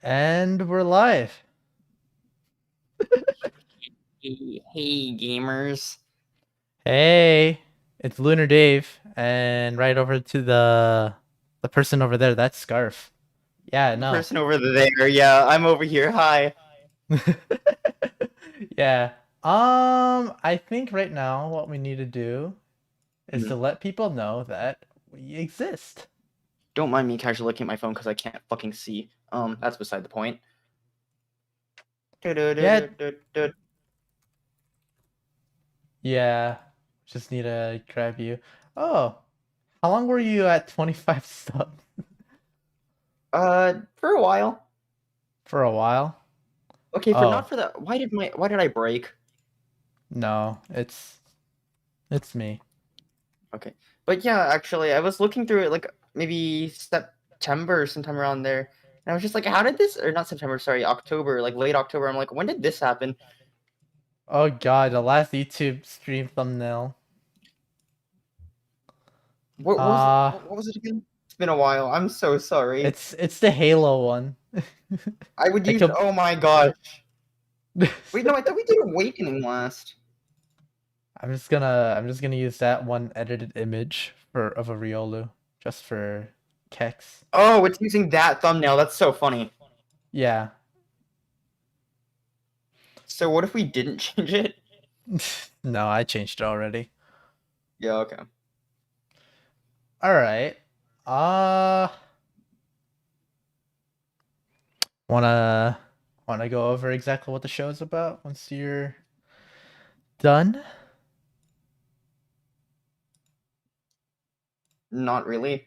And we're live. Hey, gamers. Hey, it's Lunar Dave, and right over to the person over there. That's Scarf. Yeah, no. Person over there. Yeah, I'm over here. Hi. Yeah. I think right now what we need to do is to Mhm. let people know that we exist. Don't mind me casually looking at my phone because I can't fucking see. That's beside the point. Yeah, yeah. Just need to grab you. Oh, how long were you at 25 subs? For a while. For a while? Okay, for Oh, not for that. Why did I break? no, it's me. Okay. But yeah, actually, I was looking through it like maybe September or sometime around there. And I was just like, how did this, or not September, sorry, October, like late October. I'm like, when did this happen? Oh god, the last YouTube stream thumbnail. What was it? Uh What was it again? It's been a while. I'm so sorry. it's the Halo one. I would I use, killed oh my gosh. Wait, no, I thought we did Awakening last. I'm just gonna use that one edited image for of a Riolu just for keks. Oh, it's using that thumbnail. That's so funny. Yeah. So what if we didn't change it? No, I changed it already. Yeah, okay. Alright. Uh wanna wanna go over exactly what the show's about once you're done? Not really.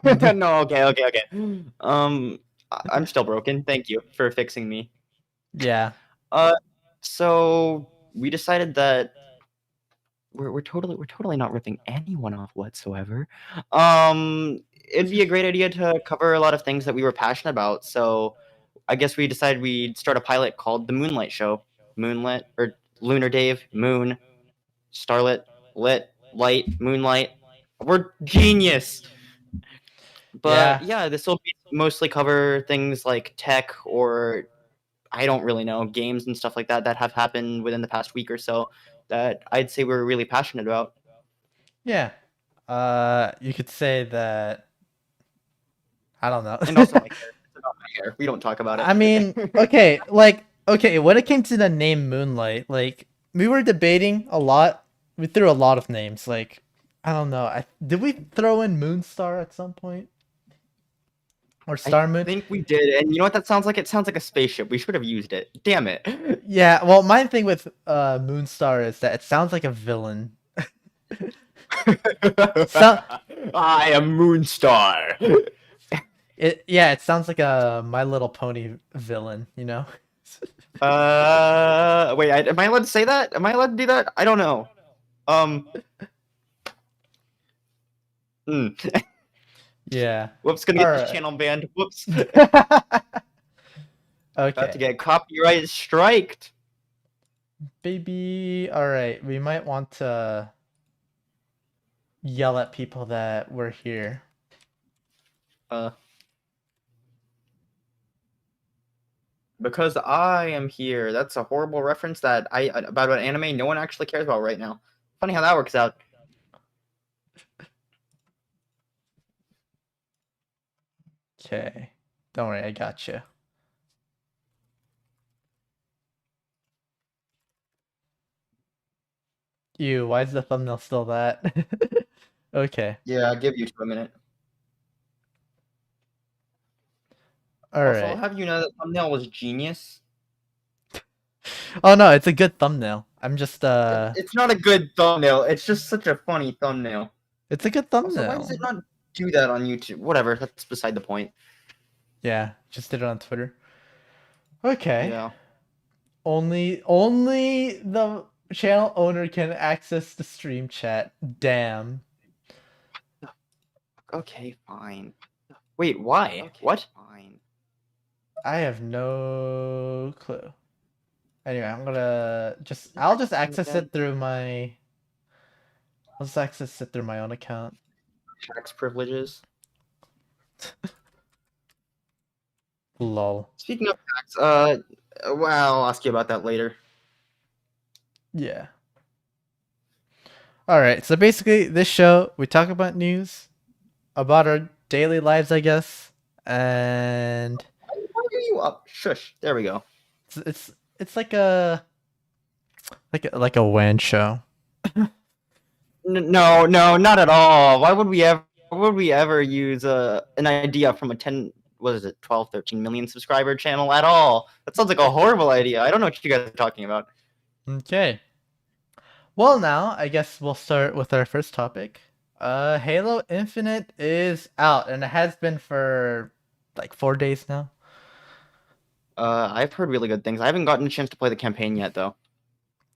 No, okay. I'm still broken. Thank you for fixing me. Yeah. Uh, so we decided that we're totally not ripping anyone off whatsoever. It'd be a great idea to cover a lot of things that we were passionate about. So I guess we decided we'd start a pilot called the Moonlight Show. Moonlit or Lunar Dave, Moon, Starlit, Lit, Light, Moonlight. We're genius. But Yeah. yeah, this will be mostly cover things like tech or I don't really know, games and stuff like that that have happened within the past week or so that I'd say we're really passionate about. Yeah. You could say that I don't know. And also my hair. It's about my hair. We don't talk about I mean, it. okay, okay, when it came to the name Moonlight, we were debating a lot. We threw a lot of names. I don't know. Did we throw in Moonstar at some point or I Star Moon? think we did. And you know what that sounds like? It sounds like a spaceship. We should have used it. Damn it. Yeah. Well, my thing with Moonstar is that it sounds like a villain. So I am Moonstar. it sounds like a My Little Pony villain. You know. Wait, am I allowed to say that? Am I allowed to do that? I don't know. Um, hmm. Yeah. Whoops, gonna All get this right. channel banned. Whoops. About to Okay. get copyright striked. Baby. All right. We might want to yell at people that we're here. Uh, because I am here. That's a horrible reference that about an anime no one actually cares about right now. Funny how that works out. Okay. Don't worry, I got you. Why is the thumbnail still that? Okay. Yeah, I'll give you a minute. All Also, I'll right. have you know that thumbnail was genius. Oh no, it's a good thumbnail. I'm just It's not a good thumbnail. It's just such a funny thumbnail. it's a good Also, why does thumbnail. it not do that on YouTube? Whatever, that's beside the point. Yeah, just did it on Twitter. Okay. Yeah. Only the channel owner can access the stream chat. Damn. Okay, fine. Wait, why? Okay, What? fine. I have no clue. Anyway, I'll just access it through my I'll just access it through my own account. Tax privileges. Lol. Speaking of facts, well, I'll ask you about that later. Yeah. All right. So basically, this show we talk about news, about our daily lives, I guess, and Why are you up? Shush. There we go. it's like a WAN show. No, no, not at all. Why would we ever? Why would we ever use an idea from a 10, what is it, 12, 13 million subscriber channel at all? That sounds like a horrible idea. I don't know what you guys are talking about. Okay. Well, now I guess we'll start with our first topic. Halo Infinite is out, and it has been for like 4 days now. I've heard really good things. I haven't gotten a chance to play the campaign yet, though.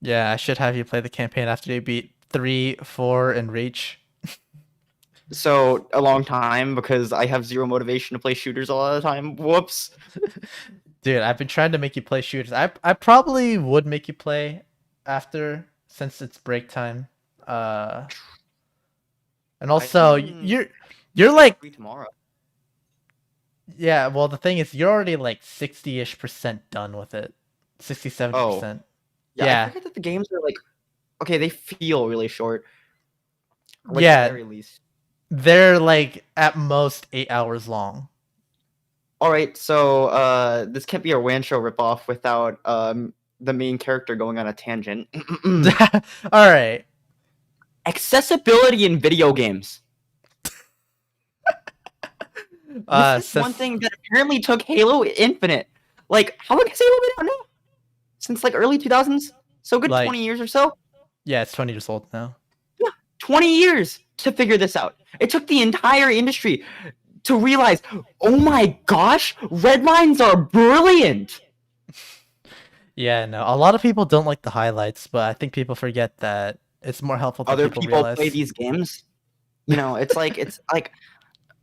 Yeah, I should have you play the campaign after you beat 3, 4, and Reach. So a long time because I have zero motivation to play shooters a lot of the time. Whoops. Dude, I've been trying to make you play shooters. I probably would make you play after since it's break time. Uh, and I also can you're like free tomorrow. yeah. Well, the thing is, you're already like 60-ish% done with it. 60, Oh, 70%. yeah. I Yeah, forget that the games are like okay. They feel really short, like the yeah. very least. They're like at most 8 hours long. All right, so this can't be a WAN show ripoff without the main character going on a tangent. All right. Accessibility in video games. This is one Since thing that apparently took Halo Infinite. Like, how long has Halo been out now? Since like early 2000s? So good like 20 years or so? yeah, it's 20 years old now. Yeah, 20 years to figure this out. It took the entire industry to realize, oh my gosh, red lines are brilliant. Yeah, no. A lot of people don't like the highlights, but I think people forget that it's more helpful than Other people people play realize. these games. You know, it's like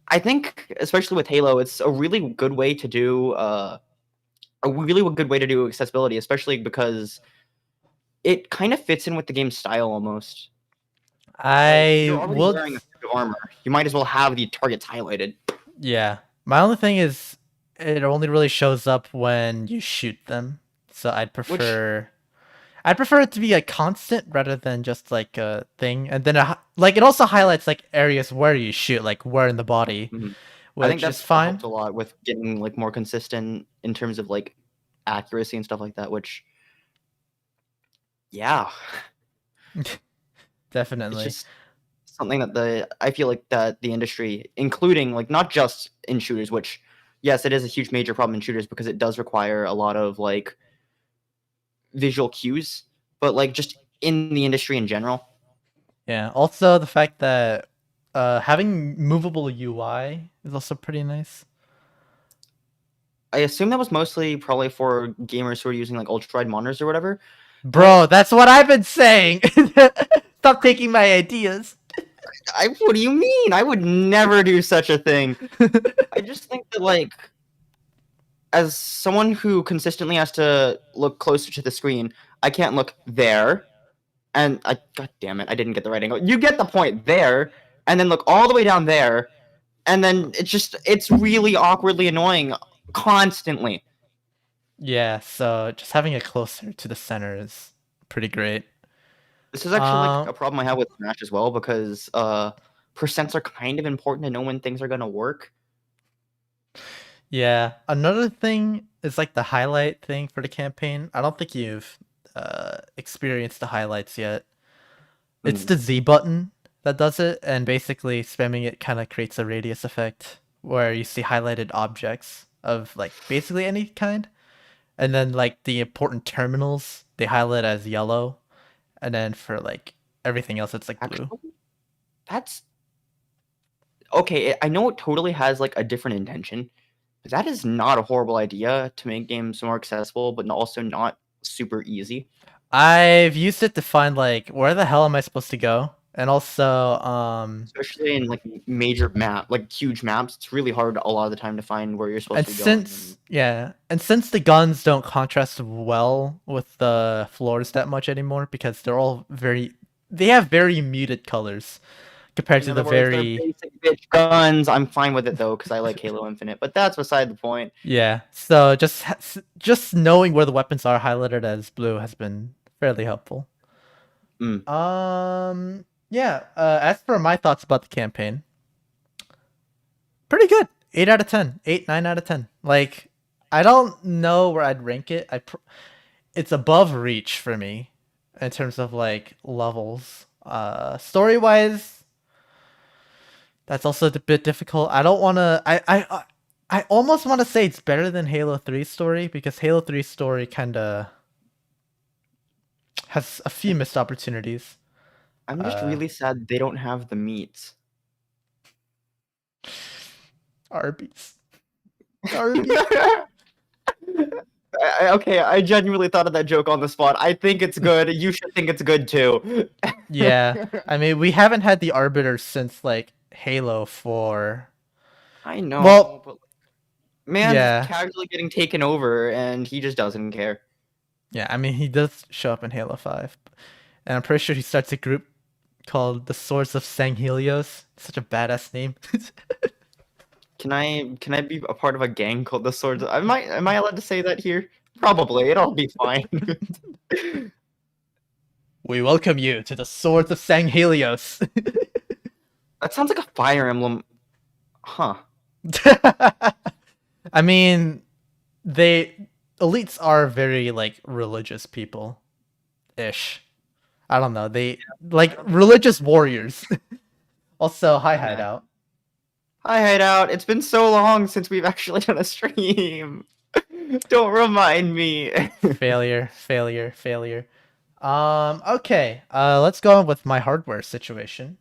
I think especially with Halo, it's a really good way to do a really good way to do accessibility, especially because it kind of fits in with the game's style almost. Like I you're already would wearing a suit of armor. You might as well have the targets highlighted. yeah. My only thing is it only really shows up when you shoot them. So Which I'd prefer it to be a constant rather than just like a thing. And then like it also highlights like areas where you shoot, like where in the body, mhm. I think which is that's fine. helped a lot with getting like more consistent in terms of like accuracy and stuff like that. Which yeah, it's Definitely. just something that the I feel like that the industry, including like not just in shooters, which yes, it is a huge major problem in shooters because it does require a lot of like visual cues, but like just in the industry in general. Yeah. Also the fact that having movable UI is also pretty nice. I assume that was mostly probably for gamers who are using like ultra wide monitors or whatever. Bro, But that's what I've been saying. Stop taking my ideas. what do you mean? I would never do such a thing. I just think that like as someone who consistently has to look closer to the screen, I can't look there and I god damn it, I didn't get the right angle. You get the point there, and then look all the way down there, and then it's really awkwardly annoying constantly. Yeah, so just having it closer to the center is pretty great. This is actually like Um, a problem I have with Smash as well because percents are kind of important to know when things are gonna work. yeah. Another thing is like the highlight thing for the campaign. I don't think you've experienced the highlights yet. It's Mm, the Z button that does it, and basically spamming it kind of creates a radius effect where you see highlighted objects of like basically any kind, and then like the important terminals they highlight as yellow, and then for like everything else it's like blue. actually, that's okay. I know it totally has like a different intention, but that is not a horrible idea to make games more accessible, but also not super easy. I've used it to find like where the hell am I supposed to go, and also Especially in like major map, like huge maps, it's really hard a lot of the time to find where you're supposed and to be going. And since the guns don't contrast well with the floors that much anymore because they have very muted colors compared In to the other words, they're very basic bitch guns. I'm fine with it though, because I like Halo Infinite. But that's beside the point. yeah. So just knowing where the weapons are highlighted as blue has been fairly helpful. Mm. Yeah. As for my thoughts about the campaign, pretty good. 8 out of 10. 8, 9 out of 10. Like, I don't know where I'd rank it. It's above Reach for me in terms of like levels. Story wise, that's also a bit difficult. I don't want to. I almost want to say it's better than Halo 3 story because Halo 3 story kind of has a few missed opportunities. I'm just Uh, really sad they don't have the meats. Arby's, Arby's. Okay, I genuinely thought of that joke on the spot. I think it's good. You should think it's good too. Yeah, I mean we haven't had the Arbiter since like Halo 4. I know, Well, but man's yeah, casually getting taken over, and he just doesn't care. yeah. I mean he does show up in Halo 5, and I'm pretty sure he starts a group called the Swords of Sanghelios. Such a badass name. Can I be a part of a gang called the Swords? Am I allowed to say that here? Probably. It'll be fine. We welcome you to the Swords of Sanghelios. That sounds like a Fire Emblem. Huh. I mean, they elites are very like religious people ish. I don't know. They like religious warriors. Also, hi Yeah. hideout. Hi, Hideout. It's been so long since we've actually done a stream. Don't remind me. Failure, failure, failure. Okay. Let's go on with my hardware situation.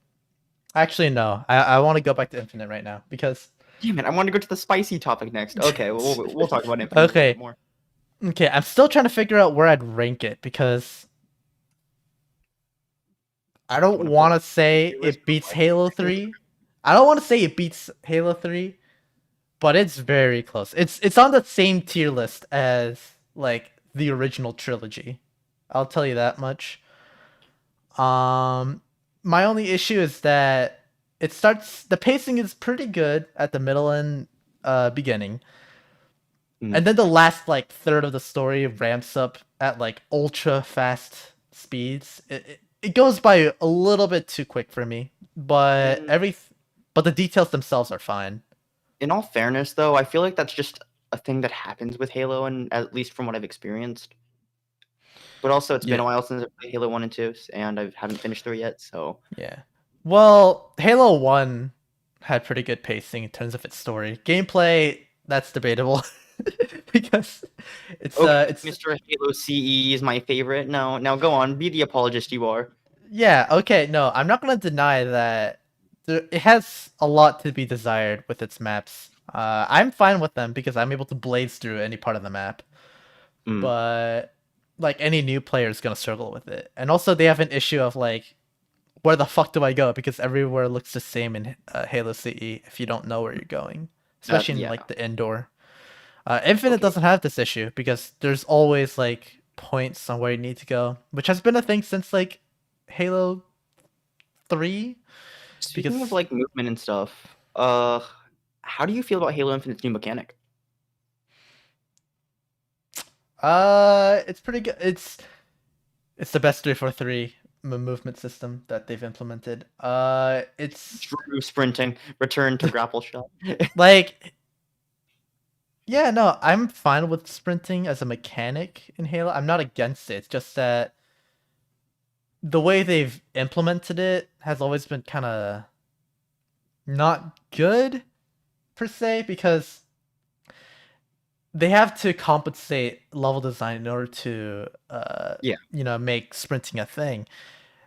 Actually, no. I want to go back to Infinite right now because Damn it, I want to go to the spicy topic next. Okay, we'll talk about Infinite a little bit okay. more. Okay, I'm still trying to figure out where I'd rank it because I You don't want to pull want up to say the list it real beats quick? Halo 3. I don't want to say it beats Halo 3, but it's very close. It's on the same tier list as like the original trilogy. I'll tell you that much. Um my only issue is that the pacing is pretty good at the middle and beginning. Mm. And then the last like third of the story ramps up at like ultra fast speeds. It goes by a little bit too quick for me, but Mm. but the details themselves are fine. In all fairness, though, I feel like that's just a thing that happens with Halo, and at least from what I've experienced. But also, it's been Yeah, a while since I played Halo 1 and 2, and I haven't finished through yet, so. yeah. Well, Halo 1 had pretty good pacing in terms of its story. Gameplay, that's debatable because Okay, it's Mr. Halo CE is my favorite. Now go on, be the apologist you are. yeah, okay, no, I'm not gonna deny that it has a lot to be desired with its maps. I'm fine with them because I'm able to blaze through any part of the map, Mm. but like any new player is gonna struggle with it. And also, they have an issue of like, where the fuck do I go? Because everywhere looks the same in Halo CE if you don't know where you're going, especially in Yeah. like the indoor. Infinite Okay. doesn't have this issue because there's always like points on where you need to go, which has been a thing since like Halo 3 Speaking of because like movement and stuff, how do you feel about Halo Infinite's new mechanic? it's pretty good. It's the best 343 movement system that they've implemented. It's True sprinting, return to grapple shot. like yeah, no, I'm fine with sprinting as a mechanic in Halo. I'm not against it. It's just that the way they've implemented it has always been kind of not good per se because they have to compensate level design in order to Yeah. make sprinting a thing.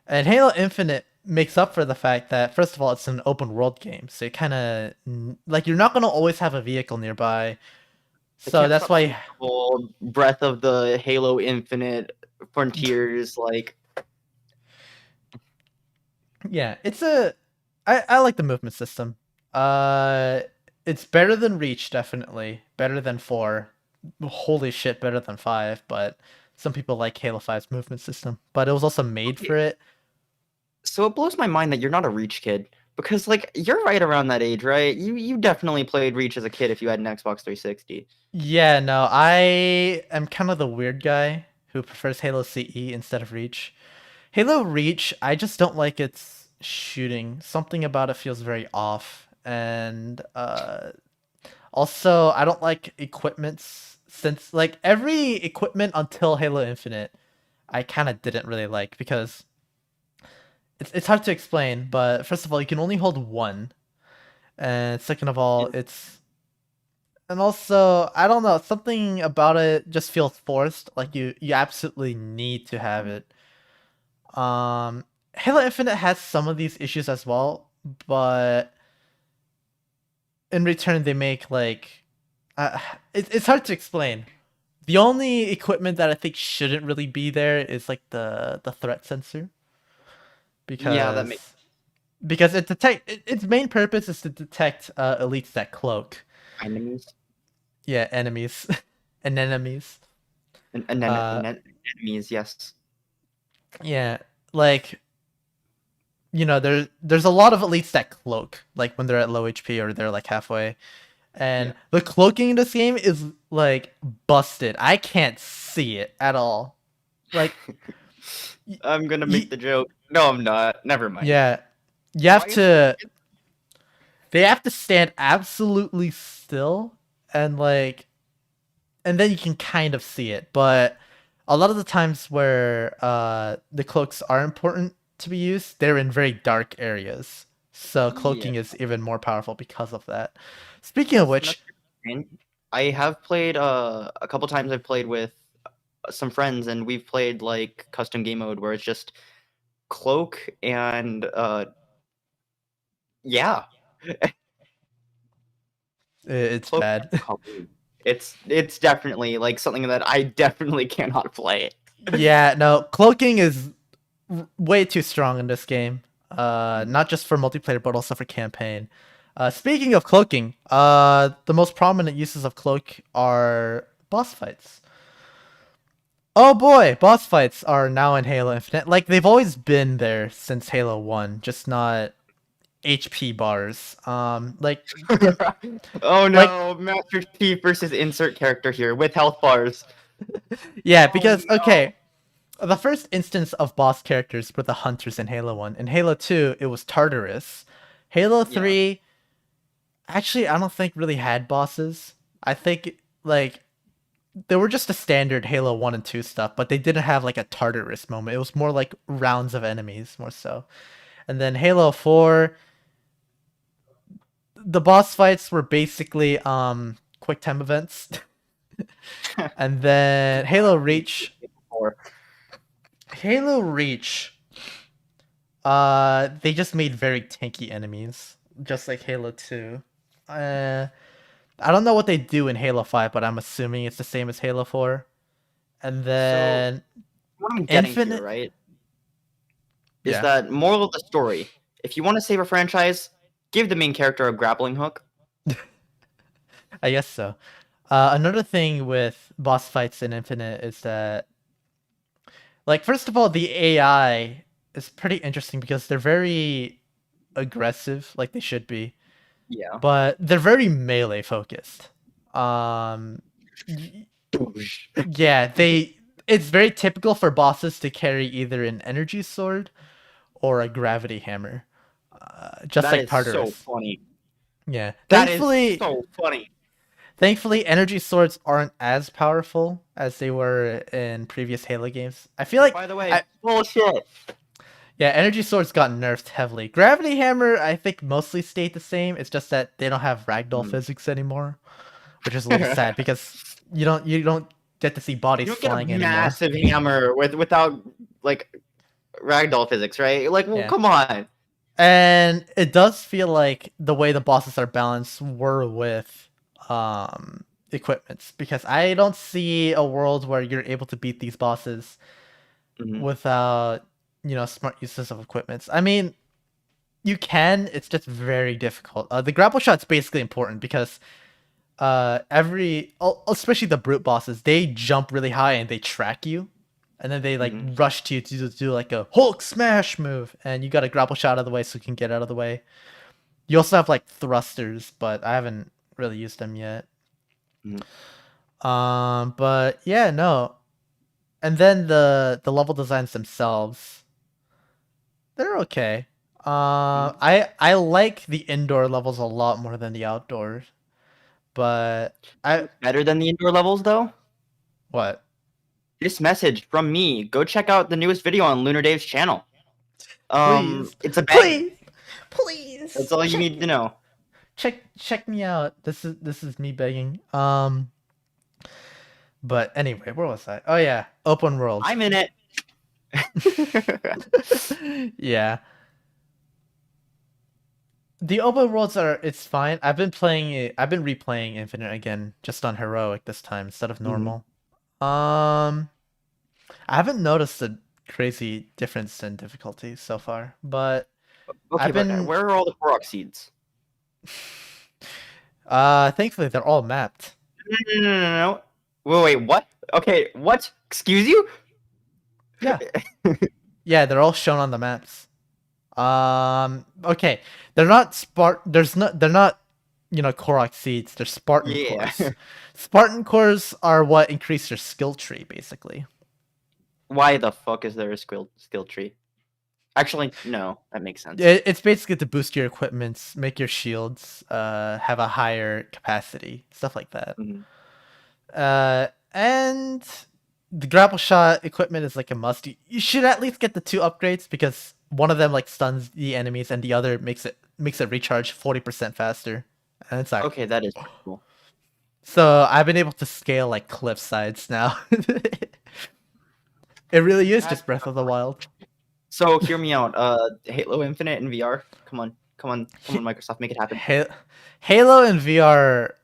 And Halo Infinite makes up for the fact that first of all it's an open world game, so it kind of like you're not going to always have a vehicle nearby. I So can't that's stop seeing why the whole breath of the Halo Infinite frontiers. Like, yeah, I like the movement system. Uh it's better than Reach definitely, better than 4. Holy shit, better than 5, but some people like Halo 5's movement system, but it was also made okay, for it. So it blows my mind that you're not a Reach kid because like you're right around that age, right? You definitely played Reach as a kid if you had an Xbox 360. Yeah, no, I am kind of the weird guy who prefers Halo CE instead of Reach. Halo Reach, I just don't like its shooting. Something about it feels very off. And also, I don't like equipments since like every equipment until Halo Infinite, I kind of didn't really like because it's hard to explain, but first of all, you can only hold one. And second of all, It, it's and also I don't know, something about it just feels forced. Like you absolutely need to have it. Um, Halo Infinite has some of these issues as well, but in return they make like uh, it's hard to explain. The only equipment that I think shouldn't really be there is like the threat sensor yeah, that makes because its main purpose is to detect elites that cloak. enemies Yeah, enemies and enemies. and Uh, enemies. Yes. yeah, like there's a lot of elites that cloak like when they're at low HP or they're like halfway. And Yeah. the cloaking in this game is like busted. I can't see it at all. Like y- I'm gonna make y- the joke. No, I'm not. Never mind. yeah, you Why have is it? to they have to stand absolutely still and like and then you can kind of see it. But a lot of the times where the cloaks are important to be used, they're in very dark areas. So Yeah. cloaking is even more powerful because of that. Speaking of So not which, I have played a couple times. I've played with some friends, and we've played like custom game mode where it's just cloak and yeah, it's cloak bad. and color. It's definitely like something that I definitely cannot play. Yeah, no, cloaking is way too strong in this game. Mhm. Not just for multiplayer, but also for campaign. Speaking of cloaking, the most prominent uses of cloak are boss fights. Oh boy, boss fights are now in Halo Infinite. Like they've always been there since Halo 1, just not HP bars. Oh Like no, Master Chief versus insert character here with health bars. yeah, Oh because no. okay, the first instance of boss characters were the hunters in Halo 1. In Halo 2, it was Tartarus. Halo Yeah. 3, actually I don't think really had bosses. I think like they were just the standard Halo 1 and 2 stuff, but they didn't have like a Tartarus moment. It was more like rounds of enemies more so. And then Halo 4, the boss fights were basically quick time events. And then Halo Reach, they just made very tanky enemies, just like Halo 2. Uh I don't know what they do in Halo 5, but I'm assuming it's the same as Halo 4. And So then what I'm getting here, Infinite, right, is yeah, that moral of the story. If you want to save a franchise, give the main character a grappling hook. I guess so. Another thing with boss fights in Infinite is that, like, first of all, the AI is pretty interesting because they're very aggressive, like they should be, Yeah. but they're very melee focused. Um, y- Boosh. yeah, it's very typical for bosses to carry either an energy sword or a gravity hammer, just That like is so Tartarus. funny. Yeah, That is so funny. thankfully, energy swords aren't as powerful as they were in previous Halo games. I feel like By the way, bullshit. yeah, energy swords got nerfed heavily. Gravity hammer, I think, mostly stayed the same. It's just that they don't have ragdoll Hmm. physics anymore, which is a little sad You because you don't get to see bodies don't get a flying anymore. massive hammer without like ragdoll physics, right? Like, well, Yeah. come on. And it does feel like the way the bosses are balanced were with equipments because I don't see a world where you're able to beat these bosses Mhm. without smart uses of equipments. I mean, you can. It's just very difficult. The grapple shot's basically important because especially the brute bosses, they jump really high and they track you, and then they like Mhm. rush to you to do like a Hulk smash move, and you got a grapple shot out of the way so you can get out of the way. You also have like thrusters, but I haven't really used them yet. Mhm. But yeah, no. And then the level designs themselves, they're okay. Mhm. I like the indoor levels a lot more than the outdoors, but I Better than the indoor levels, though. what? This message from me. Go check out the newest video on Lunar Dave's channel. Please, It's a banger. please, That's please all you need to know. check me out. This is me begging. But anyway, where was I? Oh yeah, open world. I'm in it. Yeah, the open worlds are it's fine. I've been playing it. I've been replaying Infinite again, just on heroic this time instead of Mhm. normal. Um, I haven't noticed a crazy difference in difficulty so far, but Okay, I've but been where are all the Korok seeds? thankfully they're all mapped. No. Wait, what? Okay, what? Excuse you? Yeah. Yeah, they're all shown on the maps. Okay. They're not they're not, Korok seeds, they're Spartan Yeah. cores. Spartan cores are what increase your skill tree, basically. Why the fuck is there a skill tree? Actually, no, that makes sense. It's basically to boost your equipments, make your shields have a higher capacity, stuff like that. Mhm. And the grapple shot equipment is like a must. You should at least get the two upgrades because one of them like stuns the enemies and the other makes it recharge 40% faster. And it's like Okay, that is pretty cool. so I've been able to scale like cliff sides now. It really is That just Breath of the Wild. So hear me out. Halo Infinite in VR. Come on, come on, come on, Microsoft, make it happen. Halo and VR.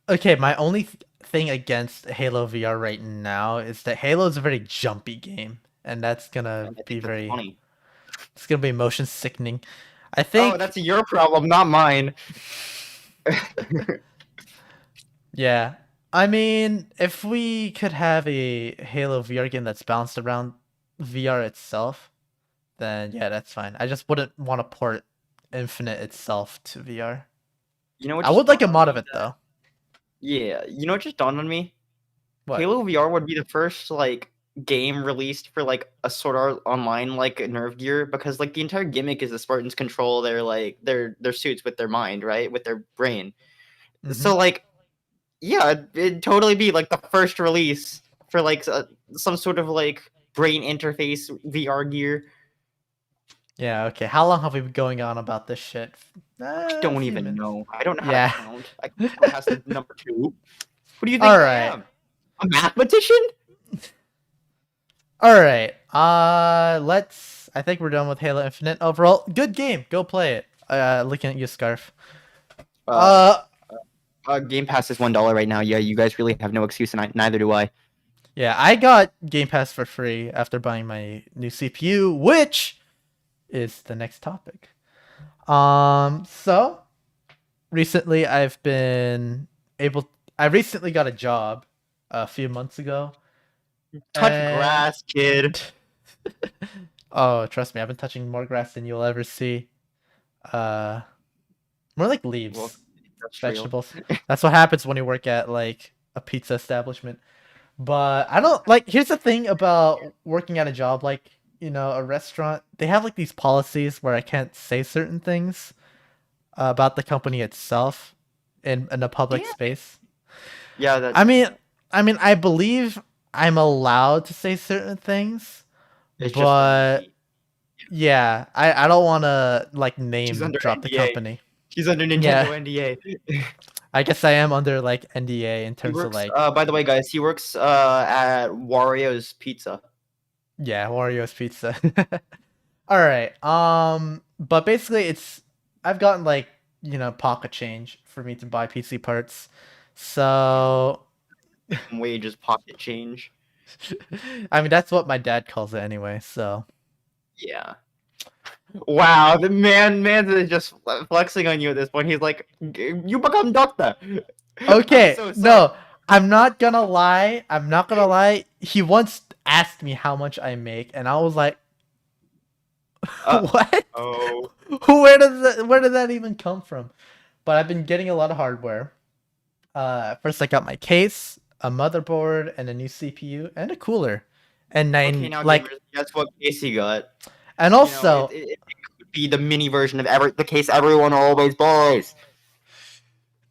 Okay, my only thing against Halo VR right now is that Halo is a very jumpy game, and that's gonna And I be think that's very. funny. It's gonna be motion sickening. I Oh, think. that's your problem, not mine. Yeah. I mean, if we could have a Halo VR game that's balanced around VR itself, then yeah, that's fine. I just wouldn't want to port Infinite itself to VR. You know what I just would like a dawned on mod of me? it though. Yeah, you know what just dawned on me? What? Halo VR would be the first like game released for like a Sword Art Online like Nerve gear because like the entire gimmick is the Spartans control their suits with their mind, right? With their brain. Mm-hmm. So like yeah, it'd totally be like the first release for like some sort of like brain interface VR gear. Yeah. Okay. How long have we been going on about this shit? I A don't few even minutes. know. I don't know how to Yeah. count. I can't count past the number two. Who do you think All I right. am? A mathematician? All right. Let's. I think we're done with Halo Infinite. Overall, good game. Go play it. Looking at you, Scarf. Uh, Uh, Game Pass is $1 right now. Yeah, you guys really have no excuse, and neither do I. yeah, I got Game Pass for free after buying my new CPU, which is the next topic. So recently I've been able. I recently got a job a few months ago, Touch and grass, kid. oh, trust me, I've been touching more grass than you'll ever see. Uh, More like Well, leaves, industrial. vegetables. That's what happens when you work at like a pizza establishment. But I don't like. Here's the thing about working at a job like a restaurant. They have like these policies where I can't say certain things about the company itself in a public Damn. space. Yeah, I that's mean, I believe I'm allowed to say certain things, it's just an but NDA. yeah, I don't want to like She's name under drop the NDA. company. She's under Yeah, Nintendo NDA. I guess I am under like NDA in He terms of works. like By the way, guys, he works at Wario's Pizza. yeah, Wario's Pizza. All right. But basically I've gotten like, pocket change for me to buy PC parts. Yeah, So wages, pocket change. I mean that's what my dad calls it anyway, so Yeah. Wow, the man is just flexing on you at this point. He's like, "You become doctor." I'm okay, so sorry. no. I'm not gonna lie. I'm not gonna lie. He once asked me how much I make, and I was like, Uh "What? oh. Where did that even come from?" But I've been getting a lot of hardware. First I got my case, a motherboard, and a new CPU, and a cooler, and Okay, nine now like, gamers, guess what case you got? and You know, also it could be the mini version of the case everyone always buys.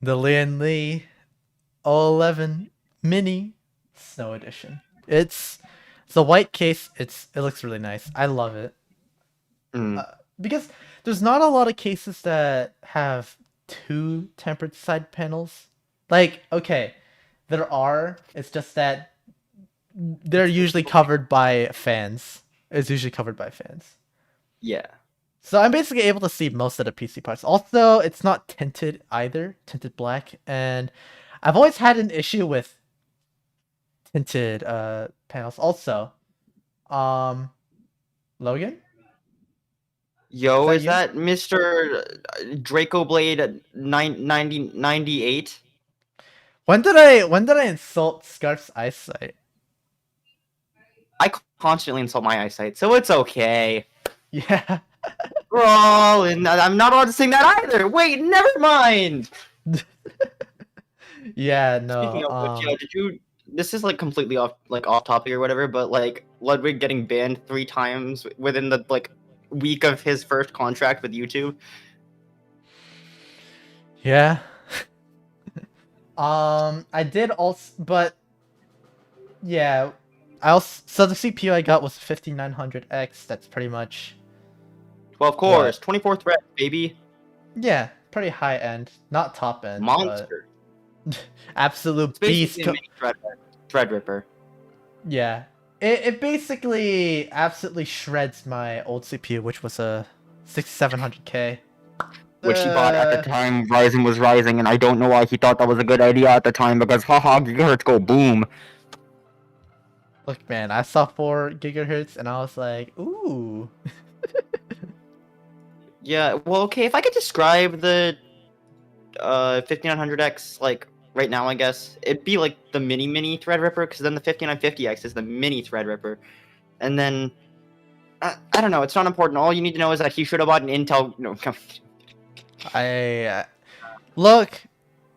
the Lian Li 011 Mini Snow Edition. It's a white case. It looks really nice. I love it. Mm, Uh, because there's not a lot of cases that have two tempered side panels. Like, okay, there are. It's just that they're it's usually covered by fans. It's usually covered by fans. yeah. So I'm basically able to see most of the PC parts. Also, it's not tinted either, tinted black, and I've always had an issue with tinted panels. Also, um, Logan, is Yo, that is you? that Mr. Draco Blade 9098? When did I insult Scarf's eyesight? I constantly insult my eyesight, so it's okay. Yeah. We're all in. I'm not allowed to sing that either. Wait, never mind. Yeah, Speaking no. of which, yeah, did you? This is like completely off topic or whatever, but like Ludwig getting banned 3 times within the like week of his first contract with YouTube. Yeah. I did also, but yeah, I also, so the CPU I got was 5900X. That's pretty much Well, of course, what? 24 thread, baby, Yeah, pretty high end, not top end, but monster. It's absolute basically beast. a mini Threadripper. Yeah, it basically absolutely shreds my old CPU, which was a 6700K. Which he bought at the time Ryzen was rising, and I don't know why he thought that was a good idea at the time because haha, gigahertz go boom. Look, man, I saw 4 gigahertz and I was like, ooh. Yeah, well, okay, if I could describe the 5900X like right now, I guess it'd be like the mini Threadripper, because then the 5950X is the mini Threadripper, and then I don't know, it's not important. All you need to know is that he should have bought an Intel. No, I look.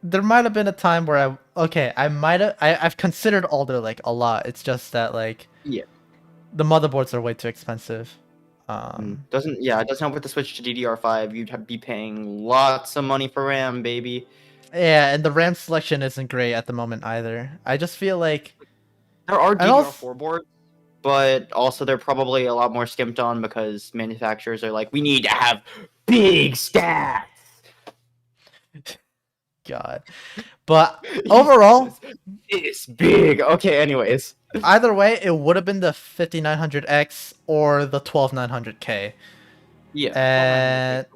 There might have been a time where I might have I've considered Alder like a lot. It's just that like yeah. the motherboards are way too expensive. Doesn't yeah, it doesn't help with the switch to DDR5. You'd be paying lots of money for RAM, baby. Yeah, and the RAM selection isn't great at the moment either. I just feel like, There are and also DDR4 boards, but also they're probably a lot more skimped on because manufacturers are like, we need to have big stats. God, but overall, It's big. Okay, anyways. either way, it would have been the 5900X or the 12900K. Yeah. And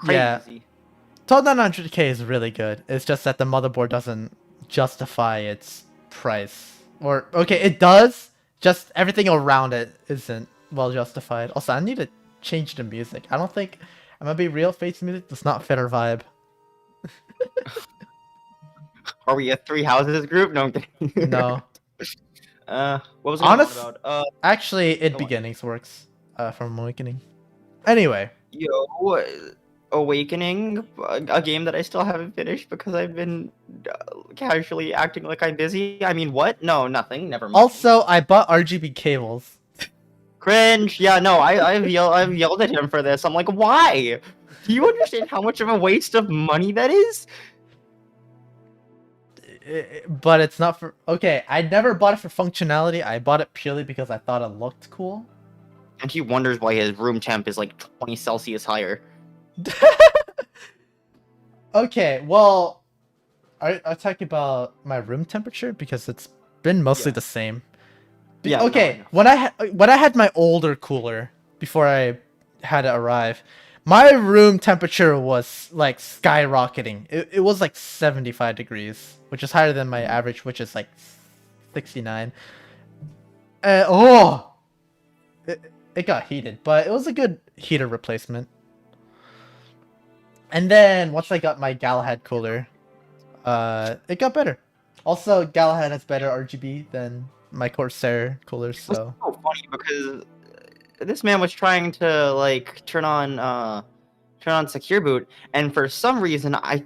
yeah, Crazy. 12900K is really good. It's just that the motherboard doesn't justify its price. Or okay, it does. Just everything around it isn't well justified. Also, I need to change the music. I don't think I'm gonna be real. Face music does not fit our vibe. Are we a three houses group? No, I'm kidding. No, What was I going on honest. about? Actually, it Go on. beginnings works. From Awakening. Anyway, Yo, Awakening, a game that I still haven't finished because I've been casually acting like I'm busy. I mean, what? No, nothing. Never mind. also I bought RGB cables. Cringe. Yeah, no, I've yelled at him for this. I'm like, why? Do you understand how much of a waste of money that is? But it's not for okay. I never bought it for functionality. I bought it purely because I thought it looked cool. And he wonders why his room temp is like 20 Celsius higher. Okay, well, I talk about my room temperature because it's been mostly Yeah. the same. Yeah. No, I Okay, know. when I had my older cooler before I had it arrive, my room temperature was like skyrocketing. It was like 75 degrees, which is higher than my average, which is like 69. Oh, it got heated, but it was a good heater replacement. And then once I got my Galahad cooler, it got better. Also, Galahad has better RGB than my Corsair coolers, It was so so funny because this man was trying to like turn on secure boot, and for some reason I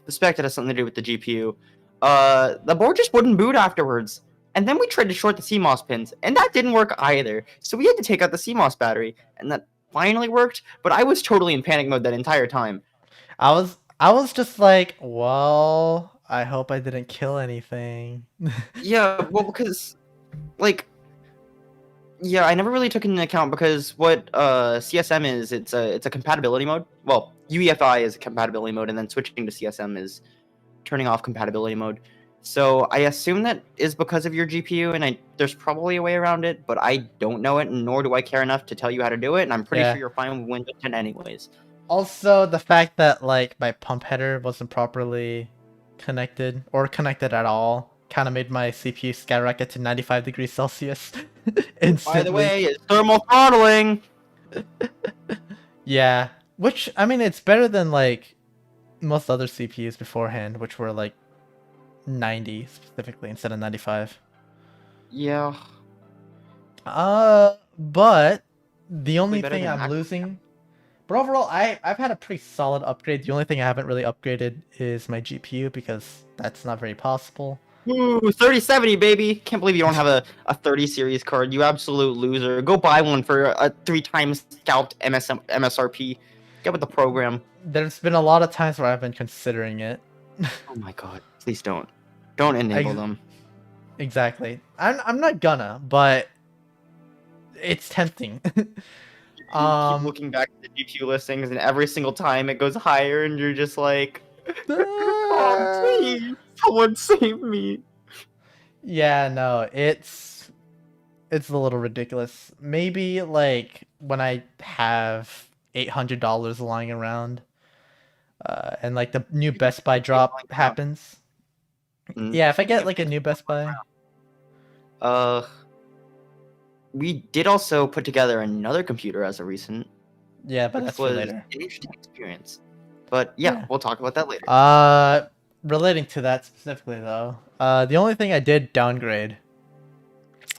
suspect it has something to do with the GPU. The board just wouldn't boot afterwards. And then we tried to short the CMOS pins, and that didn't work either. So we had to take out the CMOS battery, and that finally worked. But I was totally in panic mode that entire time. I was just like, well, I hope I didn't kill anything. Yeah, well, because like yeah, I never really took into account because what CSM is, it's a compatibility mode. Well, UEFI is a compatibility mode, and then switching to CSM is turning off compatibility mode. So I assume that is because of your GPU, and there's probably a way around it, but I don't know it, nor do I care enough to tell you how to do it, and I'm pretty Yeah. sure you're fine with Windows 10 anyways. Also, the fact that like my pump header wasn't properly connected or connected at all kind of made my CPU skyrocket to 95 degrees Celsius By the instantly. way, it's thermal throttling! Yeah, which I mean, it's better than like most other CPUs beforehand, which were like 90 specifically instead of 95. Yeah, But the probably only better thing than I'm Mac. losing, but overall, I've had a pretty solid upgrade. The only thing I haven't really upgraded is my GPU because that's not very possible. Ooh, 3070, baby! Can't believe you don't have a 30 series card, you absolute loser. Go buy one for a 3 times scalped MSRP. Get with the program. There's been a lot of times where I've been considering it. Oh my god, please don't. Don't enable Ex- them. exactly. I'm not gonna, but it's tempting. You keep um. looking back at the GPU listings, and every single time it goes higher, and you're just like, oh, please, someone save me. Yeah, no, it's a little ridiculous. Maybe like when I have $800 lying around, and like the new You got Best Buy everything drop lying around. happens. Mm. Yeah, if I Speaking get of like a new Best Buy, uh, we did also put together another computer as a recent, yeah, but which that's for was later. an interesting experience. But yeah, Yeah. we'll talk about that later. Relating to that specifically though, the only thing I did downgrade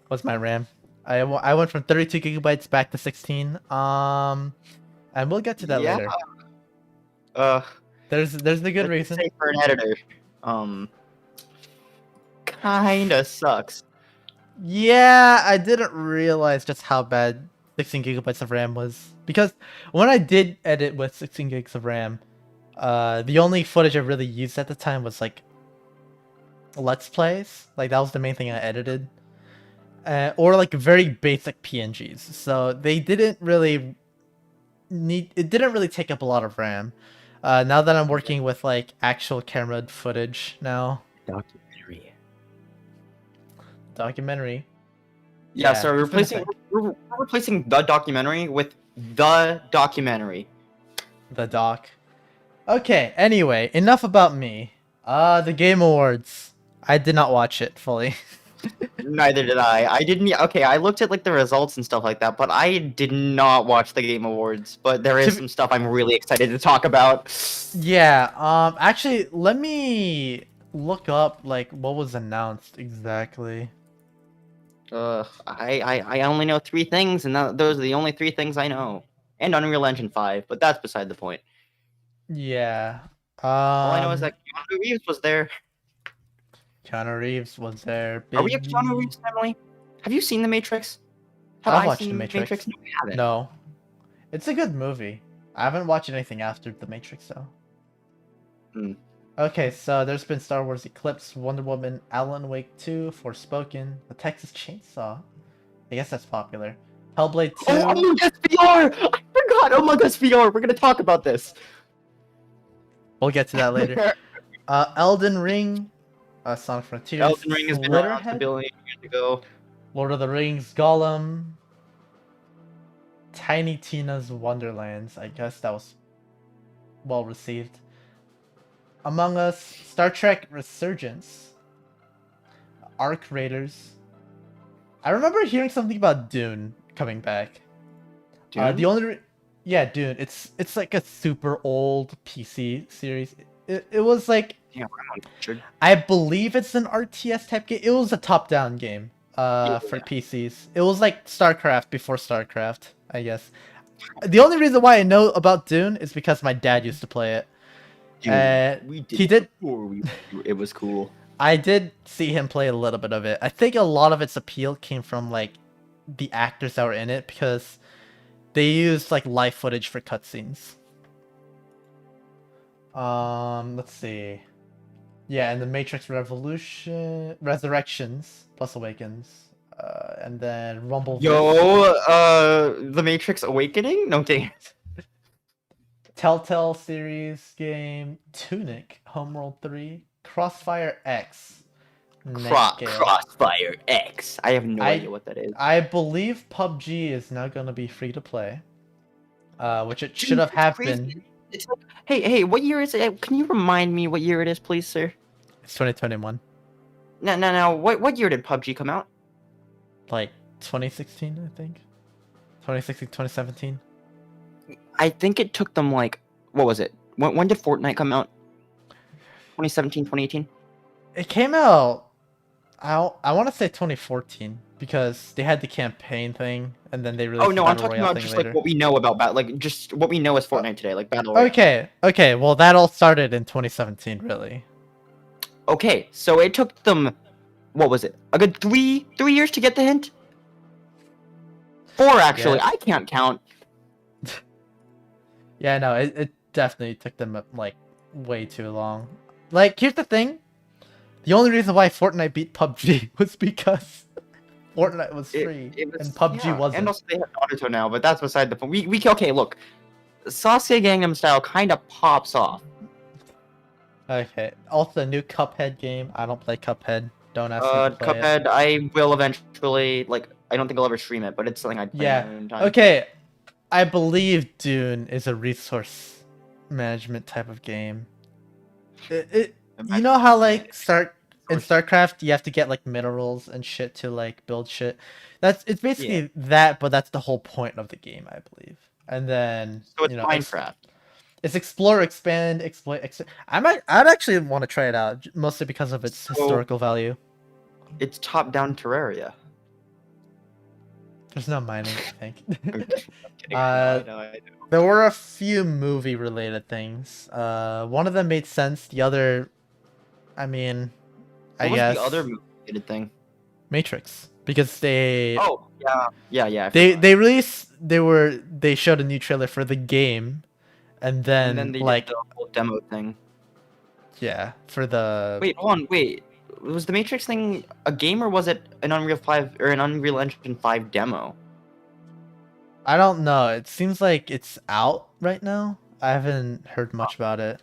was my RAM. I went from 32 gigabytes back to 16. And we'll get to that Yeah, later. uh, There's the good let's reason. say for an editor, um, kinda sucks. Yeah, I didn't realize just how bad 16 gigabytes of RAM was because when I did edit with 16 gigs of RAM, the only footage I really used at the time was like Let's Plays. Like that was the main thing I edited, or like very basic PNGs. So they didn't really need. It didn't really take up a lot of RAM. Now that I'm working with like actual camera footage now, Documentary. documentary. Yeah, Yeah, so it's been a thing. we're replacing the documentary with the documentary. The doc. Okay, anyway, enough about me. The Game Awards. I did not watch it fully. Neither did I. I didn't. Okay, I looked at like the results and stuff like that, but I did not watch the Game Awards. But there To is be- some stuff I'm really excited to talk about. yeah, actually, let me look up, like, what was announced exactly. I only know 3 things, and those are the only 3 things I know. And Unreal Engine 5, but that's beside the point. Yeah. All I know is that Keanu Reeves was there. Keanu Reeves was there. Are we a Big. Keanu Reeves family? Have you seen The Matrix? Have I've I watched The seen The Matrix? Matrix. No, we haven't. No. It's a good movie. I haven't watched anything after The Matrix, though. Hmm. Okay, so there's been Star Wars Eclipse, Wonder Woman, Alan Wake 2, Forspoken, The Texas Chainsaw. I guess that's popular. Hellblade 2. Oh, Among Us VR! I forgot Among Us VR! We're gonna talk about this. We'll get to that later. Elden Ring, Sonic Frontiers, Elden Ring has been around a Slitterhead, billion years ago. Lord of the Rings, Gollum, Tiny Tina's Wonderlands. I guess that was well received. Among Us, Star Trek Resurgence, Arc Raiders. I remember hearing something about Dune coming back. Dune? The only yeah, Dune. It's like a super old PC series. It was like Damn, I'm uncultured. I believe it's an RTS type game. It was a top-down game Yeah, for yeah. PCs. It was like StarCraft before StarCraft, I guess. The only reason why I know about Dune is because my dad used to play it. Dude, we did He it did. before we. It was cool. I did see him play a little bit of it. I think a lot of its appeal came from like the actors that were in it because they used like live footage for cutscenes. Let's see. Yeah, and the Matrix Resurrections plus Awakens, and then Rumbleverse, Yo, The Matrix Awakening? No, dang it. Telltale series game, Tunic, Homeworld 3, Crossfire X, Night Gale. Crossfire X. I have no idea I what that is. I believe PUBG is now gonna be free to play, which it should Dude, it's have crazy. been. It's like, hey, what year is it? Can you remind me what year it is, please, sir? It's 2021, Now, what year did PUBG come out? like 2016, I think. 2016, 2017. I think it took them like, what was it? When did Fortnite come out? 2017, 2018? It came out. I want to say 2014 because they had the campaign thing and then they Oh released the no, I'm battle talking royale about thing just like later. what we know about like just what we know as Fortnite today, like Battle Royale. Okay. Well, that all started in 2017, really. Okay, so it took them, what was it? A good three years to get the hint? 4 actually. Yeah. I can't count. Yeah, no, it definitely took them like way too long. Like, here's the thing: the only reason why Fortnite beat PUBG was because Fortnite was free It and was, PUBG yeah, and wasn't. also they have Naruto now, but that's beside the point. We okay, look, Sasuke Gangnam Style kind of pops off. Okay. Also, new Cuphead game. I don't play Cuphead. Don't ask me to play it. Cuphead, I will eventually, like, I don't think I'll ever stream it, but it's something I'd play in Yeah. my own time. Okay. I believe Dune is a resource management type of game. You know how like in StarCraft you have to get like minerals and shit to like build shit. It's basically that, but that's the whole point of the game, I believe. And then So it's Minecraft. It's explore, expand, exploit. I'd actually want to try it out, mostly because of its historical value. It's top-down Terraria. There's no mining, I think. I'm kidding. I know. There were a few movie-related things. One of them made sense. The other, I mean, I guess. What was the other movie-related thing? Matrix, because they. Oh yeah. They showed a new trailer for the game, and then they like did the whole demo thing. Yeah, for the. Wait, hold on, wait. Was the Matrix thing a game or was it an Unreal 5 or an Unreal Engine 5 demo? I don't know. It seems like it's out right now. I haven't heard much about it.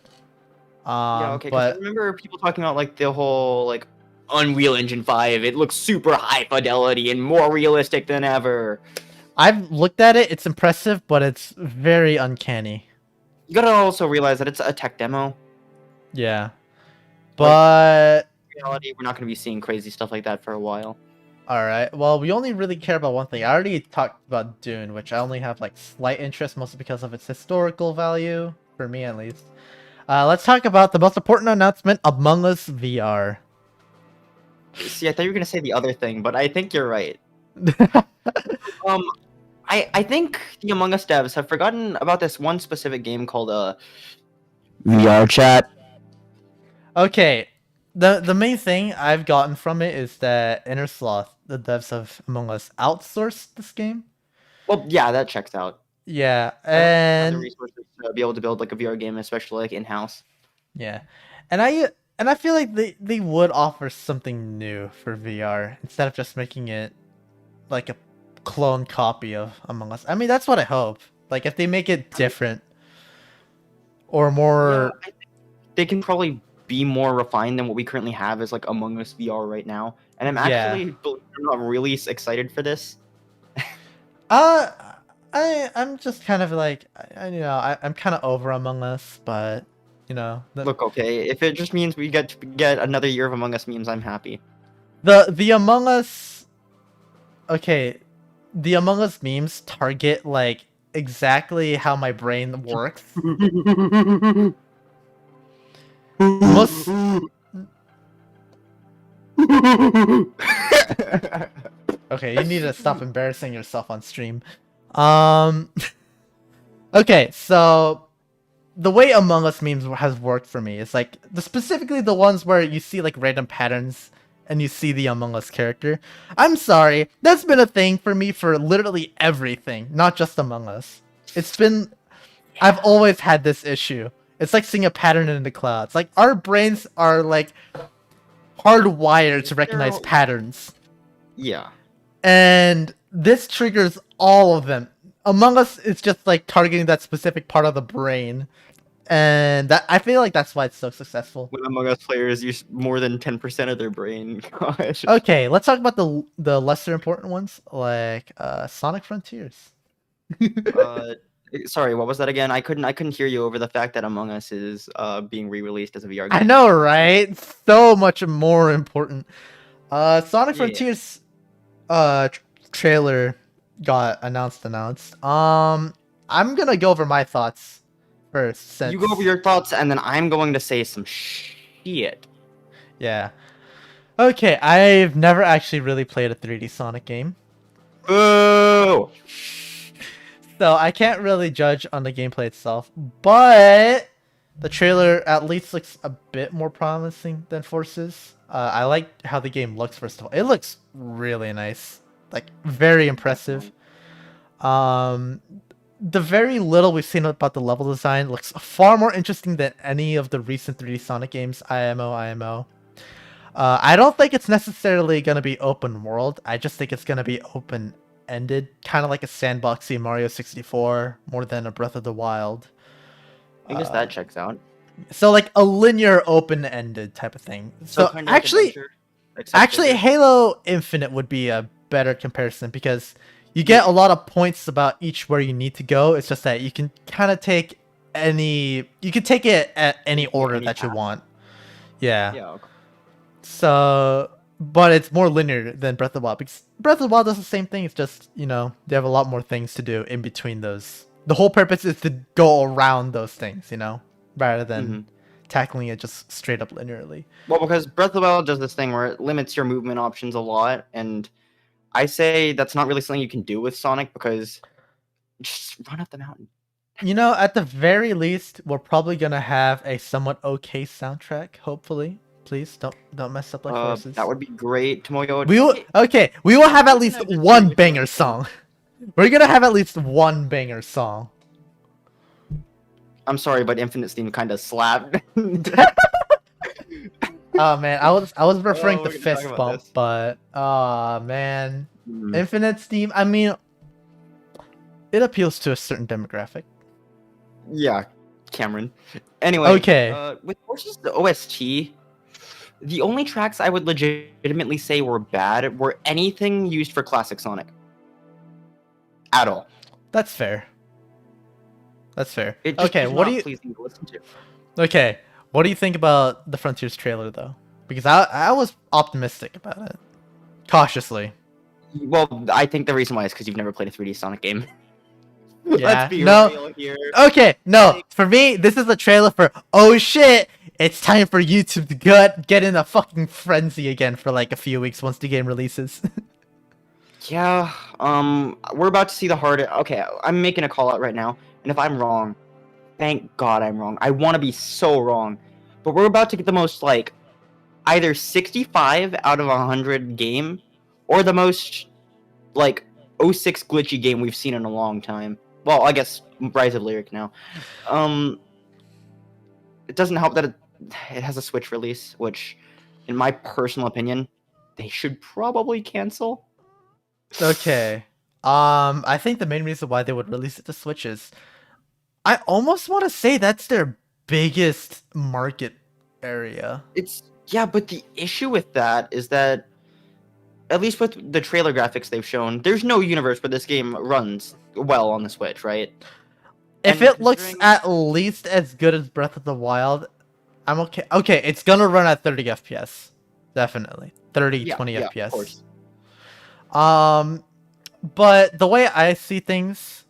Yeah, okay, because I remember people talking about like the whole like Unreal Engine 5. It looks super high fidelity and more realistic than ever. I've looked at it. It's impressive, but it's very uncanny. You gotta also realize that it's a tech demo. Yeah, but in reality, we're not gonna be seeing crazy stuff like that for a while. All right. Well, we only really care about one thing. I already talked about Dune, which I only have like slight interest, mostly because of its historical value, for me at least. Let's talk about the most important announcement: Among Us VR. See, I thought you were gonna say the other thing, but I think you're right. I think the Among Us devs have forgotten about this one specific game called VR Chat. Okay, the main thing I've gotten from it is that Innersloth, the devs of Among Us, outsourced this game. Well, yeah, that checks out. Yeah, and the resources to be able to build like a VR game, especially like in house. Yeah, and I feel like they would offer something new for VR instead of just making it like a clone copy of Among Us. I mean, that's what I hope. Like if they make it different or more, I think they can probably be more refined than what we currently have as like Among Us VR right now. And I'm actually not really excited for this. I'm just kind of like I'm kind of over Among Us, but look, okay, if it just means we get to get another year of Among Us memes, I'm happy. The Among Us, okay, the Among Us memes target like exactly how my brain works. Most okay, you need to stop embarrassing yourself on stream. Um, okay, so the way Among Us memes has worked for me is like specifically the ones where you see like random patterns and you see the Among Us character. I'm sorry, that's been a thing for me for literally everything, not just Among Us. It's been I've always had this issue. It's like seeing a pattern in the clouds. Like our brains are like hardwired to recognize patterns. Yeah. And this triggers all of them. Among Us is just like targeting that specific part of the brain. And that I feel like that's why it's so successful. When Among Us players use more than 10% of their brain. Gosh. Okay, let's talk about the lesser important ones, like Sonic Frontiers. Uh, sorry, what was that again? I couldn't hear you over the fact that Among Us is being re-released as a VR I game. know, right? So much more important. Sonic Yeah. Frontiers trailer got announced. I'm gonna go over my thoughts first. Since You go over your thoughts, and then I'm going to say some shit. yeah. Okay, I've never actually really played a 3D Sonic game, Boo! so I can't really judge on the gameplay itself. But the trailer at least looks a bit more promising than Forces. I like how the game looks. First of all, it looks really nice, like very impressive. Um, the very little we've seen about the level design looks far more interesting than any of the recent 3D Sonic games. IMO. I don't think it's necessarily going to be open world. I just think it's going to be open ended, kind of like a sandboxy Mario 64 more than a Breath of the Wild. I guess that checks out. So like a linear open ended type of thing. So kind of like Adventure, except actually bigger. Halo Infinite would be a better comparison because you get a lot of points about each where you need to go. It's just that you can kind of take you can take it at any order any that you path. want. Yeah. Yeah. Okay. So, but it's more linear than Breath of the Wild because Breath of the Wild does the same thing. It's just, you know, they have a lot more things to do in between those. The whole purpose is to go around those things, you know, rather than tackling it just straight up linearly. Well, because Breath of the Wild does this thing where it limits your movement options a lot, and I say that's not really something you can do with Sonic because just run up the mountain. You know, at the very least, we're probably gonna have a somewhat okay soundtrack. Hopefully, please don't mess up like Forces. That would be great. Tomoyo. We will We will have at least have just one really banger fun. song. We're gonna have at least one banger song. I'm sorry, but Infinite Steam kind of slapped. Oh man, I was referring to we're gonna fist talk about bump, this. but oh man, Mm. Infinite Steam. I mean, it appeals to a certain demographic. Yeah, Cameron. Anyway, Okay. with Forces the OST, the only tracks I would legitimately say were bad were anything used for classic Sonic. At all. That's fair. That's fair. It just Okay, was what not do you? pleasing to listen to. Okay, what do you think about the Frontiers trailer though? Because I was optimistic about it, cautiously. Well, I think the reason why is because you've never played a 3D Sonic game. Yeah. Let's be No. real here. Okay, no. For me, this is a trailer for oh shit. It's time for YouTube to get in a fucking frenzy again for like a few weeks once the game releases. Yeah, we're about to see the hard. Okay, I'm making a call out right now, and if I'm wrong, thank God I'm wrong. I want to be so wrong, but we're about to get the most like either 65 out of 100 game, or the most like 06 glitchy game we've seen in a long time. Well, I guess Rise of Lyric now. It doesn't help that it has a Switch release, which, in my personal opinion, they should probably cancel. Okay. I think the main reason why they would release it to Switch is I almost want to say that's their biggest market area. Yeah, but the issue with that is that, at least with the trailer graphics they've shown, there's no universe where this game runs well on the Switch, right? If And it looks at least as good as Breath of the Wild, I'm okay. Okay, it's gonna run at 30 FPS. Definitely. 30, 20 Of FPS. course. But the way I see things,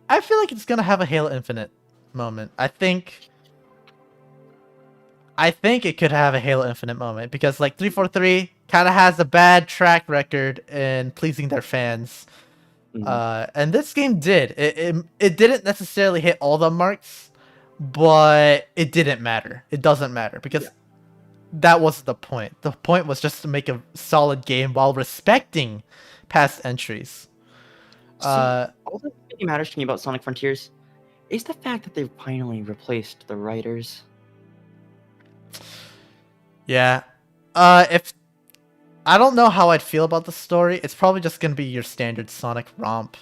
I feel like it's gonna have a Halo Infinite moment. I think I think it could have a Halo Infinite moment because like 343 kind of has a bad track record in pleasing their fans. Mhm. And this game did. It didn't necessarily hit all the marks, but it didn't matter. It doesn't matter Yeah. because that wasn't the point. The point was just to make a solid game while respecting past entries. See, Uh, all that really matters to me about Sonic Frontiers is the fact that they've finally replaced the writers. yeah. If I don't know how I'd feel about the story, it's probably just gonna be your standard Sonic romp.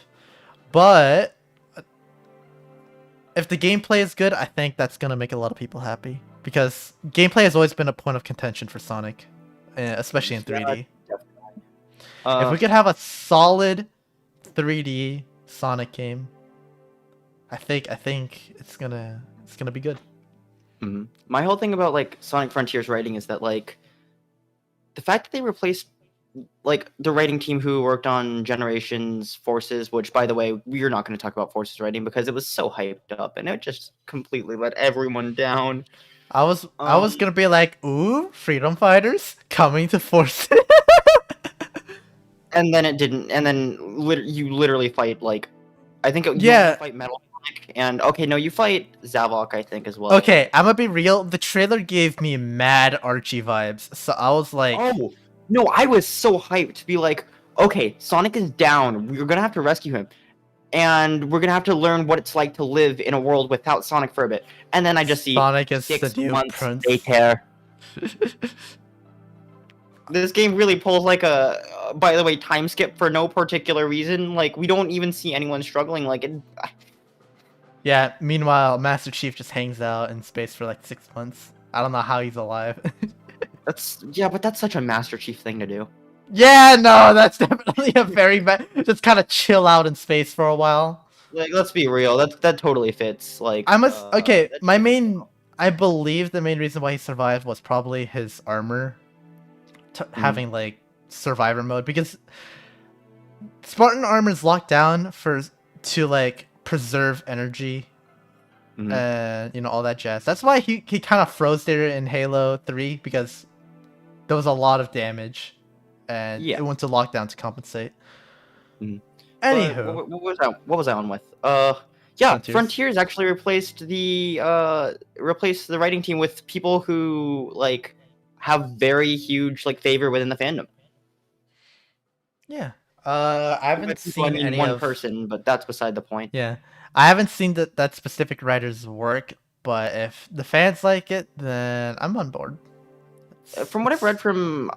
But if the gameplay is good, I think that's gonna make a lot of people happy because gameplay has always been a point of contention for Sonic, especially in Yeah, 3D. definitely. If we could have a solid 3D Sonic game, I think it's gonna be good. My whole thing about like Sonic Frontiers writing is that like the fact that they replaced like the writing team who worked on Generations, Forces, which by the way we're not going to talk about Forces writing because it was so hyped up and it just completely let everyone down. I was gonna be like, ooh, Freedom Fighters coming to Force. And then it didn't, and then you literally fight like I think you only Yeah. fight Metal Sonic, and okay, no, you fight Zavok, I think, as well. Okay, I'm gonna be real. The trailer gave me mad Archie vibes, so I was like, Oh no, I was so hyped to be like, okay, Sonic is down. We're gonna have to rescue him, and we're gonna have to learn what it's like to live in a world without Sonic for a bit. And then I just see Sonic is the 6 new months prince. later. This game really pulls like a, by the way, time skip for no particular reason. Like we don't even see anyone struggling. Like it, Yeah. Meanwhile, Master Chief just hangs out in space for like 6 months. I don't know how he's alive. but that's such a Master Chief thing to do. Yeah, no, that's definitely a very bad. Just kind of chill out in space for a while. Like let's be real, that totally fits. Like I must. Okay, that my totally fits main. well. I believe the main reason why he survived was probably his armor, having like survivor mode because Spartan armor is locked down to like preserve energy and all that jazz. That's why he kind of froze there in Halo 3 because there was a lot of damage and Yeah. it went to lockdown to compensate. Mhm. Anywho, What was I on with? Yeah, Frontiers actually replaced the writing team with people who like have very huge like favor within the fandom. Yeah. I haven't seen any one of person, but that's beside the point. Yeah. I haven't seen that specific writer's work, but if the fans like it, then I'm on board. From what I've read from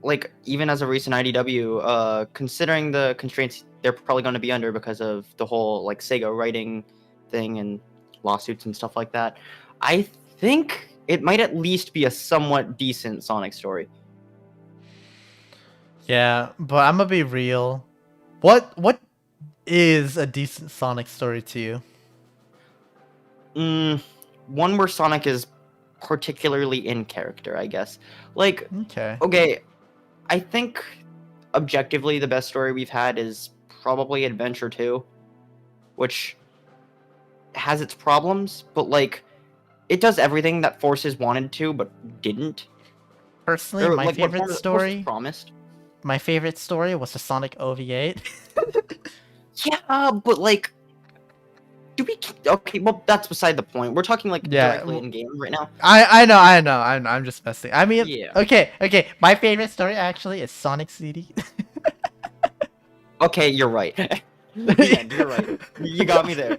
like even as a recent IDW, considering the constraints they're probably going to be under because of the whole like Sega writing thing and lawsuits and stuff like that, I think it might at least be a somewhat decent Sonic story. Yeah, but I'm gonna be real. What is a decent Sonic story to you? One where Sonic is particularly in character, I guess. Like, Okay. okay, I think objectively the best story we've had is probably Adventure 2, which has its problems, but like it does everything that Forces wanted to but didn't. Personally, Or, my like, what favorite Forces story. promised. My favorite story was the Sonic OV8. Yeah, but like, do we? Okay, well, that's beside the point. We're talking like directly in game right now. I know. I'm just messing. I mean, Yeah. Okay. My favorite story actually is Sonic CD. Okay, you're right. Yeah, you're right. You got me there.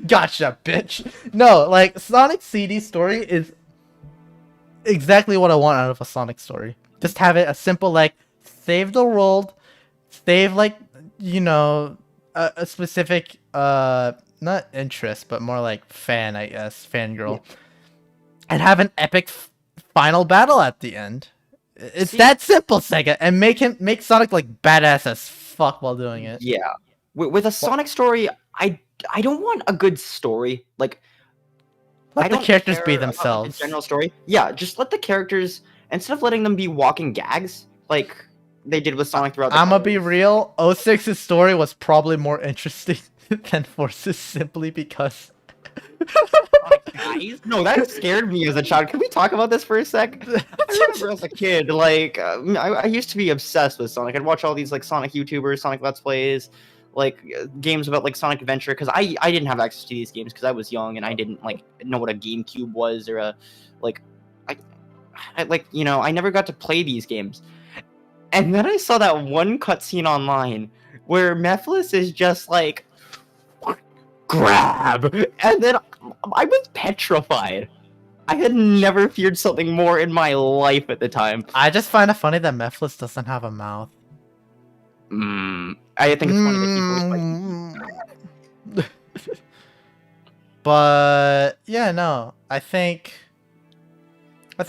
Gotcha, bitch. No, like Sonic CD story is exactly what I want out of a Sonic story. Just have it a simple like save the world, save like a specific not interest but more like fan, I guess, fangirl, and have an epic final battle at the end. It's that simple, Sega, and make Sonic like badass as fuck while doing it. Yeah, with a Sonic story, I don't want a good story. Like, Let I the don't characters care be about, like, themselves. the general story. Yeah, just let the characters, instead of letting them be walking gags like they did with Sonic throughout the I'ma colors. be real, 06's story was probably more interesting than Force's simply because eyes. No, that scared me as a child. Can we talk about this for a sec? I remember as a kid, like I used to be obsessed with Sonic. I'd watch all these like Sonic YouTubers, Sonic Let's Plays, like games about like Sonic Adventure because I didn't have access to these games because I was young and I didn't like know what a GameCube was or a like I, I like I never got to play these games. And then I saw that one cutscene online where Mephiles is just like grab, and then I was petrified. I had never feared something more in my life at the time. I just find it funny that Mephiles doesn't have a mouth. I think it's funny that he voiced by But yeah, no, I think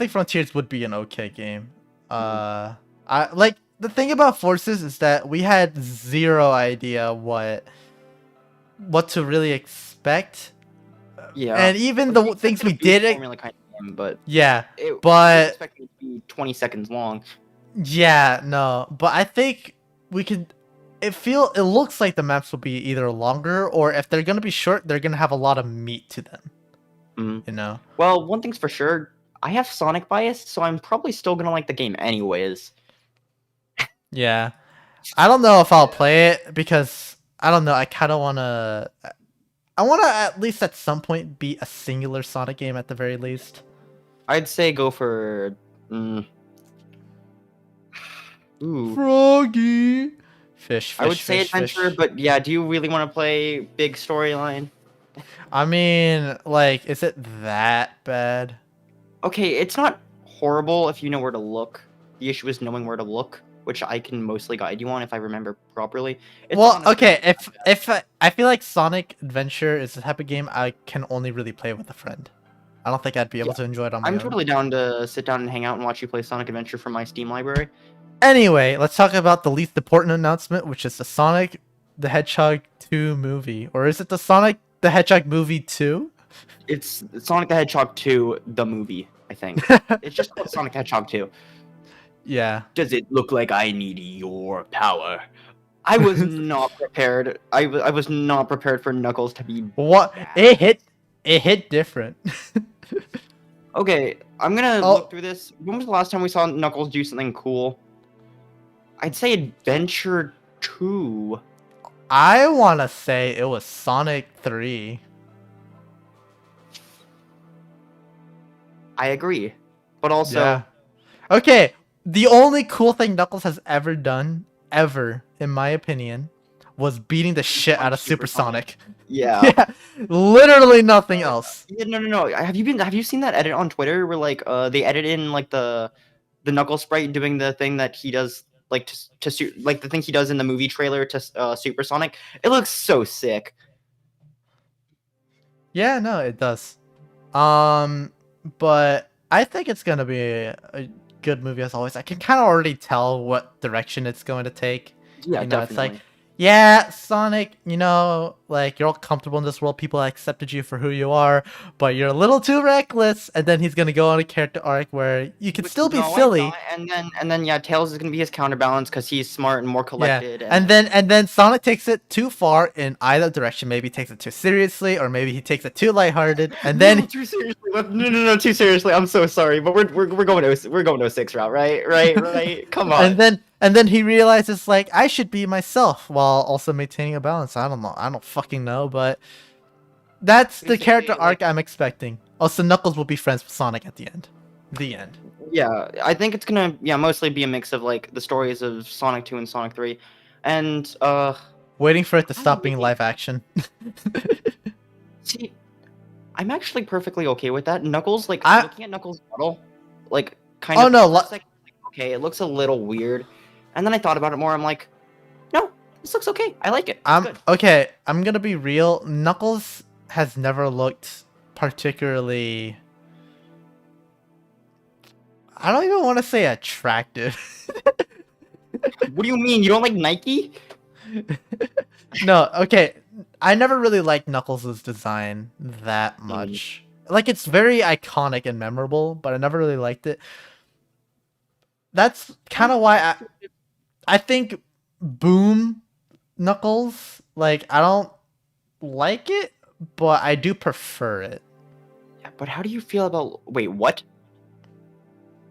Frontiers would be an okay game. I like the thing about Forces is that we had zero idea what to really expect. Yeah, And even the things we did, formula kind of game, but yeah, I but expected it to be 20 seconds long. yeah, no, but I think we could. It looks like the maps will be either longer or if they're gonna be short, they're gonna have a lot of meat to them. You know. Well, one thing's for sure, I have Sonic bias, so I'm probably still gonna like the game anyways. Yeah, I don't know if I'll play it because I don't know. I kind of wanna. I wanna at least at some point beat a singular Sonic game at the very least. I'd say go for. Ooh. Froggy. Fish. I would say adventure, but yeah, do you really want to play big storyline? I mean, like, is it that bad? Okay, it's not horrible if you know where to look. The issue is knowing where to look, which I can mostly guide you on if I remember properly. It's well, okay, if I feel like Sonic Adventure is the type of game I can only really play with a friend. I don't think I'd be able to enjoy it on my own. I'm totally down to sit down and hang out and watch you play Sonic Adventure from my Steam library. Anyway, let's talk about the least important announcement, which is the Sonic the Hedgehog 2 movie. Or is it the Sonic the Hedgehog movie 2? It's Sonic the Hedgehog 2, the movie, I think. It's just called Sonic the Hedgehog 2. Yeah. Does it look like I need your power? I was not prepared. I was not prepared for Knuckles to be what bad. It hit different. Okay, I'm gonna look through this. When was the last time we saw Knuckles do something cool? I'd say Adventure 2. I want to say it was Sonic 3. I agree. But also... Yeah. Okay, the only cool thing Knuckles has ever done, ever, in my opinion, was beating the shit out of Supersonic. Yeah. Yeah, literally nothing else. Yeah, no. Have you seen that edit on Twitter where like they edit in like the Knuckles sprite doing the thing that he does like like the thing he does in the movie trailer to Supersonic? It looks so sick. Yeah, no, it does. But I think it's gonna be a good movie as always. I can kind of already tell what direction it's going to take. Yeah, definitely. It's like, yeah, Sonic, like, you're all comfortable in this world. People accepted you for who you are, but you're a little too reckless. And then he's gonna go on a character arc where you can still be silly. And then yeah, Tails is gonna be his counterbalance because he's smart and more collected. Yeah. And then Sonic takes it too far in either direction. Maybe he takes it too seriously, or maybe he takes it too lighthearted. And then no, too seriously. No, too seriously. I'm so sorry, but we're going 06 route, right? Come on. And then he realizes, like, I should be myself while also maintaining a balance. I don't know. I don't fucking know, but that's the character arc I'm expecting. Also, Knuckles will be friends with Sonic at the end. The end. Yeah, I think it's gonna mostly be a mix of like the stories of Sonic 2 and Sonic 3, and waiting for it to stop being live action. See, I'm actually perfectly okay with that. Knuckles, like looking at Knuckles' model, like kind of. Oh no! Okay, it looks a little weird. And then I thought about it more. I'm like, no, this looks okay. I like it. Okay, I'm gonna be real. Knuckles has never looked particularly... I don't even want to say attractive. What do you mean? You don't like Nike? No, okay. I never really liked Knuckles' design that much. Like, it's very iconic and memorable, but I never really liked it. That's kind of why I think Boom Knuckles, like, I don't like it, but I do prefer it. Yeah, But how do you feel about? Wait, what?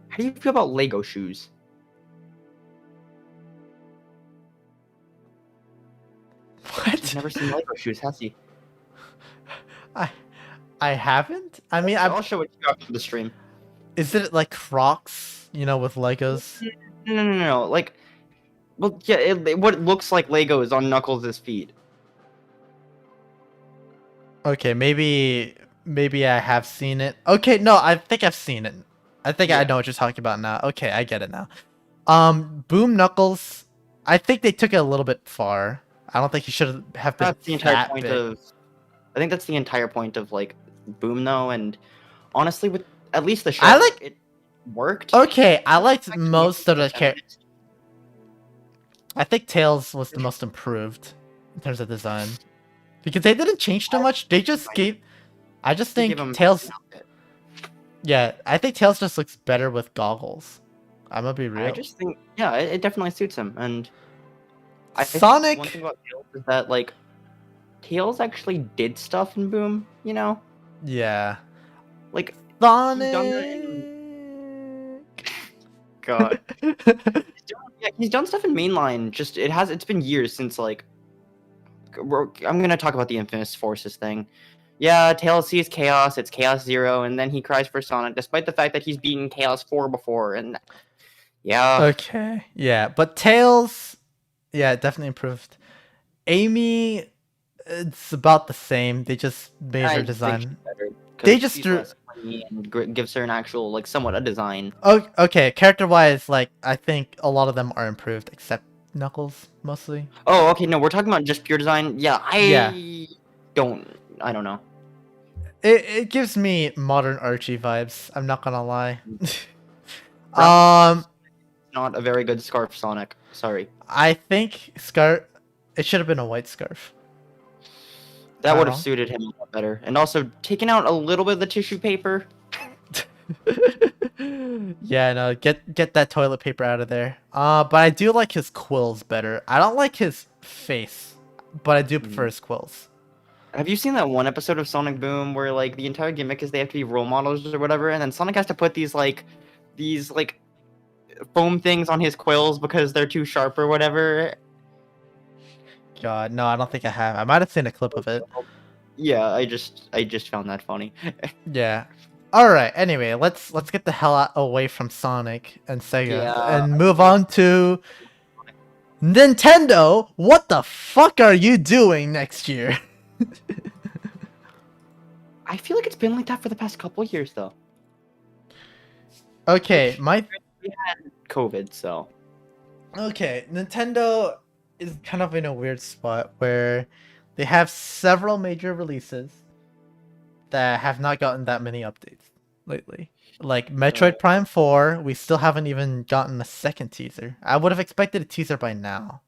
How do you feel about Lego shoes? He's What? never seen Lego shoes, has he? I I haven't. I mean, I I'll show it to you after the stream. is it like Crocs? You know, with Legos. No. Like, well, yeah, what looks like Legos on Knuckles' feet. Okay, maybe I have seen it. Okay, no, I think I've seen it. I think I Yeah. know what you're talking about now. Okay, I get it now. Boom Knuckles. I think they took it a little bit far. I don't think he should have been That's the entire that point big. of. I think that's the entire point of like Boom though, and honestly, with at least the show I arc, like. it worked. Okay, I liked Actually made most of the more sense. characters. I think Tails was the most improved in terms of design because they didn't change too much. They just gave. I just They give think him Tails. Yeah, I think Tails just looks better with goggles. I'm gonna be I real. just think, yeah, it definitely suits him. And I think one thing Sonic. about Tails is that like Tails actually did stuff in Boom. You know, Yeah. like he's done that in Sonic. God. He's done stuff in mainline. Just it's been years since like I'm gonna talk about the Infamous Forces thing. Yeah, Tails sees Chaos. It's Chaos Zero, and then he cries for Sonic, despite the fact that he's beaten Chaos 4 before. And yeah, Okay. Yeah, but Tails. Yeah, definitely improved. Amy. It's about the same. They just made her I think she's design. better They because just she's threw. less funny and gives her an actual like somewhat a design. Oh, okay. Character wise, like I think a lot of them are improved, except Knuckles mostly. Oh, okay, no, we're talking about just pure design. Yeah, Yeah, I don't know. it gives me modern Archie vibes. I'm not gonna lie. Brown um, not a very good scarf Sonic. Sorry. I think scarf. It should have been a white scarf. That Am I would have wrong? suited him a lot better. And also taking out a little bit of the tissue paper. Yeah, no, get that toilet paper out of there. But I do like his quills better. I don't like his face, but I do prefer his quills. Have you seen that one episode of Sonic Boom where like the entire gimmick is they have to be role models or whatever, and then Sonic has to put these foam things on his quills because they're too sharp or whatever? God, no, I don't think I have. I might have seen a clip of it. Yeah, I just found that funny. Yeah. All right. Anyway, let's get the hell away from Sonic and Sega Yeah, and move on to Nintendo. What the fuck are you doing next year? I feel like it's been like that for the past couple years though. Okay, Which my we had COVID, so okay, Nintendo is kind of in a weird spot where they have several major releases that have not gotten that many updates lately. Like Metroid Prime 4, we still haven't even gotten a second teaser. I would have expected a teaser by now.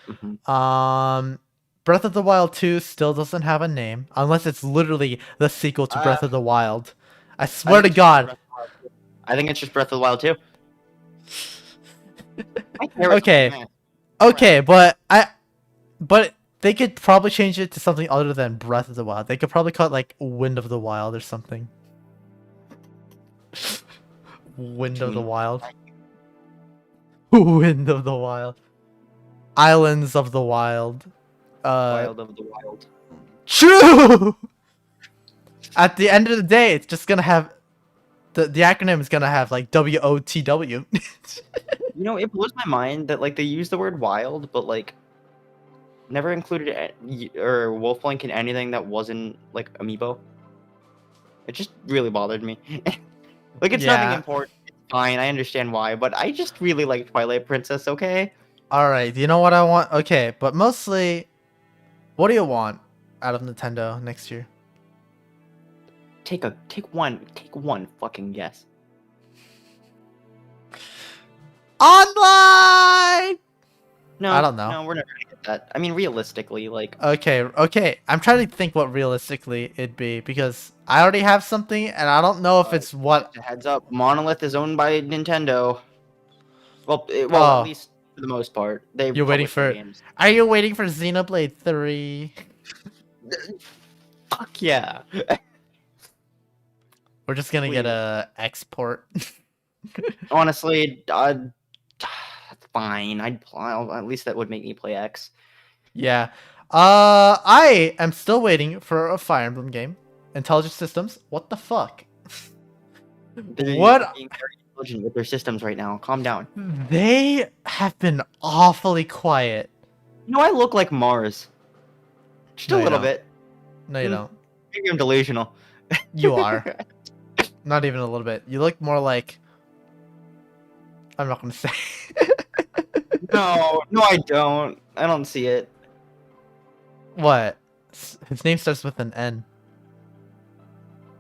mhm. Breath of the Wild 2 still doesn't have a name, unless it's literally the sequel to Uh, Breath of the Wild. I I swear think to it's just God. Breath of the Wild 2. I think it's just Breath of the Wild too. My parents Okay, man. okay, but they could probably change it to something other than Breath of the Wild. They could probably call it like Wind of the Wild or something. Wind of the Wild. Wind of the Wild. Islands of the Wild. Wild of the Wild. True! At the end of the day, it's just gonna have the acronym is gonna have like WOTW. You know, it blows my mind that like they use the word wild, but like never included or Wolflink in anything that wasn't like Amiibo. It just really bothered me. Like it's nothing Yeah. important. It's fine. I understand why, but I just really like Twilight Princess. Okay. Alright, you know what I want? Okay, but mostly, what do you want out of Nintendo next year? Take one fucking guess. Online! No, I don't know. No, we're never gonna get that. I mean, realistically, like Okay. I'm trying to think what realistically it'd be because I already have something and I don't know if it's what. just a heads up, Monolith is owned by Nintendo. Well, at Oh, least for the most part, they you're waiting publish their for. games. Are you waiting for Xenoblade 3? Fuck yeah. We're just gonna get Please. a export. Honestly, fine. At least that would make me play X. Yeah. I am still waiting for a Fire Emblem game. Intelligent Systems. What the fuck? They're What? being very intelligent with their systems right now. Calm down. They have been awfully quiet. You know, I look like Mars. Just No, a you little don't. bit. No, you don't. Maybe I'm delusional. You are. Not even a little bit. You look more like. I'm not gonna say. No, I don't. I don't see it. What? His name starts with an N.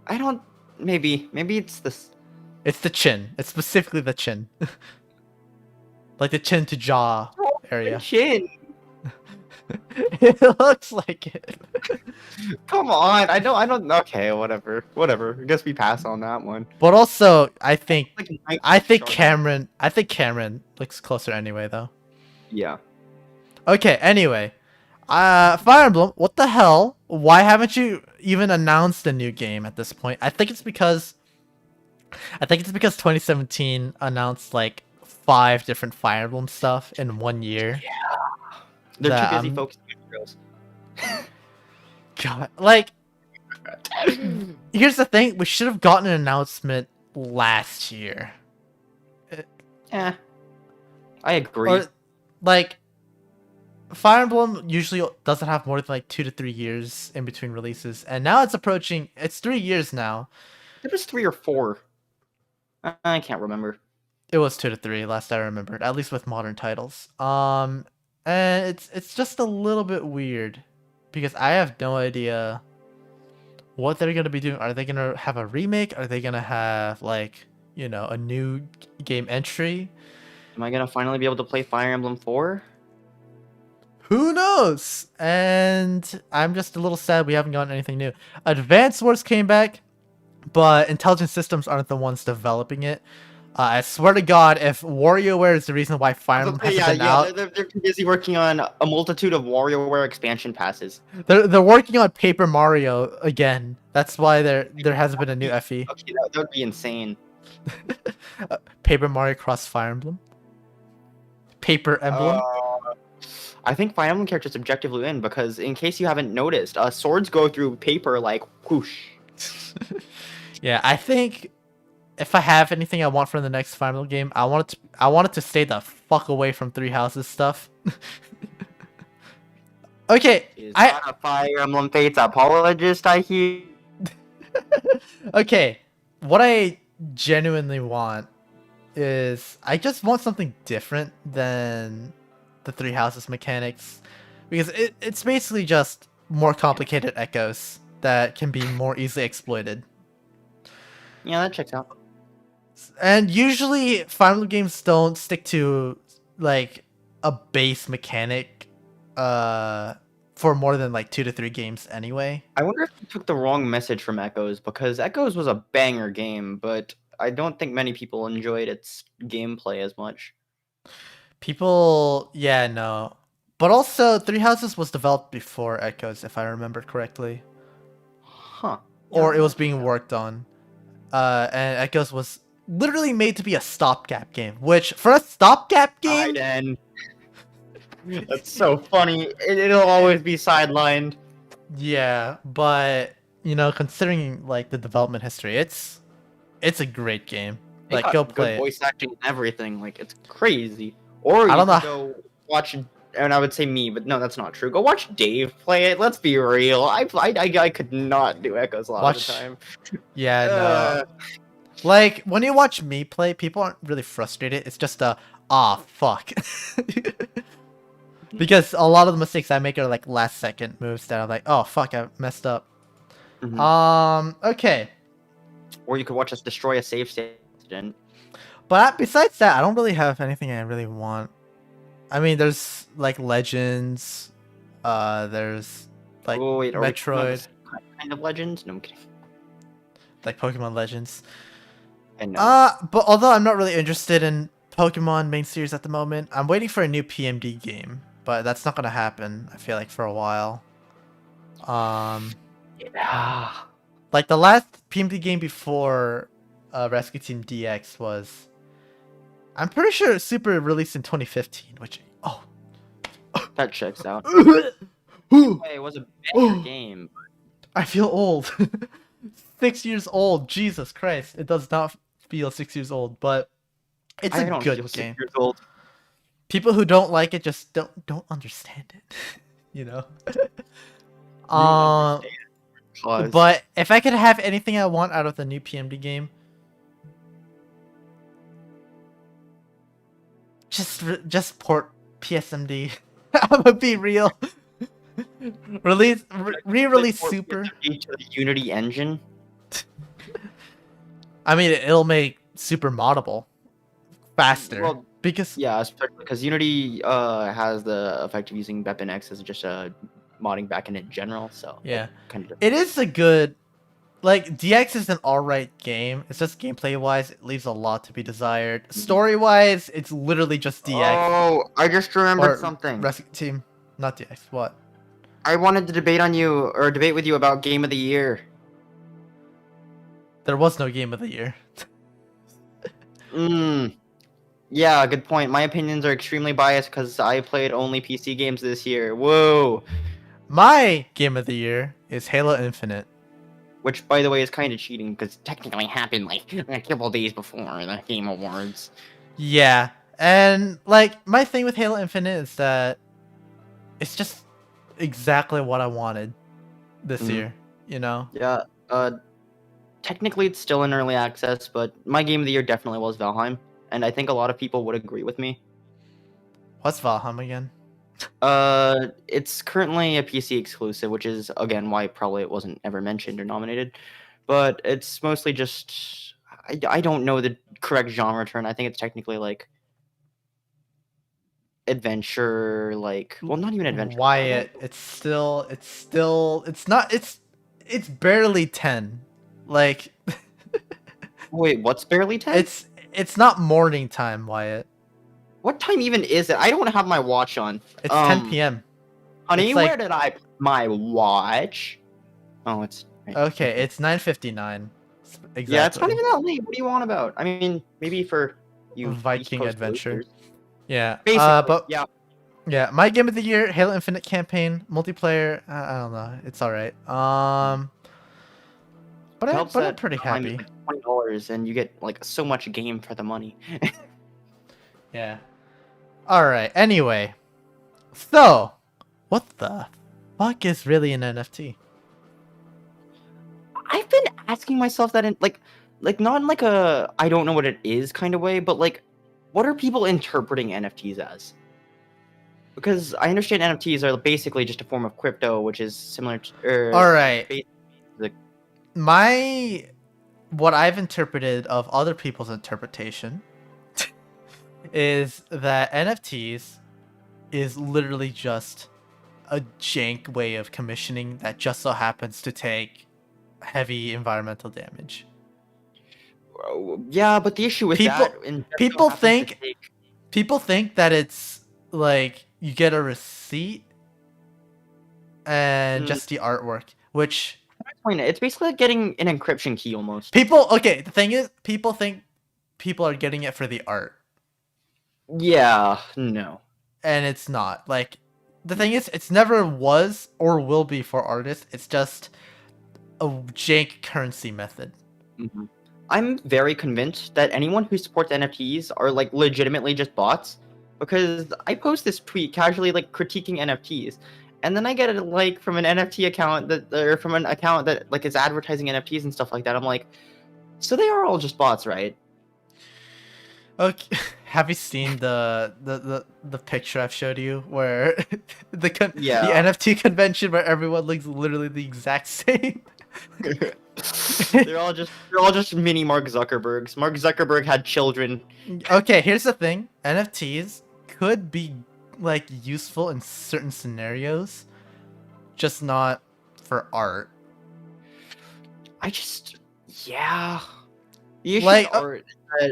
I don't. Maybe it's this. It's the chin. It's specifically the chin. Like the chin to jaw area. Chin. It looks like it. Come on. I don't. Okay, whatever. I guess we pass on that one. But also, I think Like I think Shark. Cameron looks closer anyway though. Yeah. Okay, anyway. Fire Emblem, what the hell? Why haven't you even announced a new game at this point? I think it's because 2017 announced like 5 different Fire Emblem stuff in 1 year. They're That, too busy focusing on girls. God, like here's the thing, we should have gotten an announcement last year. Yeah. I agree. Or like Fire Emblem usually doesn't have more than like 2 to 3 years in between releases, and now it's 3 years now. It was 3 or 4. I can't remember. It was 2 to 3 last I remembered, at least with modern titles. And it's just a little bit weird because I have no idea what they're gonna be doing. Are they gonna have a remake? Are they gonna have like, you know, a new game entry? Am I gonna finally be able to play Fire Emblem 4? Who knows? And I'm just a little sad we haven't gotten anything new. Advance Wars came back, but Intelligent Systems aren't the ones developing it. I swear to God, if WarioWare is the reason why Fire Emblem hasn't been out, They're too busy working on a multitude of WarioWare expansion passes. they're working on Paper Mario again. That's why there hasn't been a new FE. Okay, that would be insane. Paper Mario Cross Fire Emblem. Paper Emblem. I think Fire Emblem characters objectively win because, in case you haven't noticed, swords go through paper like whoosh. Yeah, I think if I have anything I want from the next Fire Emblem game, I want it to stay the fuck away from Three Houses stuff. Okay, Is not a Fire Emblem Fates apologist, I hear. Okay, what I genuinely want is I just want something different than the Three Houses mechanics, because it's basically just more complicated echoes that can be more easily exploited. Yeah, that checks out. And usually Fire Emblem games don't stick to like a base mechanic for more than like 2 to 3 games anyway. I wonder if you took the wrong message from Echoes, because Echoes was a banger game, but I don't think many people enjoyed its gameplay as much. People, yeah, no. But also, Three Houses was developed before Echoes, if I remember correctly. Huh. Or it was being worked on. And Echoes was literally made to be a stopgap game, which, for a stopgap game... Then. That's so funny. It'll always be sidelined. Yeah, but, you know, considering, like, the development history, it's a great game. They Like, got go good play it. voice acting and everything. Like, it's crazy. Or I you don't know. could go watch, and I would say me, but no, that's not true. Go watch Dave play it. Let's be real. I could not do Echoes a lot of the time. Yeah, no. Like, when you watch me play, people aren't really frustrated. It's just fuck. Because a lot of the mistakes I make are like last second moves that I'm like, oh fuck, I messed up. Okay. Or you could watch us destroy a save state. But besides that, I don't really have anything I really want. I mean, there's like Legends. There's like Metroid. Kind of Legends? No, I'm kidding. Like Pokemon Legends. And but although I'm not really interested in Pokemon main series at the moment, I'm waiting for a new PMD game. But that's not gonna happen, I feel like, for a while. yeah. Like the last PMD game before Rescue Team DX was, I'm pretty sure Super released in 2015, which That checks out. Ooh, Hey, it was a banger oh, game. I feel old. 6 years old. Jesus Christ. It does not feel 6 years old, but it's a I don't feel good six game. years old. People who don't like it just don't understand it. you know. You Um, understand? Cause but if I could have anything I want out of the new PMD game, just port PSMD. I'm gonna be real. Re-release port Super. PSMD to the Unity engine. I mean, it'll make Super moddable faster Well, because yeah, especially because Unity has the effect of using BepInEx as just a modding backend in general, so yeah, it kind of it is a good. Like DX is an alright game. It's just gameplay wise, it leaves a lot to be desired. Story wise, it's literally just DX Oh, I just remembered or something. Rescue Team, not DX. What? I wanted to debate with you about Game of the Year. There was no game of the year. Yeah, good point. My opinions are extremely biased because I played only PC games this year. Whoa. My game of the year is Halo Infinite. Which, by the way, is kind of cheating because technically happened like a couple days before the Game Awards. Yeah, and like my thing with Halo Infinite is that it's just exactly what I wanted this year. You know? Yeah. Technically it's still in early access, but my game of the year definitely was Valheim, and I think a lot of people would agree with me. What's Valheim again? It's currently a PC exclusive, which is again why probably it wasn't ever mentioned or nominated. But it's mostly just I don't know the correct genre term. I think it's technically like adventure, like well, not even adventure. Wyatt, it's barely 10. Like Wait, what's barely 10? it's not morning time, Wyatt. What time even is it? I don't have my watch on. It's 10 p.m. Honey, It's where like did I put my watch? Oh, it's right. okay, it's 9:59. Exactly. Yeah, it's not even that late. What do you want about? I mean, maybe for you East Viking Coast adventure. losers. Yeah. Basically, But yeah. yeah, my game of the year, Halo Infinite campaign, multiplayer. I don't know, it's all right. But It helps I'm that pretty Valheim is happy. like $20 and you get like so much game for the money. Yeah. All right. Anyway, so what the fuck is really an NFT? I've been asking myself that in like not in like a I don't know what it is kind of way, but like what are people interpreting NFTs as? Because I understand NFTs are basically just a form of crypto, which is similar to All right. like What I've interpreted of other people's interpretation is that NFTs is literally just a jank way of commissioning that just so happens to take heavy environmental damage. yeah, but the issue with People that in people think people think that it's like you get a receipt and just the artwork, which explain it. It's basically like getting an encryption key almost. the thing is people think people are getting it for the art. Yeah, no. And it's not. Like the thing is it's never was or will be for artists. It's just a jank currency method. Mm-hmm. I'm very convinced that anyone who supports NFTs are like legitimately just bots, because I post this tweet casually like critiquing NFTs, and then I get a like from an NFT account that or from an account that like is advertising NFTs and stuff like that. I'm like, so they are all just bots, right? Okay, have you seen the picture I've showed you where the NFT convention where everyone looks literally the exact same? they're all just mini Mark Zuckerbergs. Mark Zuckerberg had children. Okay, here's the thing. NFTs could be like useful in certain scenarios, just not for art. Yeah. The issue Like art.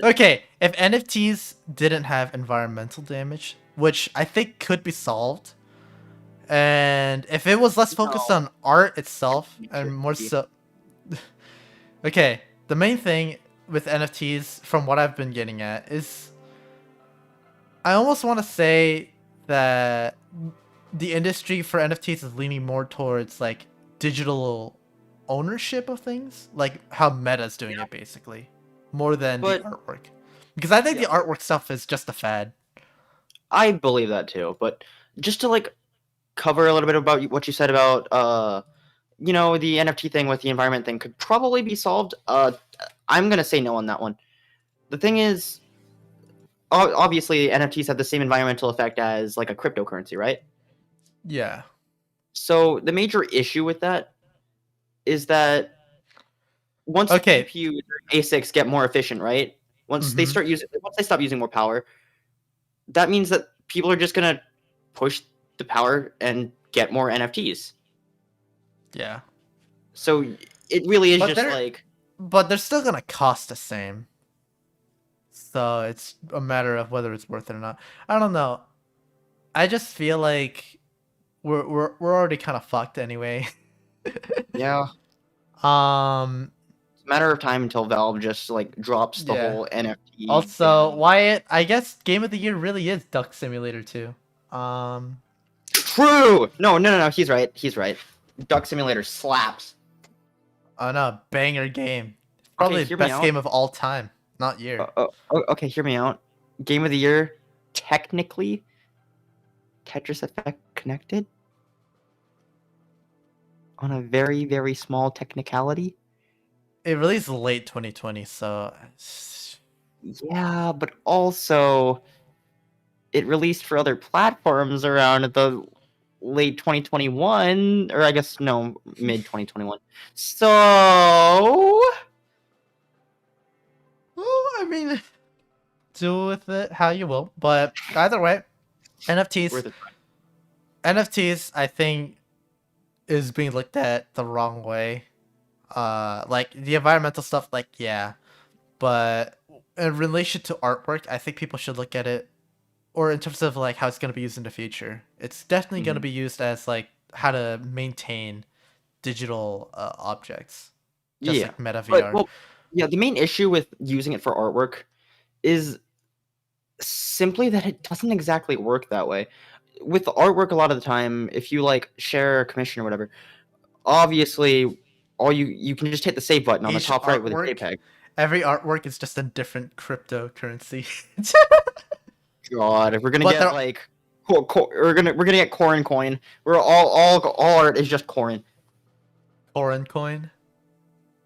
Okay, if NFTs didn't have environmental damage, which I think could be solved, and if it was less focused on art itself and more so Okay, the main thing with NFTs, from what I've been getting at, is I almost want to say that the industry for NFTs is leaning more towards like digital ownership of things, like how Meta's doing Yeah, it basically, more than the but artwork. Because I think yeah, the artwork stuff is just a fad. I believe that too. But just to like cover a little bit about what you said about the NFT thing with the environment thing could probably be solved. I'm gonna say no on that one. The thing is, obviously, NFTs have the same environmental effect as like a cryptocurrency, right? Yeah. So the major issue with that is that once Okay. GPUs or ASICs get more efficient, right? Mm-hmm. Once they stop using more power, that means that people are just gonna push the power and get more NFTs. Yeah. So it really is But just they're like, but they're still gonna cost the same. So it's a matter of whether it's worth it or not. I don't know. I just feel like we're already kind of fucked anyway. yeah, um. it's a matter of time until Valve just like drops the Yeah. whole NFT Also, ban. Wyatt, I guess Game of the Year really is Duck Simulator 2. Um. True. No. He's right. He's right. Duck Simulator slaps. Oh no, banger game. Okay, Probably the hear me best out. game of all time. Not year. Okay, hear me out. Game of the year, technically, Tetris Effect connected on a very, very small technicality. It released late 2020, so Yeah, but also it released for other platforms around the late 2021, or I guess no, mid 2021. So well, I mean, do with it how you will. But either way, NFTs, worth it. NFTs, I think is being looked at the wrong way. Like the environmental stuff, like yeah, but in relation to artwork, I think people should look at it, or in terms of like how it's gonna be used in the future. It's definitely gonna Mhm. be used as like how to maintain digital objects, just Yeah, like Meta but VR. well, yeah, the main issue with using it for artwork is simply that it doesn't exactly work that way. With artwork, a lot of the time, if you like share a commission or whatever, obviously, all you can just hit the save button on the Each top right with a artwork, JPEG. every artwork is just a different cryptocurrency. God, if we're gonna But get they're like, we're gonna get Corin coin. We're all art is just Corin. foreign coin.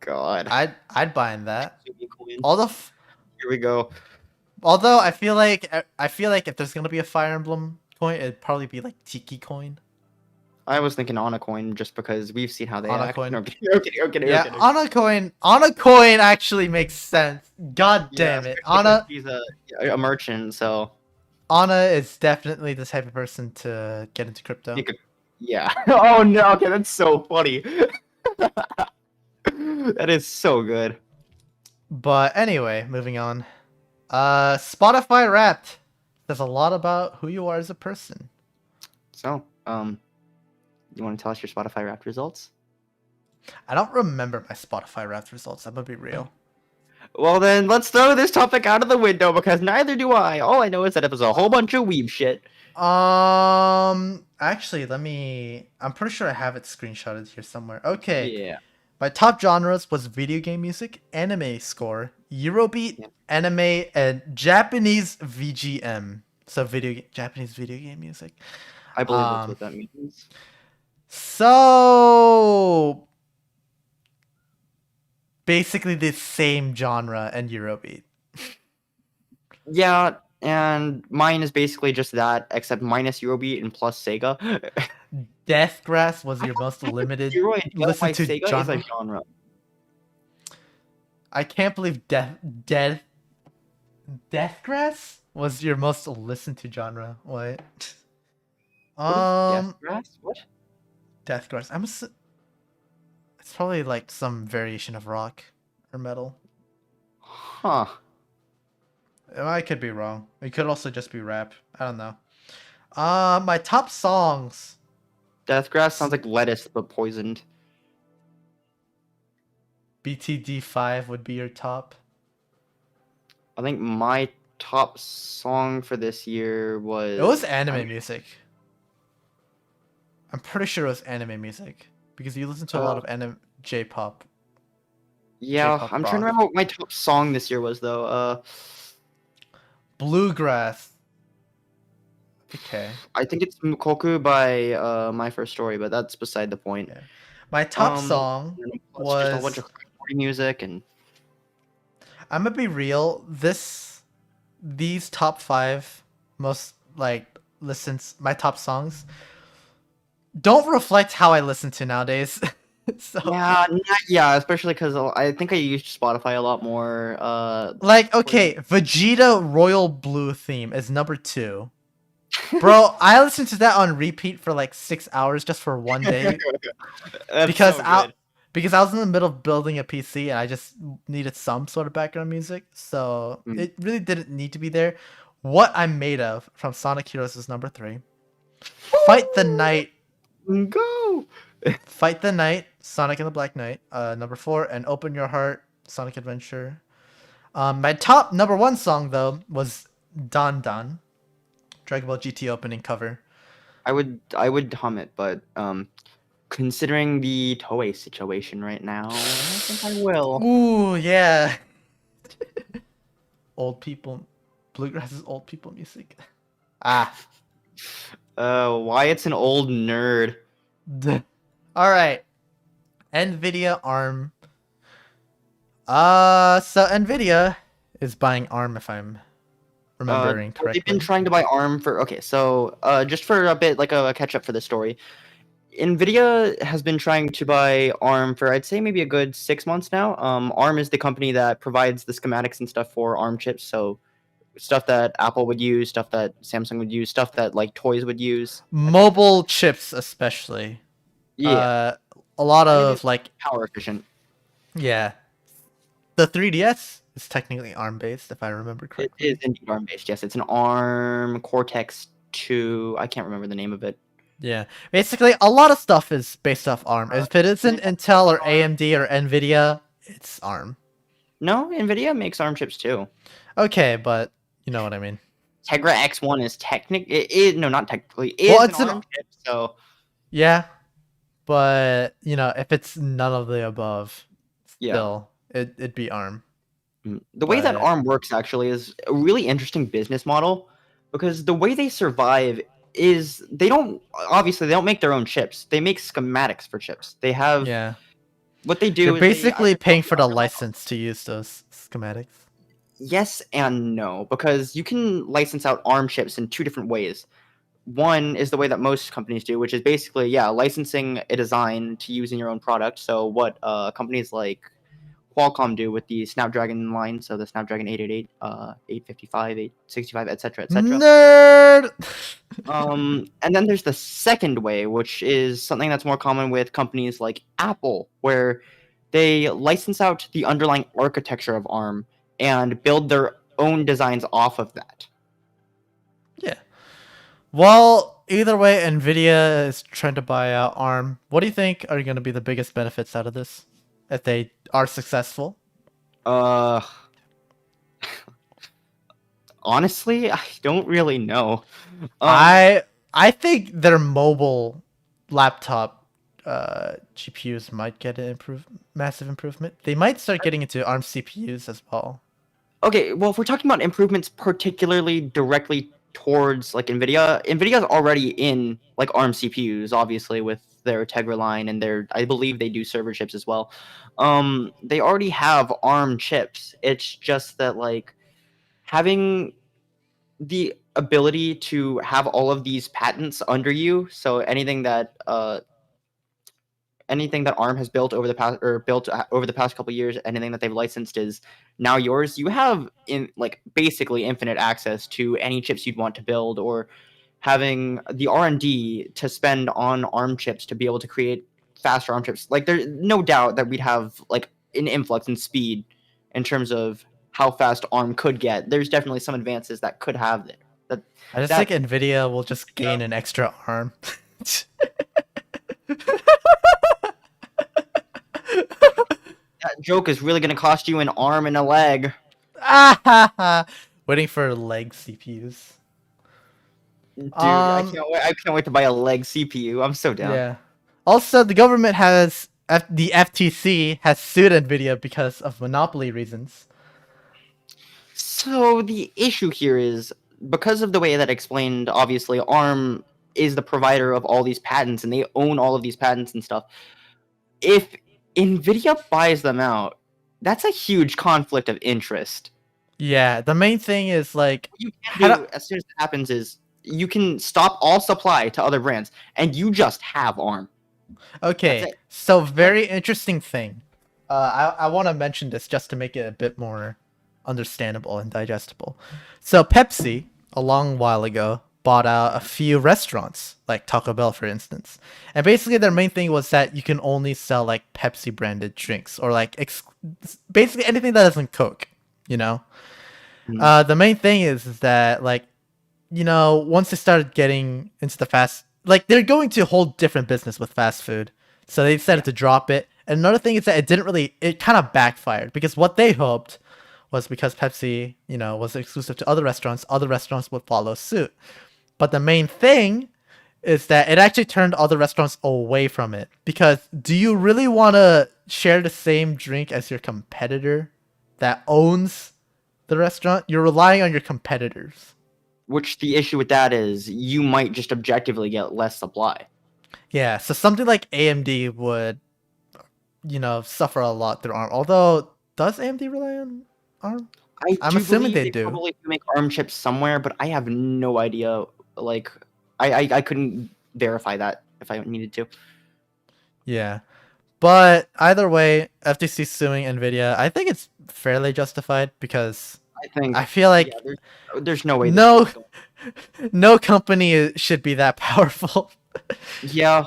God, I'd buy in that. Sugi coin. All the Here we go. although I feel like if there's gonna be a Fire Emblem coin, it'd probably be like Tiki coin, I was thinking on a coin just because we've seen how they Ana act. coin. No, I'm kidding. I'm kidding. I'm kidding. I'm Yeah, kidding. Ana coin actually makes sense. God Yeah, damn it, especially because Ana he's a merchant, so Ana is definitely the type of person to get into he crypto. could. Yeah. Oh no. Okay, that's so funny. That is so good. But anyway, moving on. Spotify Wrapped says a lot about who you are as a person. So, you want to tell us your Spotify Wrapped results? I don't remember my Spotify Wrapped results. I'm gonna be real. Well, then let's throw this topic out of the window because neither do I. All I know is that it was a whole bunch of weeb shit. Actually, let me. I'm pretty sure I have it screenshotted here somewhere. Okay, Yeah. my top genres was video game music, anime score, Eurobeat, Yeah. anime, and Japanese VGM. So Japanese video game music. I believe that's Um, what that means. so basically the same genre and Eurobeat. Yeah, and mine is basically just that, except minus Eurobeat and plus Sega. Deathgrass was your most I would limited zero and doubt listen why to Sega is a genre. genre. I can't believe Deathgrass was your most listened to genre. What? What is Um, Deathgrass? What? Deathgrass. It's probably like some variation of rock or metal. Huh. I could be wrong. It could also just be rap. I don't know. My top songs. Deathgrass sounds like lettuce but poisoned. BTD5 would be your top. I think my top song for this year It was was anime music. I'm pretty sure it was anime music because you listen to a lot uh, of anime J-pop, yeah, J-pop I'm trying to rock, remember what my top song this year was though. bluegrass. Okay, I think it's Mukoku by My First Story, but that's beside the point. yeah. My top Um, song plus just a whole bunch was. of party music and I'm gonna be real. These top five most like listens my top songs don't reflect how I listen to nowadays. So yeah, yeah, especially because I think I used Spotify a lot more. like Towards okay, Vegeta Royal Blue theme is number two. Bro, I listened to that on repeat for like 6 hours just for one day that's because so I good. because I was in the middle of building a PC and I just needed some sort of background music. So Mm. it really didn't need to be there. What I'm Made Of from Sonic Heroes is number three. Fight the Night, Go. Fight the Night, Sonic and the Black Knight, number four, and Open Your Heart, Sonic Adventure. My top number one song though was Dan Dan, Dragon Ball GT opening cover. I would hum it, but considering the Toei situation right now, I don't think I will. Ooh, yeah. Old people, bluegrass is old people music. Ah. Why it's an old nerd. All right. Nvidia ARM. So Nvidia is buying ARM if I'm remembering They've been correctly. trying to buy ARM for okay. So just for a bit like a catch up for the story, NVIDIA has been trying to buy ARM for I'd say maybe a good 6 months now. ARM is the company that provides the schematics and stuff for ARM chips. So stuff that Apple would use, stuff that Samsung would use, stuff that like toys would use, etc. Mobile chips especially. Yeah, Uh a lot anything of that's like power efficient. yeah. The 3DS is technically ARM based if I remember It is correctly. indeed ARM based. Yes, it's an ARM Cortex 2. I can't remember the name of it. Yeah. Basically a lot of stuff is based off ARM. If it isn't Nintendo Intel makes or ARM. AMD or Nvidia, it's ARM. No, NVIDIA makes ARM chips too. Okay, but you know what I mean. Tegra X1 is no, not technically Well, is an it's an ARM chip. So yeah, but you know, if it's none of the above, yeah. still it'd be ARM. The way that But ARM works actually is a really interesting business model because the way they survive is they don't make their own chips. They make schematics for chips. They have yeah, what they they're do is they basically either build paying the for the underlying. license to use those schematics. Yes and no, because you can license out ARM chips in two different ways. One is the way that most companies do, which is basically, yeah, licensing a design to use in your own product. So what companies like Qualcomm do with the Snapdragon line, so the Snapdragon 888, 855, 865, etc., etc. Nerd. And then there's the second way, which is something that's more common with companies like Apple, where they license out the underlying architecture of ARM and build their own designs off of that. Yeah. Well, either way, Nvidia is trying to buy out ARM. What do you think are going to be the biggest benefits out of this if they are successful? Uh, Honestly, I don't really know. Um, I think their mobile laptop GPUs might get an massive improvement. They might start getting into ARM CPUs as well. okay, well, if we're talking about improvements particularly directly towards like NVIDIA's already in like ARM CPUs, obviously with their Tegra line and I believe they do server chips as well. They already have ARM chips. It's just that like having the ability to have all of these patents under you, so anything that ARM has built over the past or built over the past couple years, anything that they've licensed is now yours. You have in like basically infinite access to any chips you'd want to build, or having the R&D to spend on ARM chips to be able to create faster ARM chips. Like there's no doubt that we'd have like an influx in speed in terms of how fast ARM could get. There's definitely some advances that could have there. That I just think that Nvidia will just gain an extra ARM. that joke is really gonna cost you an arm and a leg. Ah ha ha. Waiting for leg CPUs. Dude, Um, I can't wait to buy a leg CPU. I'm so down. yeah. Also, the government the FTC has sued Nvidia because of monopoly reasons. So the issue here is because of the way that I explained, obviously, ARM is the provider of all these patents and they own all of these patents and stuff. If Nvidia buys them out, that's a huge conflict of interest. Yeah, the main thing is like, What you can how do, do as soon as it happens is you can stop all supply to other brands and you just have ARM. That's okay, it. so Done. very interesting thing. I want to mention this just to make it a bit more understandable and digestible. So Pepsi, a long while ago, bought out a few restaurants, like Taco Bell, for instance. And basically, their main thing was that you can only sell like Pepsi branded drinks or like basically anything that isn't Coke. You know, Mhm. the main thing is that like once they started getting into the fast, like they're going to a whole different business with fast food. So they decided Yeah. to drop it. And another thing is that it kind of backfired because what they hoped was because Pepsi, was exclusive to other restaurants would follow suit. But the main thing is that it actually turned other restaurants away from it. Because do you really want to share the same drink as your competitor that owns the restaurant? You're relying on your competitors. Which the issue with that is you might just objectively get less supply. Yeah, so something like AMD would, suffer a lot through ARM. Although, does AMD rely on ARM? I I'm do assuming believe they they do. probably do make ARM chips somewhere, but I have no idea. Like, I couldn't verify that if I needed to. Yeah. But either way, FTC suing Nvidia, I think it's fairly justified because I think, I feel yeah, like there's no way this no keeps going. no company should be that powerful. Yeah.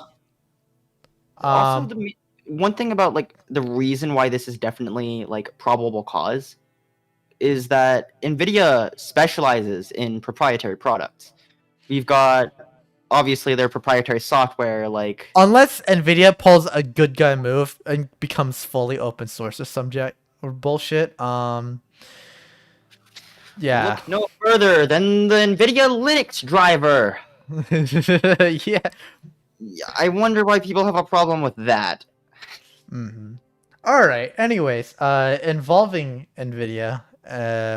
Also, um one thing about like the reason why this is definitely like probable cause is that Nvidia specializes in proprietary products. We've got obviously their proprietary software, like Unless Nvidia pulls a good guy move and becomes fully open source or subject or bullshit. Yeah. look no further than the Nvidia Linux driver. Yeah. Yeah, I wonder why people have a problem with that. Mm-hmm. All right. Anyways, involving Nvidia,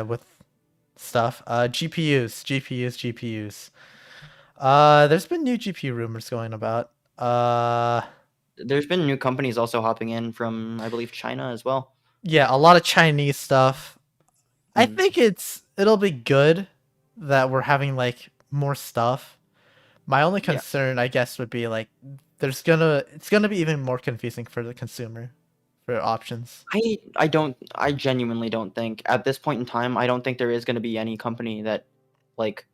with stuff, GPUs. There's been new GPU rumors going about. There's been new companies also hopping in from, I believe, China as well. Yeah, a lot of Chinese stuff. I Mm. think it'll be good that we're having like more stuff. My only Yeah, concern, I guess, would be like it's gonna be even more confusing for the consumer for options. I genuinely don't think at this point in time, I don't think there is going to be any company that, like,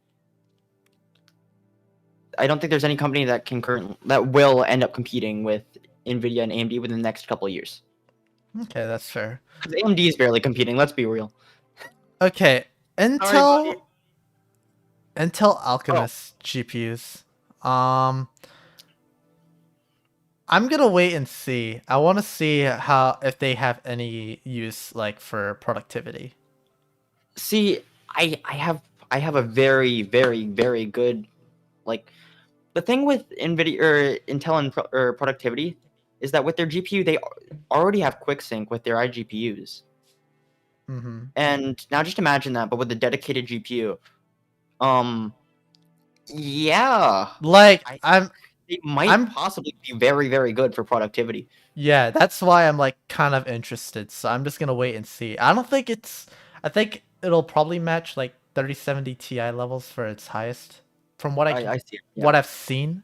I don't think there's any company that that will end up competing with Nvidia and AMD within the next couple of years. Okay, that's fair. Because AMD is barely competing. Let's be real. Okay, Sorry, buddy. Intel Oh, Alchemist GPUs. Um, I'm gonna wait and see. I want to see how if they have any use like for productivity. see, I have a very very good like the thing with Nvidia or Intel and productivity is that with their GPU they already have quick sync with their iGPUs. Mm-hmm. And now just imagine that, but with a dedicated GPU. Um, yeah, Like I think it might I'm possibly be very good for productivity. yeah, that's why I'm like kind of interested. So I'm just gonna wait and see. I think it'll probably match like 3070 Ti levels for its highest from I see it. Yeah. what I've seen,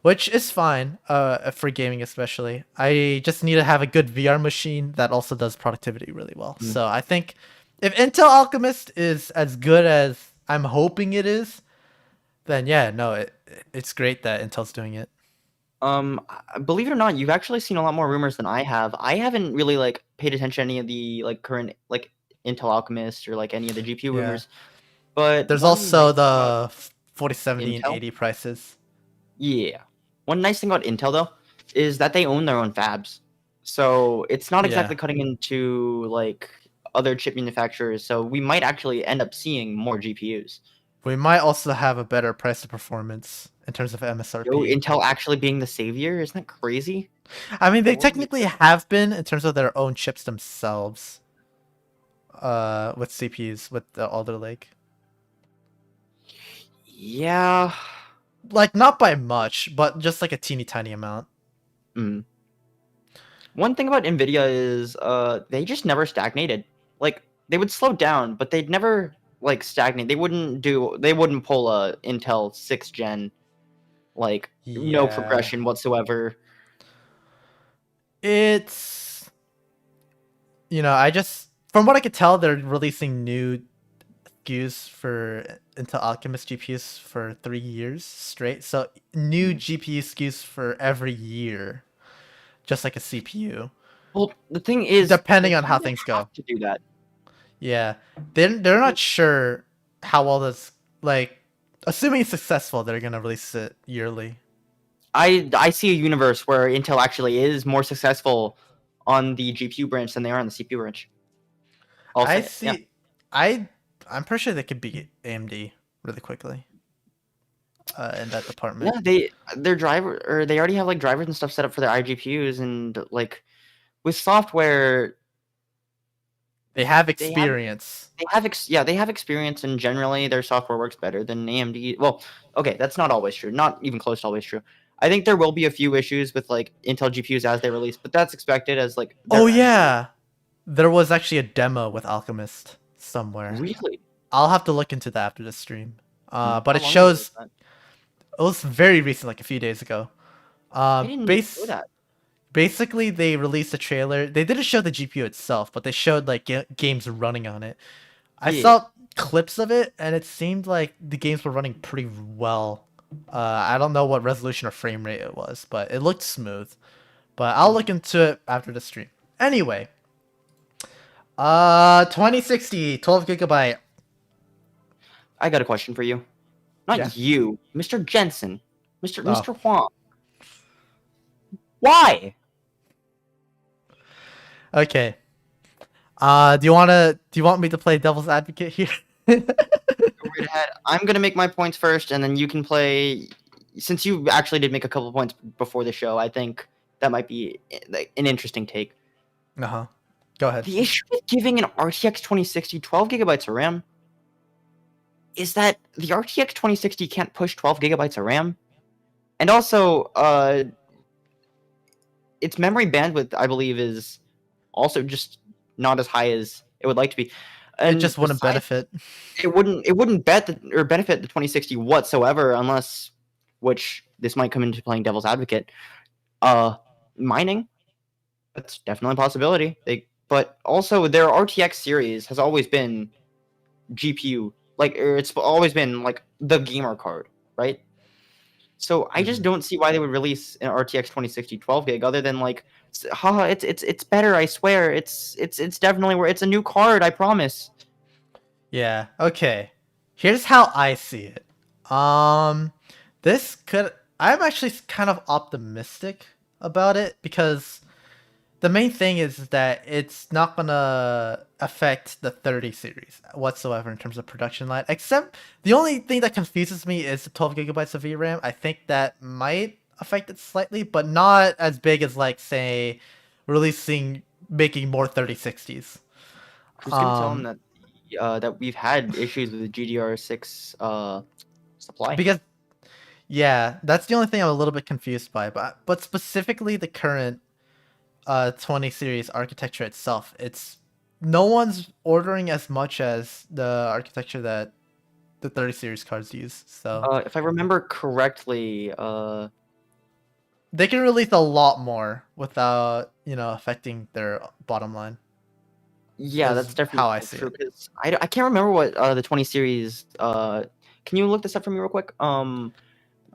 which is fine for gaming especially. I just need to have a good VR machine that also does productivity really well. Mm. So I think if Intel Alchemist is as good as I'm hoping it is, then yeah, no, it's great that Intel's doing it. Believe it or not, you've actually seen a lot more rumors than I have. I haven't really like paid attention to any of the like current like Intel Alchemist or like any of the GPU Yeah. rumors. But There's one nice also thing about the 4070 and Intel, 80 prices. yeah, one nice thing about Intel though is that they own their own fabs. So it's not Yeah. exactly cutting into like other chip manufacturers. So we might actually end up seeing more GPUs. We might also have a better price to performance in terms of Yo, MSRP. Intel actually being the savior, isn't that crazy? I mean, The they world needs technically it. have been in terms of their own chips themselves. With CPUs with the Alder Lake. Yeah. Like not by much, but just like a teeny tiny amount. Mm. One thing about Nvidia is they just never stagnated. Like they would slow down, but they'd never like stagnate. They wouldn't pull a Intel 6th gen like no Yeah. progression whatsoever. It's I just from what I could tell, they're releasing new SKUs for Intel Alchemist GPUs for 3 years straight. So new Mm. GPU SKUs for every year, just like a CPU, Well, the thing is they depending on how kind of things go. have to do that. Yeah, they're not sure how well this like. Assuming it's successful, they're gonna release it yearly. I see a universe where Intel actually is more successful on the GPU branch than they are on the CPU branch. I'll I say it. Yeah. see. I I'm pretty sure they could beat AMD really quickly in that Yeah, department. their driver or they already have like drivers and stuff set up for their iGPUs and like with software They have they have experience. they have experience and generally their software works better than AMD. Well, okay, that's not always true. Not even close to always true. I think there will be a few issues with like Intel GPUs as they release, but that's expected as like Oh their engine. yeah, there was actually a demo with Alchemist somewhere. Really? I'll have to look into that after the stream. But How it long ago was shows that? it was very recent, like a few days ago. I didn't even know Base that. basically they released a trailer. They didn't show the GPU itself, but they showed like games running on it. I Yeah. saw clips of it, and it seemed like the games were running pretty well. I don't know what resolution or frame rate it was, but it looked smooth. But I'll look into it after the stream. Anyway, 2060, 12 gigabyte. I got a question for you. Yeah. Not you, Mr. Jensen. Mr. Oh, Mr. Huang. Why? okay. Do you want me to play devil's advocate here? Go right ahead. I'm gonna make my points first, and then you can play. Since you actually did make a couple points before the show, I think that might be like, an interesting take. Uh-huh. Go ahead. The issue with giving an RTX 2060 12 gigabytes of RAM is that the RTX 2060 can't push 12 gigabytes of RAM, and also its memory bandwidth, I believe, is also just not as high as it would like to be. It And just wouldn't besides, benefit. it wouldn't or benefit the 2060 whatsoever unless, which this might come into playing devil's advocate. Uh, Mining, that's definitely a possibility. But also their RTX series has always been GPU, like or it's always been like the gamer card, right? So I just Mhm. don't see why they would release an RTX 2060 12 gig other than like, haha, it's better. I swear, it's definitely where it's a new card. I promise. Yeah. Okay. Here's how I see it. Um, this could. I'm actually kind of optimistic about it because the main thing is that it's not gonna affect the 30 series whatsoever in terms of production line. Except the only thing that confuses me is the 12 gigabytes of VRAM. I think that might affect it slightly, but not as big as like say making more 3060s. Who's gonna tell him Um, that that we've had issues with the GDR6 supply? because yeah, that's the only thing I'm a little bit confused by. But specifically the current 20 series architecture itself, it's no one's ordering as much as the architecture that the 30 series cards use. So If I remember correctly, they can release a lot more without, affecting their bottom line, yeah, is that's definitely how I see true. it. Because I can't remember what the 20 series. Can you look this up for me real quick?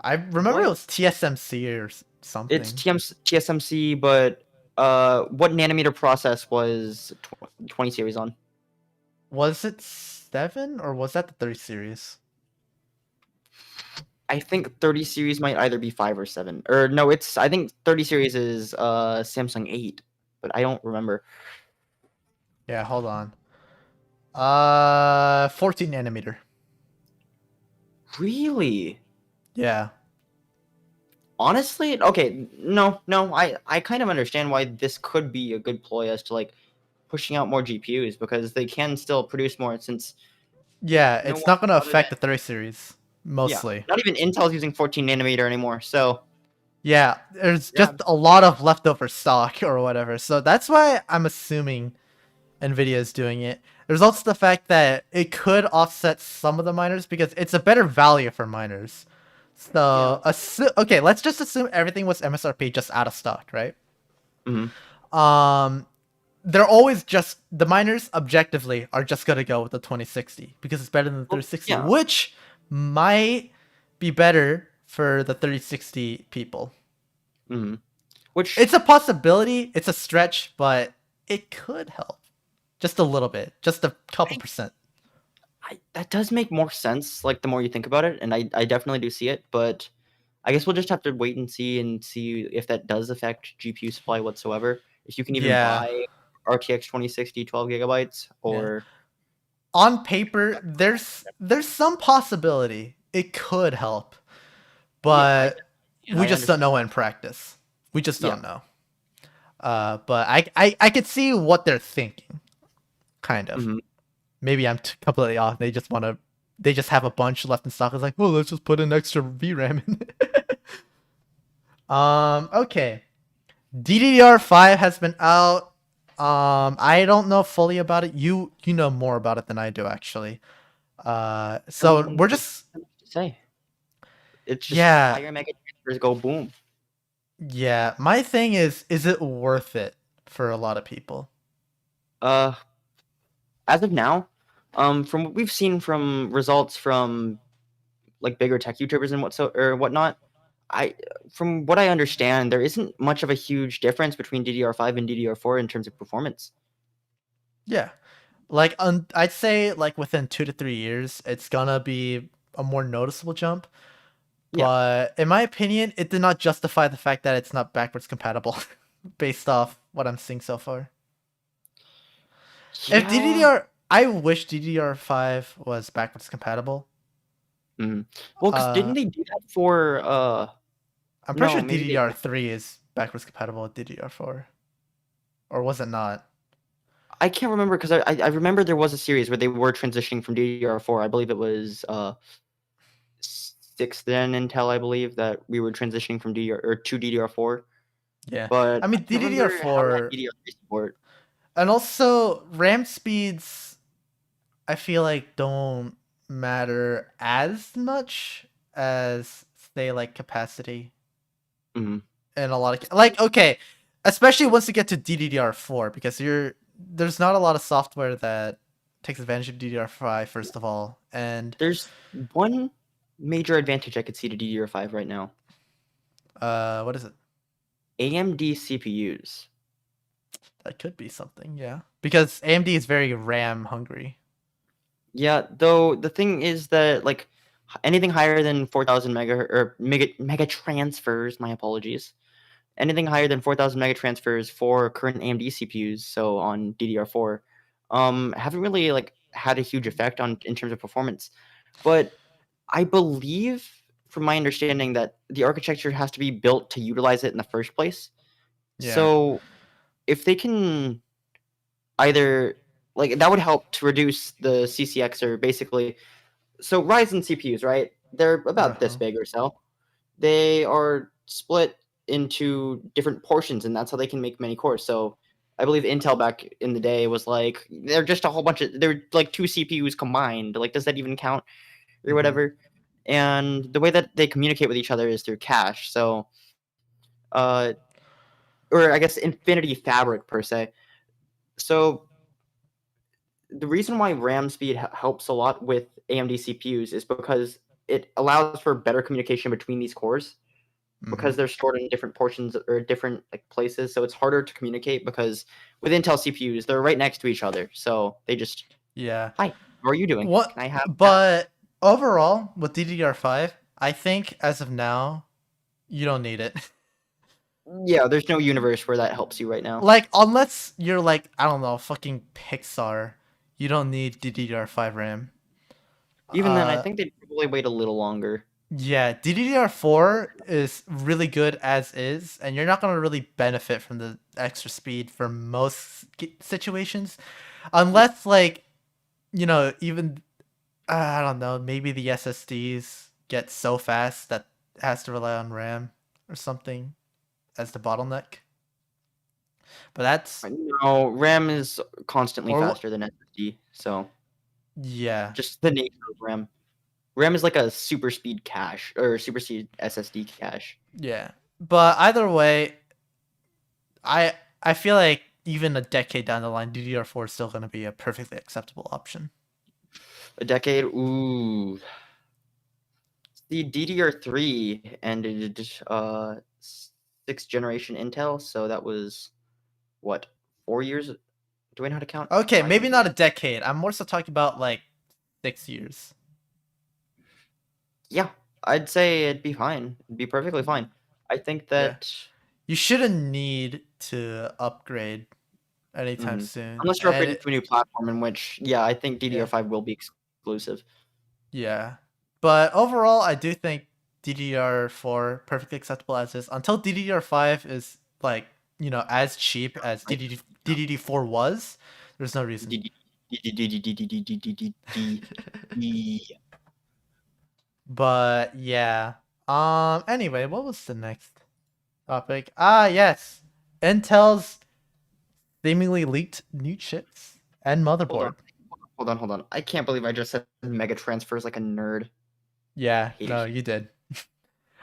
I remember it What was TSMC or it's something. TSMC, but what nanometer process was 20 series on? Was it 7 or was that the 30 series? I think 30 series might either be 5 or 7. Or no, it's I think 30 series is Samsung 8. but I don't remember. Yeah, hold on. 14 nanometer. Really? Yeah. Honestly, okay, no, I kind of understand why this could be a good ploy as to like pushing out more GPUs because they can still produce more since Yeah, no it's one not gonna other than affect the 30 series yeah, mostly. not even Intel's using 14 nanometer anymore. So Yeah, there's yeah, just a lot of leftover stock or whatever. So that's why I'm assuming Nvidia is doing it. There's also the fact that it could offset some of the miners because it's a better value for miners. yeah, So, okay, let's just assume everything was MSRP just out of stock, right? hmm Um, they're always just the miners objectively are just gonna go with the 2060 because it's better than the well, 3060, yeah, which might be better for the 3060 people. hmm which It's a possibility, it's a stretch, but it could help just a little bit, just a couple I, percent. that does make more sense. Like the more you think about it, and I definitely do see it, but I guess we'll just have to wait and see if that does affect GPU supply whatsoever. If you can even Yeah, buy RTX 2060 12 gigabytes, yeah. or On paper, there's some possibility it could help, yeah, but and we I just don't understand know that. in practice. We just Yeah. don't know. But I could see what they're thinking, kind of. hmm Maybe I'm completely off. They just have a bunch left in stock. It's like, oh, let's just put an extra VRAM in it. Okay. DDR5 has been out. I don't know fully about it. You know more about it than I do, actually. I So mean, we're there's just nothing much to say. It's just yeah, higher mega transfers go boom. yeah. My thing is it worth it for a lot of people? Uh, as of now, from what we've seen from results from like bigger tech YouTubers and or whatnot, I from what I understand, there isn't much of a huge difference between DDR5 and DDR4 in terms of performance. Yeah. Like I'd say like within 2 to 3 years, it's gonna be a more noticeable jump. Yeah. But in my opinion, it did not justify the fact that it's not backwards compatible, based off what I'm seeing so far. If Yeah. I wish DDR5 was backwards compatible. Mhm. Well, because didn't Uh, they do that for I'm pretty no, sure maybe they did. DDR3 is backwards compatible with DDR4, or was it not? I can't remember because I remember there was a series where they were transitioning from DDR4. I believe it was 6th gen Intel, I believe, that we were transitioning from DDR or to DDR4, Yeah, but I I mean can't remember having that DDR4, DDR3 support. and also RAM speeds. I feel like don't matter as much as say like capacity Mhm. and a lot of like okay, especially once you get to DDR4 because there's not a lot of software that takes advantage of DDR5 first of all, and There's one major advantage I could see to DDR5 right now. what is it? AMD CPUs. That could be something, yeah, because AMD is very RAM hungry. Yeah, though the thing is that like anything higher than 4000 mega transfers, my apologies. Anything higher than 4000 mega transfers for current AMD CPUs, so on DDR4, haven't really like had a huge effect on in terms of performance. But I believe from my understanding that the architecture has to be built to utilize it in the first place. Yeah. So if they can either like that would help to reduce the CCX or basically so Ryzen CPUs, right? They're about this Uh-huh. big or so. They are split into different portions, and that's how they can make many cores. So I believe Intel back in the day was like they're just a whole bunch of they're like two CPUs combined. Like, does that even count or Mm-hmm. whatever? And the way that they communicate with each other is through cache. So, uh, or I guess Infinity Fabric per se. So the reason why RAM speed helps a lot with AMD CPUs is because it allows for better communication between these cores Mm-hmm. because they're stored in different portions or different like places. So it's harder to communicate because with Intel CPUs, they're right next to each other. So they just, Yeah. hi, how are you doing? What? Can I have that? But overall, with DDR5, I think as of now, you don't need it. Yeah, there's no universe where that helps you right now. Like unless you're like I don't know, fucking Pixar, you don't need DDR5 RAM. Even then, I Uh, think they'd probably wait a little longer. yeah, DDR4 is really good as is, and you're not gonna really benefit from the extra speed for most situations, Yeah. unless like even I don't know, maybe the SSDs get so fast that it has to rely on RAM or something as the bottleneck. But that's No, RAM is constantly or faster than SSD, so yeah, just the nature of RAM. RAM is like a super speed cache or super speed SSD cache. yeah. But either way, I feel like even a decade down the line, DDR4 is still gonna be a perfectly acceptable option. A decade, ooh. The DDR3 ended sixth generation Intel, so that was what, 4 years? Do I know how to count? Okay, 5 years maybe ago? not a decade. I'm more so talking about like 6 years. Yeah, I'd say it'd be fine. It'd be perfectly fine. I think Yeah. that You shouldn't need to upgrade anytime mhm. soon. Unless you're And upgrading to a new platform, in which, yeah, I think yeah, DDR5 will be exclusive. yeah. But overall, I do think DDR4 perfectly acceptable as is until DDR5 is like, as cheap as Right? DDD4 was. There's no reason. But yeah. Anyway, what was the next topic? Ah, yes. Intel's seemingly leaked new chips and Hold on, motherboard. hold on. I can't believe I just said mega transfers like a nerd. Yeah, Hated no, you did.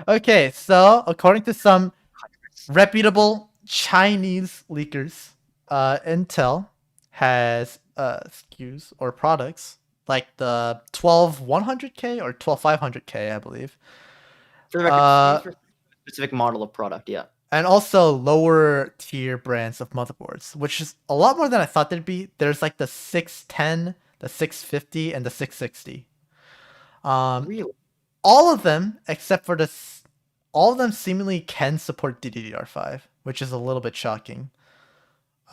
Okay, so according to some hundreds. reputable Chinese leakers, Intel has SKUs or products like the 12100K or 12500K, I believe. For the record, Uh, stands for a specific model of product. Yeah. and also lower tier brands of motherboards, which is a lot more than I thought there'd be. There's like the 610, the 650, and the 660. Um, Really? all of them except for all of them seemingly can support DDR5, which is a little bit shocking.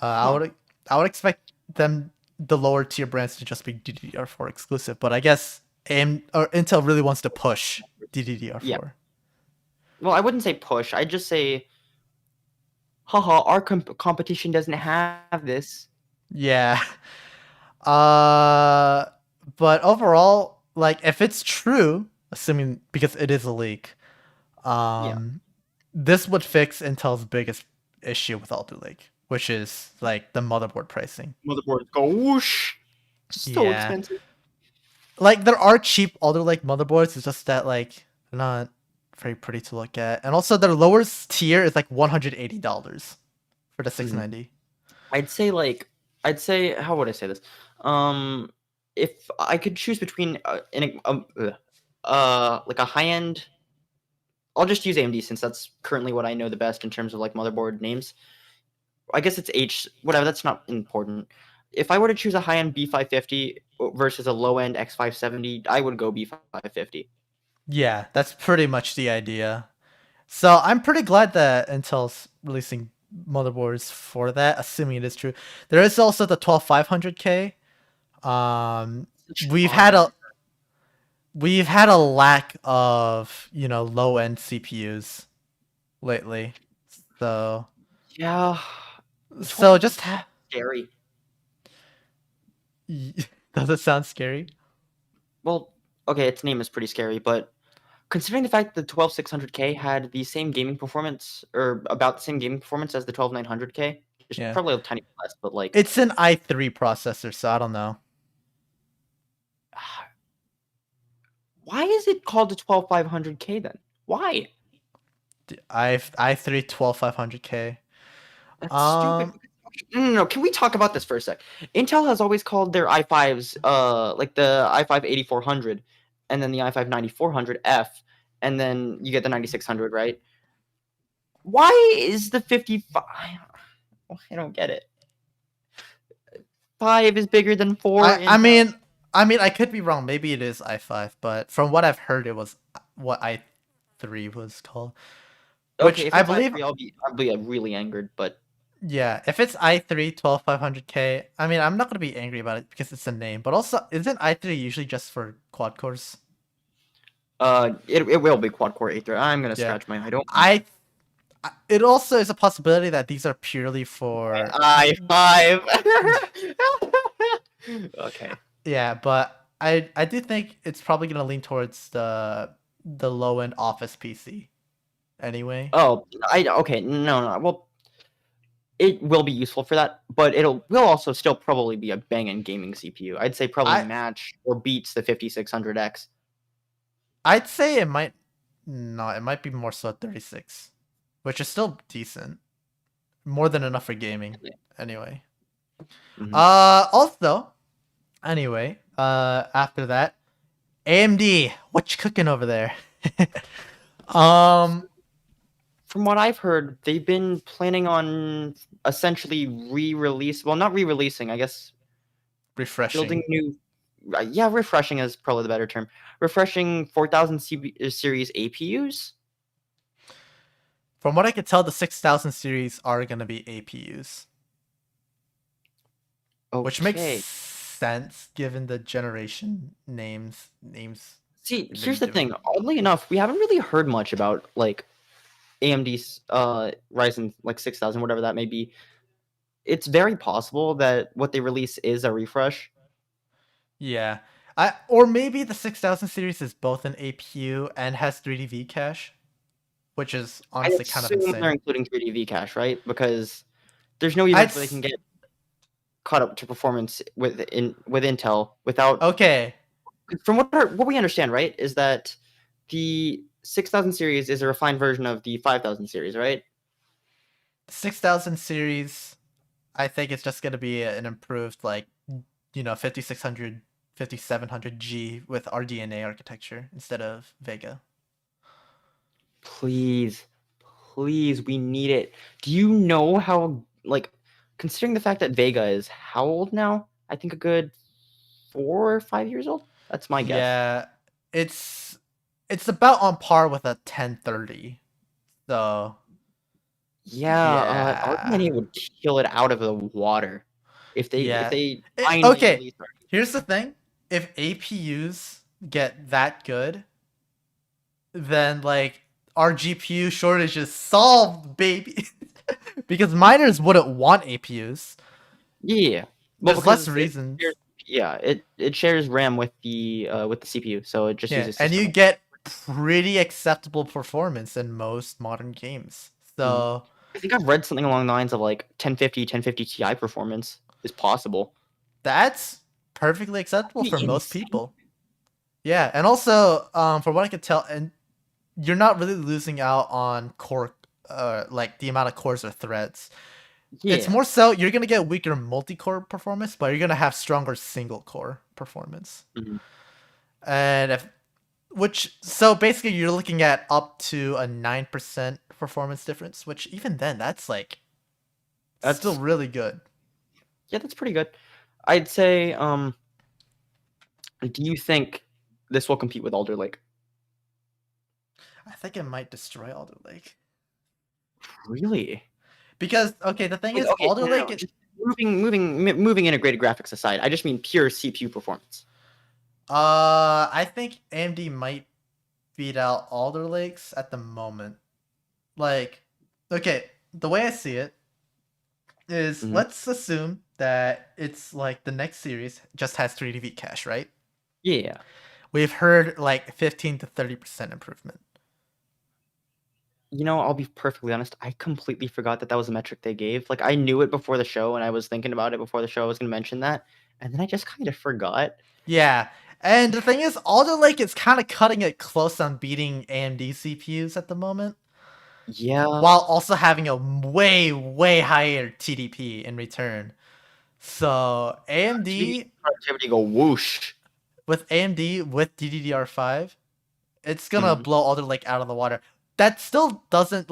I Huh. would I would expect them the lower tier brands to just be DDR4 exclusive, but I guess or Intel really wants to push Yeah. DDR4. Well, I wouldn't say push. I'd just say, haha, our competition doesn't have this. Yeah. Uh, but overall, like if it's true, assuming because it is a leak, Yeah. um, this would fix Intel's biggest issue with Alder Lake, which is like the motherboard pricing. Motherboards go whoosh. So Yeah, expensive. like there are cheap Alder Lake motherboards. It's just that like they're not very pretty to look at, and also their lowest tier is like $180 for the Mhm. 690. I'd say I'd say how would I say this? Um, if I could choose between like a high end, I'll just use AMD since that's currently what I know the best in terms of like motherboard names. I guess it's H whatever. That's not important. If I were to choose a high end B550 versus a low end X570, I would go B550. Yeah, that's pretty much the idea. So I'm pretty glad that Intel's releasing motherboards for that, assuming it is true. There is also the 12500K. Um, Such we've odd had number. a we've had a lack of low end CPUs lately. So Yeah, the so 12 just scary. does it sound scary? Well, okay, its name is pretty scary, but considering the fact that the 12600K had the same gaming performance or about the same gaming performance as the 12900K, just Yeah, probably a tiny bit less, but like, it's an i3 processor, so I don't know. why is it called the 12500K then? Why? i3 12500K. That's stupid. Um, No. Can we talk about this for a sec? Intel has always called their i5s, like the i5 8400, and then the i5 9400F, and then you get the 9600, right? Why is the 55? I don't get it. 5 is bigger than 4 I Intel. mean I mean I could be wrong. Maybe it is i5, but from what I've heard, it was what i3 was called. which Okay, if I it's believe, i3, I'll be really angered, but yeah, if it's i3 12500K, I mean, I'm not gonna be angry about it because it's a name, but also, isn't i3 usually just for quad cores? it will be quad core Aether. I'm gonna Yeah, scratch my I don't want I. It also is a possibility that these are purely for. I5. Okay. Yeah, but I do think it's probably gonna lean towards the low end office PC anyway. Oh, I okay. No, no. Well, it will be useful for that, but will also still probably be a banging gaming CPU. I'd say probably I match or beats the 5600X. I'd say it might no, it might be more so 36, which is still decent, more than enough for gaming anyway. Hmm. Also anyway, after that, AMD, what you cooking over there? um, From what I've heard, they've been planning on essentially re-release. Well, not re-releasing. I guess building refreshing. new. Yeah, refreshing is probably the better term. Refreshing 4000 series APUs. From what I could tell, the 6000 series are gonna be APUs, which makes Okay. sense given the generation names See, they've here's been the doing. thing. Oddly enough, we haven't really heard much about like AMD's Ryzen like 6000, whatever that may be. It's very possible that what they release is a refresh. Yeah. Or maybe the 6000 series is both an APU and has 3D cache, which is I honestly kind of assume they're insane. including 3D Vcache, right? Because there's no I'd even way they can s- get caught up to performance with Intel without. okay. From what we understand, right, is that the 6000 series is a refined version of the 5000 series, right? 6000 series, I think it's just going to be an improved 5600 5700G with RDNA architecture instead of Vega. Please, please, we need it. Do you know how, like, considering the fact that Vega is how old now? I think a good 4 or 5 years old. That's my guess. Yeah, it's it's about on par with a 1030. So, Yeah, yeah. RDNA would kill it out of the water if Yeah. they finally Okay. release it. Here's the thing. If APUs get that good, then our GPU shortage is solved, baby. Because miners wouldn't want APUs. Yeah, well, There's less because reasons. it shares RAM with the CPU, so it just Yeah, uses and system. you get pretty acceptable performance in most modern games. Mhm. So I think I've read something along the lines of like 1050 Ti performance is possible. that's perfectly acceptable That'd for be most insane. people. Yeah, and also, from what I could tell, and you're not really losing out on core, like the amount of cores or threads. It's Yeah, more so you're gonna get weaker multi-core performance, but you're gonna have stronger single core performance. mhm. And if which so basically you're looking at up to a 9% performance difference, which even then that's still That's really good. that's pretty good. I'd say. Do you think this will compete with Alder Lake? I think it might destroy Alder Lake. Really? Because okay, the thing Like, is okay, Alder no, no, Lake no. Just moving integrated graphics aside, I just mean pure CPU performance. I think AMD might beat out Alder Lakes at the moment. Like, okay, the way I see it is Hmm. let's assume that it's like the next series just has 3D cache, right? Yeah. We've heard like 15 to 30% improvement. You know, I'll be perfectly honest. I completely forgot that that was a metric they gave. Like, I knew it before the show, and I was thinking about it before the show. I was going to mention that, and then I just kind of forgot. Yeah. And the thing is, Alder Lake is kind of cutting it close on beating AMD CPUs at the moment, Yeah. while also having a way, way higher TDP in return. So TV AMD productivity go whoosh. with AMD with DDR5, it's gonna Mhm. blow Alder Lake out of the water. That still doesn't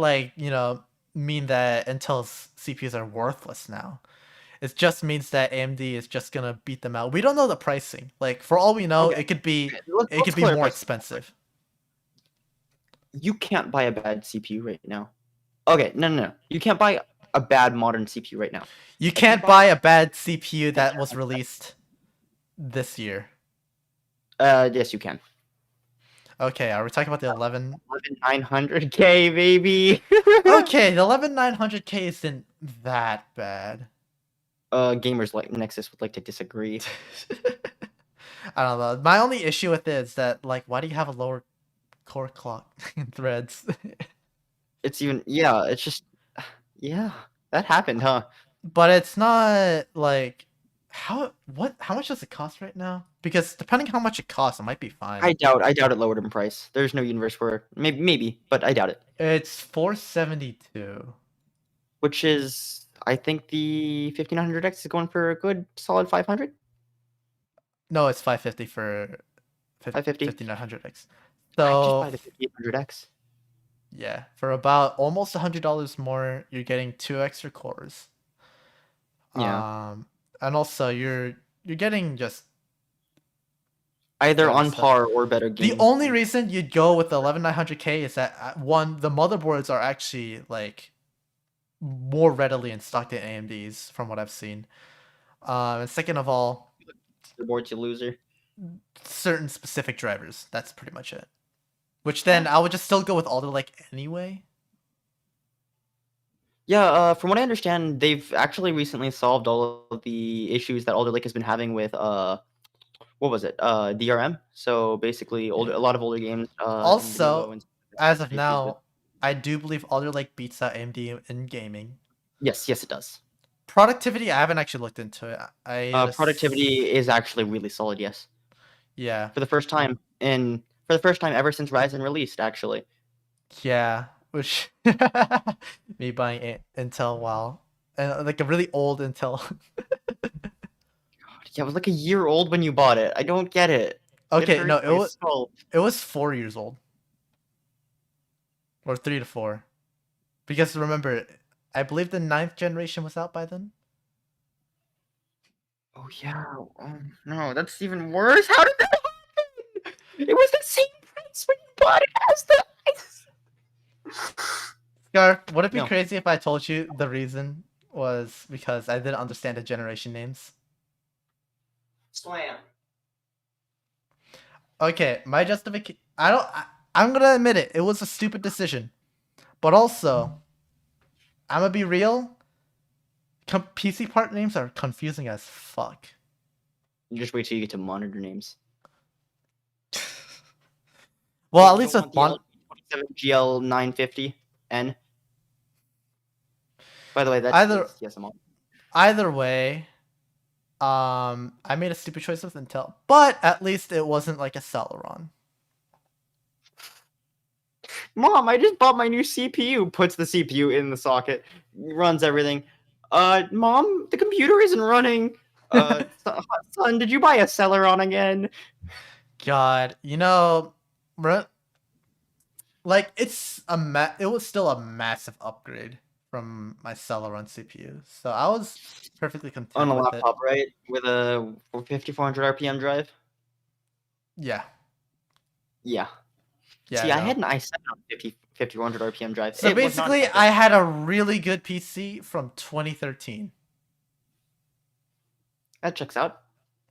mean that Intel's CPUs are worthless now. It just means that AMD is just gonna beat them out. We don't know the pricing. Like for all we know, Okay. Okay. it Let's could be more clarify something real quick. expensive. You can't buy a bad CPU right now. Okay, no. You can't buy a bad modern CPU right now. You If you can't buy buy a bad CPU a that was 10, released this year. yes, you can. Okay, are we talking about the 11? 11900K, baby. Okay, the 11900K isn't that bad. Gamers like Nexus would like to disagree. I don't know. My only issue with it is that, like, why do you have a lower core clock in threads? It's even yeah. It's just yeah. That happened, huh? But it's not like how much does it cost right now? Because depending how much it costs, it might be fine. I doubt it lowered in price. There's no universe where maybe, but I doubt it. It's 472. Which is I think the 1500X is going for a good solid 500. No, it's 550 for 550. 5900X. I'd just So buy the 5800X. yeah, for about almost $100 more, you're getting two extra cores. Yeah. And also you're getting just Either better on stuff. par or better The games. only reason you'd go with the 11900K is that one, the motherboards are actually like more readily in stock than AMD's from what I've seen. And second of all, The board's you loser. certain specific drivers. That's pretty much it. Which Yeah. then I would just still go with Alder Lake anyway. Yeah, from what I understand, they've actually recently solved all of the issues that Alder Lake has been having with what was it? DRM. So basically, a Yeah. lot of older games in video Also, and as of issues with. now, I do believe Alder Lake beats out AMD in gaming. Yes, it does. Productivity, I haven't actually looked into it. I just Productivity is actually really solid. Yes, yeah. for the first time ever since Ryzen released, actually. Yeah, which me buying Intel wow, and like a really old Intel. Yeah, it was like a year old when you bought it. I don't get it. It Okay, no, hurts my soul. it was 4 years old or 3 to 4 because remember, I believe the ninth generation was out by then. Oh yeah. Oh no, that's even worse. How did that happen? It was the same price when you bought it as the. Scar, would it be No. crazy if I told you the reason was because I didn't understand the generation names? Slam. Okay, my justification. I don't. I'm gonna admit it. It was a stupid decision, but also I'm gonna be real. PC part names are confusing as fuck. You just wait till you get to monitor names. Well, Wait, at you least don't with want the LG27GL950N? By the way, that either is yes, I'm on. either way, I made a stupid choice with Intel, but at least it wasn't like a Celeron. Mom, I just bought my new CPU. Puts the CPU in the socket, runs everything. Mom, the computer isn't running. Son, did you buy a Celeron again? God, like it was still a massive upgrade from my Celeron CPU, so I was perfectly On content a with it. laptop, right? With a 5400 RPM drive? Yeah, Yeah. yeah, See, I I know. had an i7 on 5400 RPM drive. So It was not basically, that good. I had a really good PC from 2013. That checks out.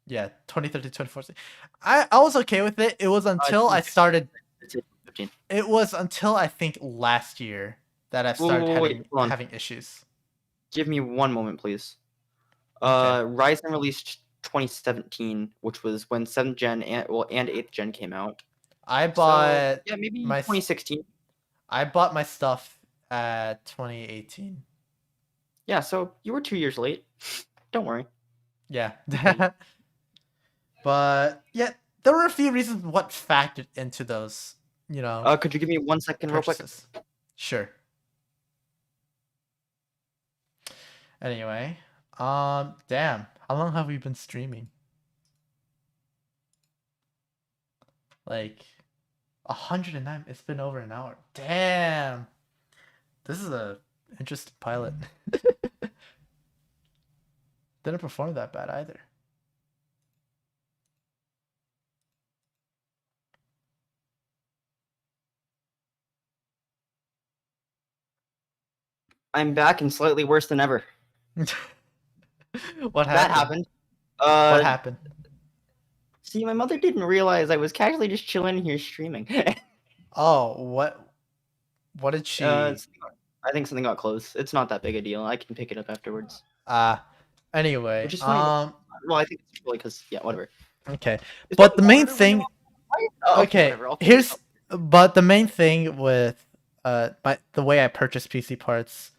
Yeah, 2013, 2014. I was okay with it. It was until I 2015. started. It's 15. It was until I think last year that I started Wait, hold on. having issues. Give me one moment, please. Okay, Ryzen released 2017, which was when 7th gen and 8th gen came out. I So bought yeah, maybe my 2016. I bought my stuff at 2018. Yeah, so you were 2 years late. Don't worry. Yeah, Okay. but yeah, there were a few reasons what factored into those, Could you give me 1 second real quick? purchases. Sure. Anyway, damn, how long have we been streaming? Like 109. It's been over an hour. Damn, this is a interesting pilot. Didn't perform that bad either. I'm back and slightly worse than ever. What That happened? happened. What Uh, happened? See, my mother didn't realize I was casually just chilling here streaming. Oh, what did uh, she I think something got close. It's not that big a deal. I can pick it up afterwards. uh anyway, Which is funny. Well, I think it's probably because yeah, whatever. okay. Is there But the main water running thing, off the pipe? Oh, okay, okay, whatever. I'll figure it here's out. but the main thing with the way I purchase PC parts,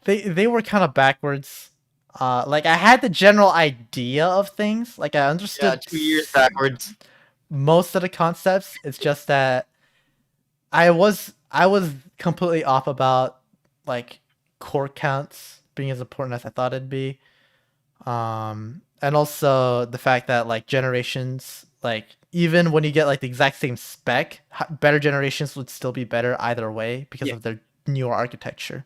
they were kind of backwards. Like I had the general idea of things, like I Yeah, understood 2 years backwards. most of the concepts. It's just that I was completely off about like core counts being as important as I thought it'd be. And also the fact that like generations, like even when you get like the exact same spec, better generations would still be better either way because Yeah. of their newer architecture.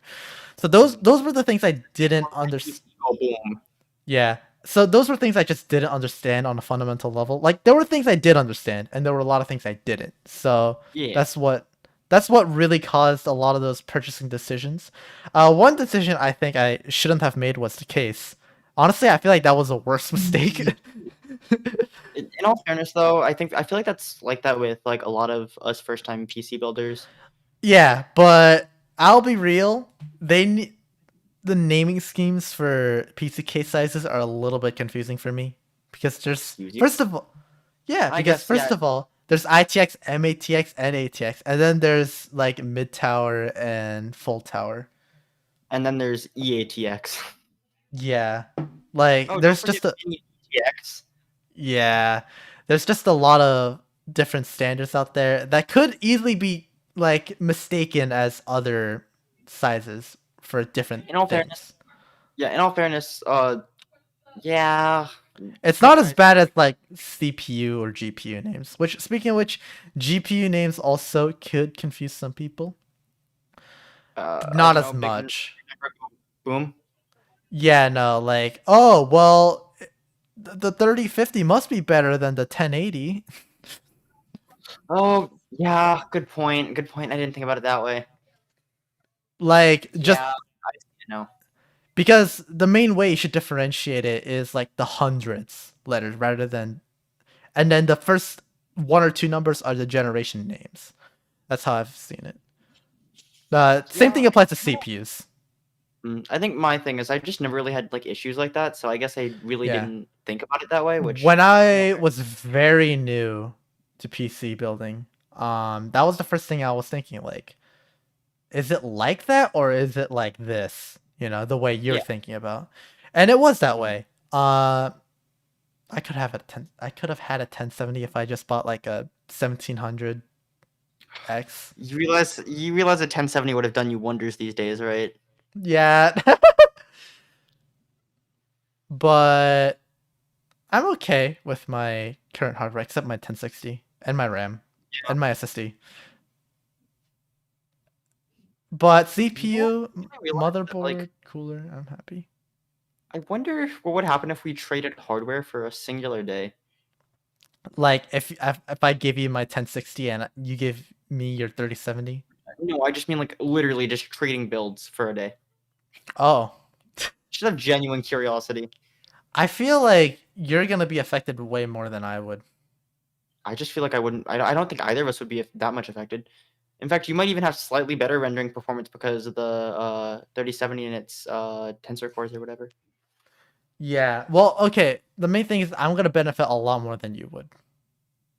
So those were the things I didn't understand. Oh, boom. Yeah. So those were things I just didn't understand on a fundamental level. Like there were things I did understand, and there were a lot of things I didn't. So Yeah. that's what that's what really caused a lot of those purchasing decisions. One decision I think I shouldn't have made was the case. Honestly, I feel like that was a worse mistake. In all fairness, though, I feel like that's like that with like a lot of us first-time PC builders. Yeah, but I'll be real. The naming schemes for PC case sizes are a little bit confusing for me because there's Excuse you. first of all, yeah, I because guess yeah, first of all, there's ITX, MATX, and ATX, and then there's like mid tower and full tower. and then there's EATX. Yeah, like Oh, don't there's forget just a EATX. yeah, there's just a lot of different standards out there that could easily be like mistaken as other sizes for different In all fairness, things. yeah. In all fairness, yeah. It's What not can as I say? bad as like CPU or GPU names. Which, speaking of which, GPU names also could confuse some people. I Not don't as know. Big much. boom. Yeah, no, like, oh, well, the 3050 must be better than the 1080. Oh, yeah. Good point. Good point. I didn't think about it that way. Like, just Yeah, I know. because the main way you should differentiate it is like the hundreds letters rather than, and then the first one or two numbers are the generation names. That's how I've seen it. Same Yeah. thing applies to CPUs. I think my thing is I just never really had like issues like that, so I guess I really Yeah. didn't think about it that way. Which, When I was very new to PC building, that was the first thing I was thinking, like, is it like that or is it like this? You know, the way you're yeah, thinking about. And it was that way. I could have a 10 I could have had a 1070 if I just bought like a 1700X. you realize a 1070 would have done you wonders these days, right? Yeah. But I'm okay with my current hardware except my 1060 and my RAM and my SSD. But You know what CPU, I realized that, motherboard, cooler, I'm happy. I wonder what would happen if we traded hardware for a singular day. Like if I give you my 1060 and you give me your 3070. No, I just mean like literally just trading builds for a day. Oh, Just have genuine curiosity. I feel like you're gonna be affected way more than I would. I just feel like I wouldn't. I don't think either of us would be that much affected. In fact, you might even have slightly better rendering performance because of the 3070 and its tensor cores or whatever. Yeah. Well, okay. The main thing is I'm gonna benefit a lot more than you would.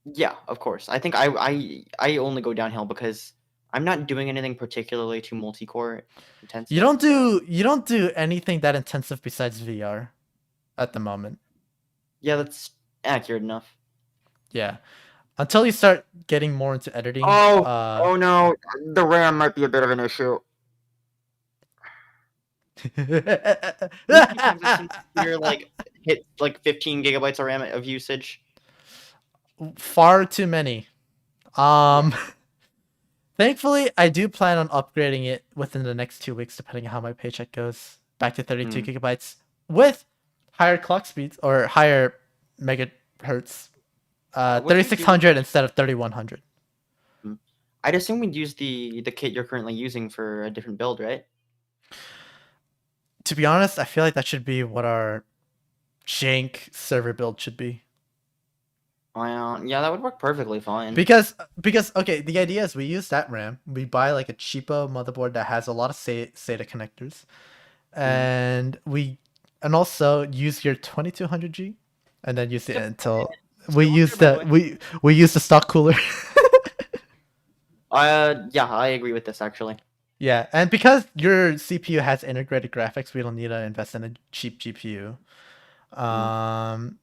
Yeah, of course. I think I only go downhill because I'm not doing anything particularly too multi-core intensive. You don't do anything that intensive besides VR at the moment. Yeah, that's accurate enough. Yeah. Until you start getting more into editing, Oh no, the RAM might be a bit of an issue. How many times I've seen my computer like hit like 15 gigabytes of RAM of usage. far too many. Yeah. Um Thankfully, I do plan on upgrading it within the next 2 weeks, depending on how my paycheck goes, back to 32 Hmm. gigabytes with higher clock speeds or higher megahertz, What do you do? 3600 instead of 3100. Hmm. I'd assume we'd use the kit you're currently using for a different build, right? To be honest, I feel like that should be what our jank server build should be. Yeah, that would work perfectly fine. Because okay, the idea is we use that RAM. We buy like a cheapo motherboard that has a lot of SATA connectors, Mhm. and also use your 2200G, and then use the Yep. Intel. We Still on use there, by the the way. we use the stock cooler. Yeah, I agree with this actually. Yeah, and because your CPU has integrated graphics, we don't need to invest in a cheap GPU. Mm. Um,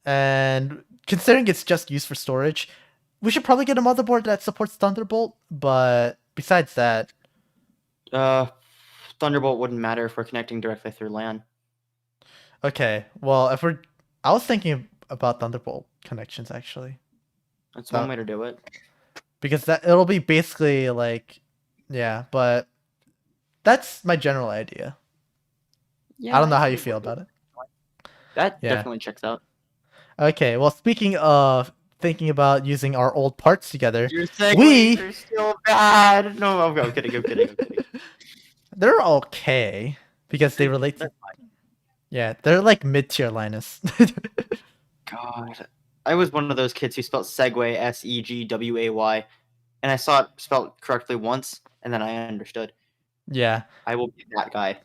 and considering it's just used for storage, we should probably get a motherboard that supports Thunderbolt. But besides that, Uh, Thunderbolt wouldn't matter if we're connecting directly through LAN. okay. Well, if we're, I was thinking about Thunderbolt connections actually. That's one No, way to do it. because that it'll be basically like, yeah. But that's my general idea. I Yeah, don't know I'd how you say feel about it. that Yeah. definitely checks out. Okay. Well, speaking of thinking about using our old parts together, Your segues we are still bad. No, I'm kidding. I'm kidding. I'm kidding. they're okay because they relate to, That's fine. yeah, they're like mid-tier Linus. God, I was one of those kids who spelled Segway Segway, and I saw it spelled correctly once, and then I understood. Yeah. I will be that guy.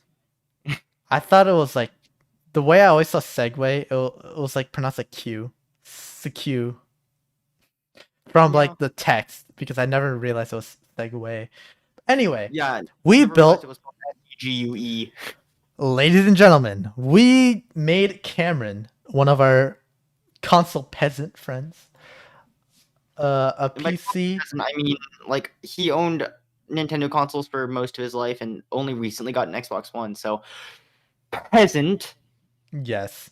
I thought it was like the way I always saw segue, it was like pronounced like Q. Q from Yeah, like the text because I never realized it was segue. Anyway, yeah. we Never realized it built, was spelled Segue. ladies and gentlemen, we made Cameron, one of our console peasant friends, a And by PC. comparison, I mean like he owned Nintendo consoles for most of his life and only recently got an Xbox One. So peasant. Yes.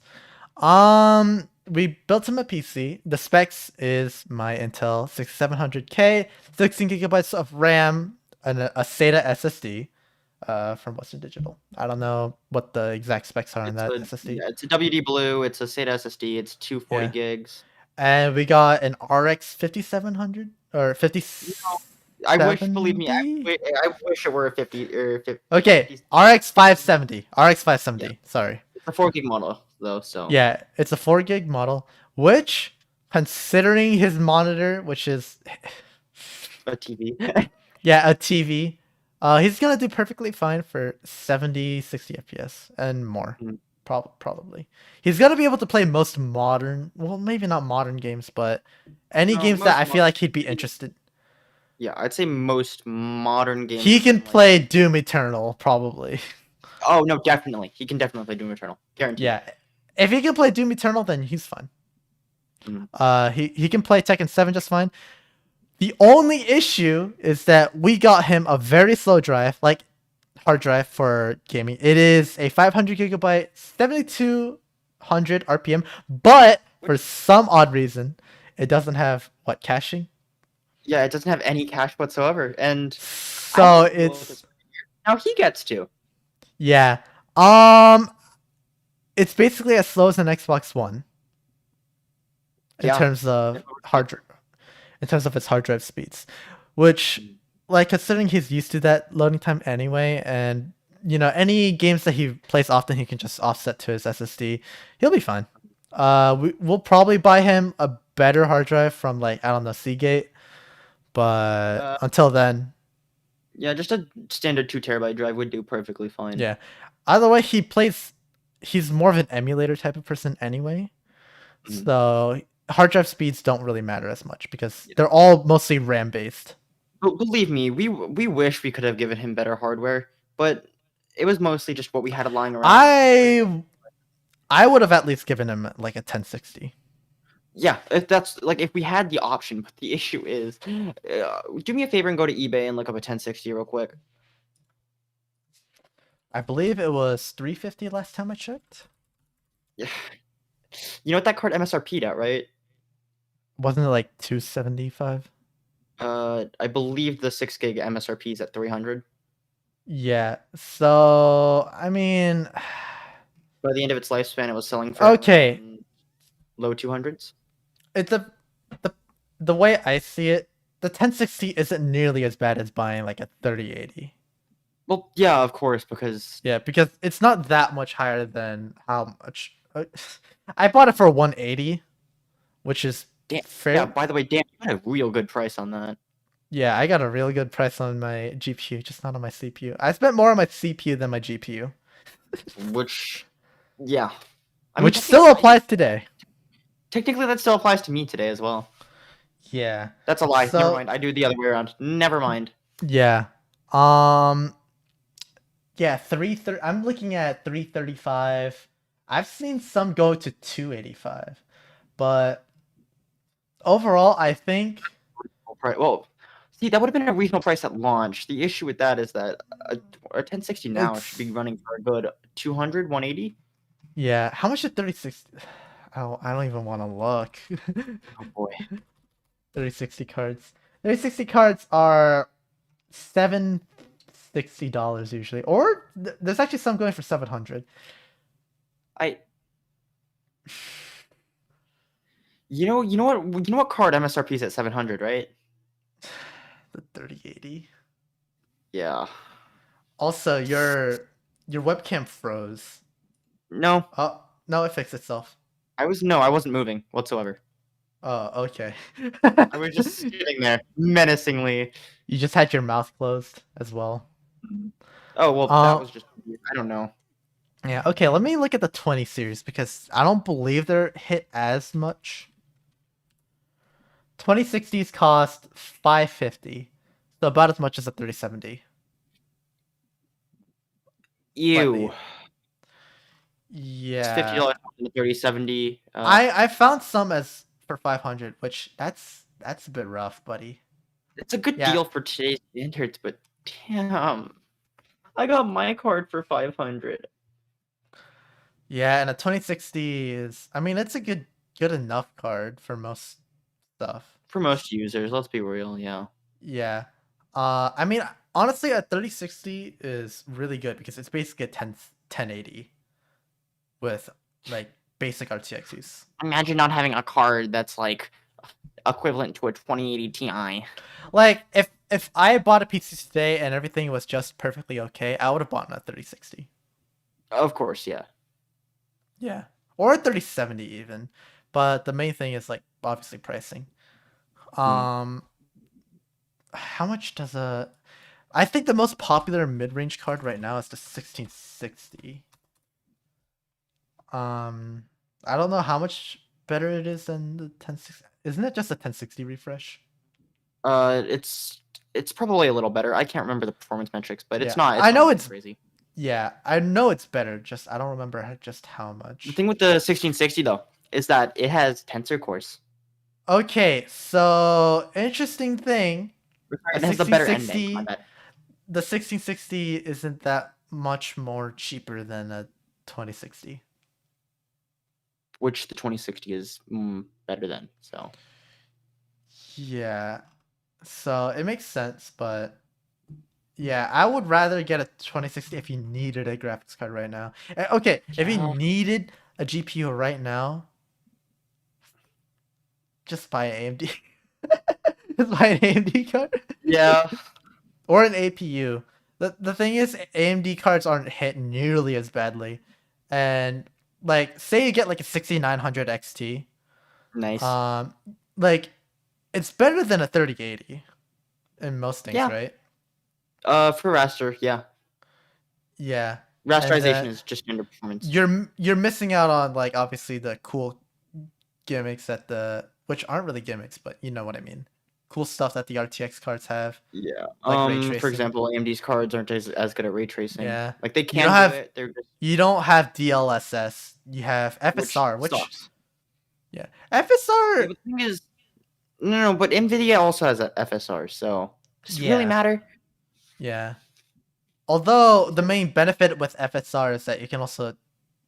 We built him a PC. The specs is my Intel 6700K, 16 gigabytes of RAM, and a SATA SSD, from Western Digital. I don't know what the exact specs are on that SSD. It's a WD Blue. It's a SATA SSD. It's 240 Yeah, gigs. and we got an RX 5700 or You know, I wish, believe me, 5070. I wish it were a 50 or 50, Okay, 50. RX 570. RX Yeah, 570. Sorry. it's a 4 gig model though. So Yeah, it's a 4 gig model, which, considering his monitor, which is, a TV. yeah, a TV, he's gonna do perfectly fine for 70, 60 FPS and more. Mm. Probably. He's gonna be able to play most modern, well, maybe not modern games, but any No, games that most I feel modern. like he'd be interested. Yeah, I'd say most modern games He can within like. play Doom Eternal, probably. Oh no, definitely. He can definitely play Doom Eternal, guaranteed. Yeah. If he can play Doom Eternal, then he's fine. Mm. He can play Tekken 7 just fine. The only issue is that we got him a very slow drive, like hard drive for gaming. It is a 500 gigabyte, 7200 RPM, but for some odd reason, it doesn't have what caching. Yeah, it doesn't have any cache whatsoever, and I So didn't know this. it's, Now he gets to. yeah. Um, it's basically as slow as an Xbox One in Yeah. terms of in terms of its hard drive speeds, which, Mm. like, considering he's used to that loading time anyway, and any games that he plays often he can just offset to his SSD, he'll be fine. We'll probably buy him a better hard drive from, like, I don't know, Seagate, but Uh, until then, yeah, just a standard 2 terabyte drive would do perfectly fine. yeah. Either way, he's more of an emulator type of person anyway, Mm. so hard drive speeds don't really matter as much because Yeah. they're all mostly RAM based. But believe me, we wish we could have given him better hardware, but it was mostly just what we had lying around. I would have at least given him like a 1060. Yeah, if that's like if we had the option, but the issue is, do me a favor and go to eBay and look up a 1060 real quick. I believe it was 350 last time I checked. Yeah. You know what that card MSRP'd at, right? Wasn't it like 275? I believe the 6 gig MSRP is at 300. Yeah. So, I mean, By the end of its lifespan, it was selling for okay, around low 200s. it's a the the way I see it, the 1060 isn't nearly as bad as buying like a 3080. Well, yeah, of course, because Yeah, because it's not that much higher than how much I bought it for 180, which is damn. Yeah. fair. By the way, damn, you got a real good price on that. Yeah, I got a really good price on my GPU, just not on my CPU. I spent more on my CPU than my GPU, Which, yeah, I mean, which still applies today. technically that still applies to me today as well. Yeah. That's a lie. Never So, mind. I do it the other way around. Never mind. yeah. Um yeah, I'm looking at 335. I've seen some go to 285. But overall, I think Well, see, that would have been a reasonable price at launch. The issue with that is that a 1060 now should it's be running for a good 200, 180. yeah, how much did 36 I don't even want to look. Oh boy. 3060 cards. 3060 cards are $760 usually. Or there's actually some going for 700. I you know what card MSRP is at 700, right? The 3080. Yeah. Also, your webcam froze. No, Oh, no, it fixed itself. I wasn't moving whatsoever. Oh, okay. I was just sitting there menacingly. You just had your mouth closed as well. Oh, well, that Uh, was just I don't know. yeah, okay, let me look at the 20 series because I don't believe they're hit as much. 2060s cost 550. So about as much as a 3070. Ew. Slightly. It's Yeah. $50 on the 3070. I found some as for 500, which that's a bit rough, buddy. It's a good Yeah. deal for today's standards, but damn. I got my card for 500. Yeah, and a 2060 is I mean, it's a good enough card for most stuff. For most users, let's be real, yeah. Yeah. I mean, honestly, a 3060 is really good because it's basically a 1080 with like basic RTX use. Imagine not having a card that's like equivalent to a 2080 Ti. Like if I bought a PC today and everything was just perfectly okay, I would have bought a 3060. Of course, yeah. Yeah. Or a 3070 even. But the main thing is like obviously pricing. Mm. Um how much does a I think the most popular mid-range card right now is the 1660. I don't know how much better it is than the 1060. Isn't it just a 1060 refresh? Uh, it's it's probably a little better. I can't remember the performance metrics, but Yeah, it's I not know anything it's crazy. yeah, I know it's better. Just I don't remember just how The much. thing with the 1660 though is that it has tensor cores. Okay, so interesting thing. A It has the better ending. My 1660, bad. the 1660 isn't that much more cheaper than a 2060. Which the 2060 is better than. So Yeah, so it makes sense, but yeah, I would rather get a 2060 if you needed a graphics card right now. Okay, if you yeah, needed a GPU right now, just buy an AMD. Just buy an AMD card yeah, or an APU. The thing is, AMD cards aren't hit nearly as badly, and like say you get like a 6900 XT, nice. um, like it's better than a 3080 in most things, Yeah. right? For raster, yeah. Yeah, and Rasterization is just standard performance. you're missing out on like obviously the cool gimmicks that the which aren't really gimmicks, but you know what I mean. Cool stuff that the RTX cards have, Yeah. like ray For tracing. example, AMD's cards aren't as good at ray tracing. Yeah. Like they You don't can do have it. They're just you don't have DLSS. You have which FSR, which sucks. yeah. Yeah, FSR but the thing is, no, but Nvidia also has a FSR. So does it really yeah. matter? Yeah. Although the main benefit with FSR is that you can also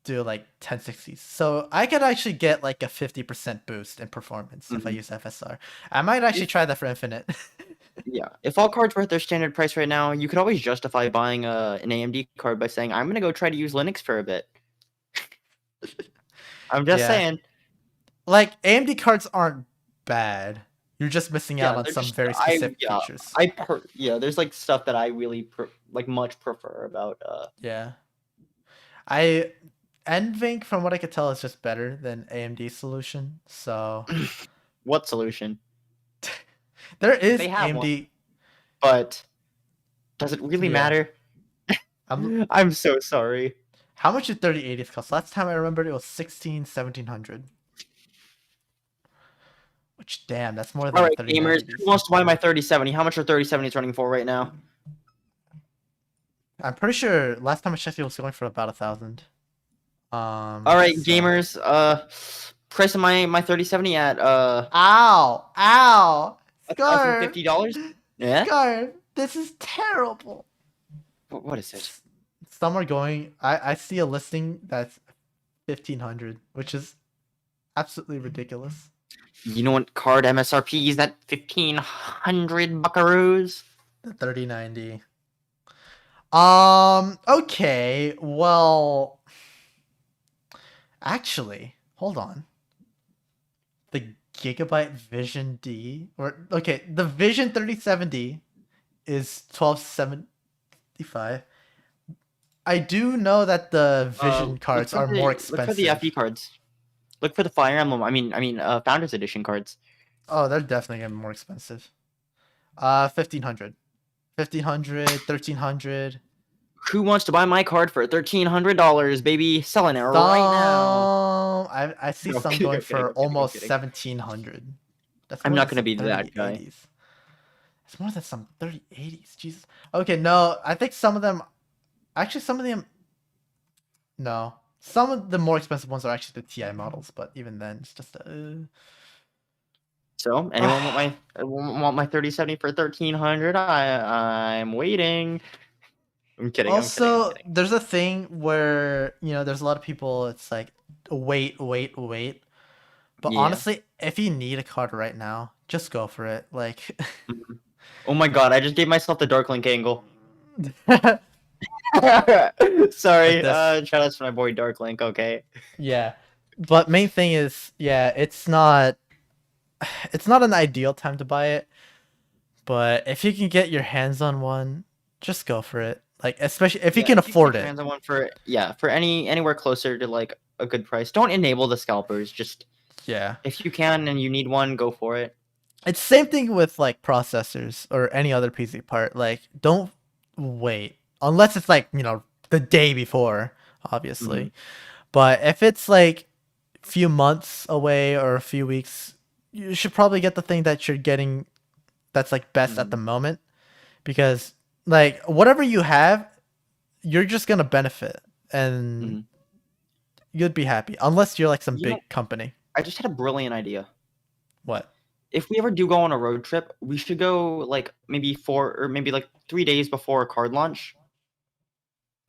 do like 1060s. So I could actually get like a 50% boost in performance if I Mhm. use FSR. I might actually If try that for Infinite. yeah, if all cards were at their standard price right now, you could always justify buying an AMD card by saying, "I'm gonna go try to use Linux for a bit." I'm just Yeah. saying. Like AMD cards aren't bad. You're just missing out Yeah, on they're some just very specific yeah, features. yeah, there's like stuff that I really like much prefer about Yeah. I NVINC, from what I could tell, is just better than AMD's solution. So what solution? there They is have one, AMD. but does it really Yeah. matter? I'm, I'm so sorry. how much did 3080s cost? Last time I remembered it was 1700. Which, damn, that's more All than right, gamers, who 3090s. wants to buy my 3070? How much are 3070s running for right now? I'm pretty sure last time I checked it was going for about 1,000. All right, So. gamers, price of my 3070 at Ow! Ow! Scarf! $1,050. Yeah? Scarf! This is terrible! What is it? Some are going. I see a listing that's 1,500, which is absolutely ridiculous. You know what card MSRP is? That 1,500 buckaroos? The 3090. Okay. Well, actually, hold on. The Gigabyte Vision D, or okay, the Vision 3070 is 1275. I do know that the Vision Look cards for are more the FE expensive. cards. Look for the Fire Emblem. Founders Edition cards. Oh, they're definitely gonna be more expensive. 1500. 1500, 1300. Who wants to buy my card for $1,300, baby? Selling it right now. Some I see No, I'm some kidding. going I'm kidding. for I'm kidding. I'm almost kidding. 1700. That's I'm more not than gonna some be that guy. 3080s. It's more than some 3080s. Jesus. Okay, no, I think some of them actually some of them no. Some of the more expensive ones are actually the TI models, but even then it's just So, anyone want my 3070 for 1,300? I'm waiting. I'm kidding. I'm kidding. I'm Also, kidding. there's a thing where, there's a lot of people, it's like, wait, wait, wait. But Yeah. honestly, if you need a card right now, just go for it. Like, Mhm. Oh my god! I just gave myself the Dark Link angle. like Sorry. this. Shout outs to my boy Dark Link. Okay. Yeah. But main thing is, yeah, it's not an ideal time to buy it. But if you can get your hands on one, just go for it. Like, especially if you Yeah, can if you can afford get your it. hands on one for anywhere closer to like a good price. Don't enable the scalpers. Just Yeah. if you can and you need one, go for it. It's same thing with like processors or any other PC part. Like, don't wait unless it's like the day before, Mhm. obviously. But if it's like a few months away or a few weeks, you should probably get the thing that you're getting that's like best at the Mhm. moment, because like whatever you have, you're just gonna benefit and Mhm. you'd be happy unless you're like some You know, big company. I just had a brilliant idea. What? If we ever do go on a road trip, we should go like maybe 3 days before a card launch.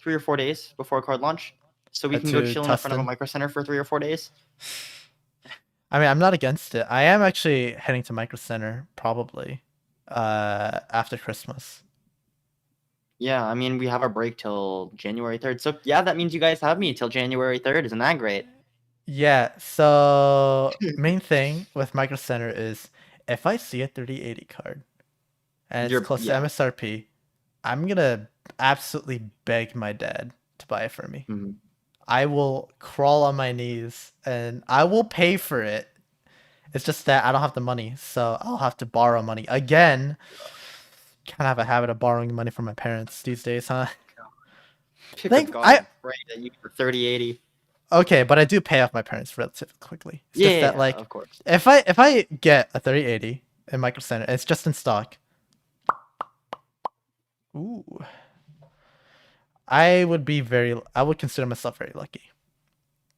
3 or 4 days before a card launch, so we can go To chill in the front of a Tustin. micro center for 3 or 4 days. I mean, I'm not against it. I am actually heading to Micro Center probably after Christmas. Yeah, I mean we have our break till January 3rd, so yeah, that means you guys have me till January 3rd. Isn't that great? Yeah, so main thing with Micro Center is if I see a 3080 card and it's close to Yeah. MSRP, I'm gonna absolutely beg my dad to buy it for me. Mhm. I will crawl on my knees and I will pay for it. It's just that I don't have the money, so I'll have to borrow money again. Kind of have a habit of borrowing money from my parents these days, huh? Pick a Think I god right at you for 3080. Okay, but I do pay off my parents relatively quickly. It's just that Yeah, like of course. if I get a 3080 in Micro Center, it's just in stock. Ooh. I would consider myself very lucky.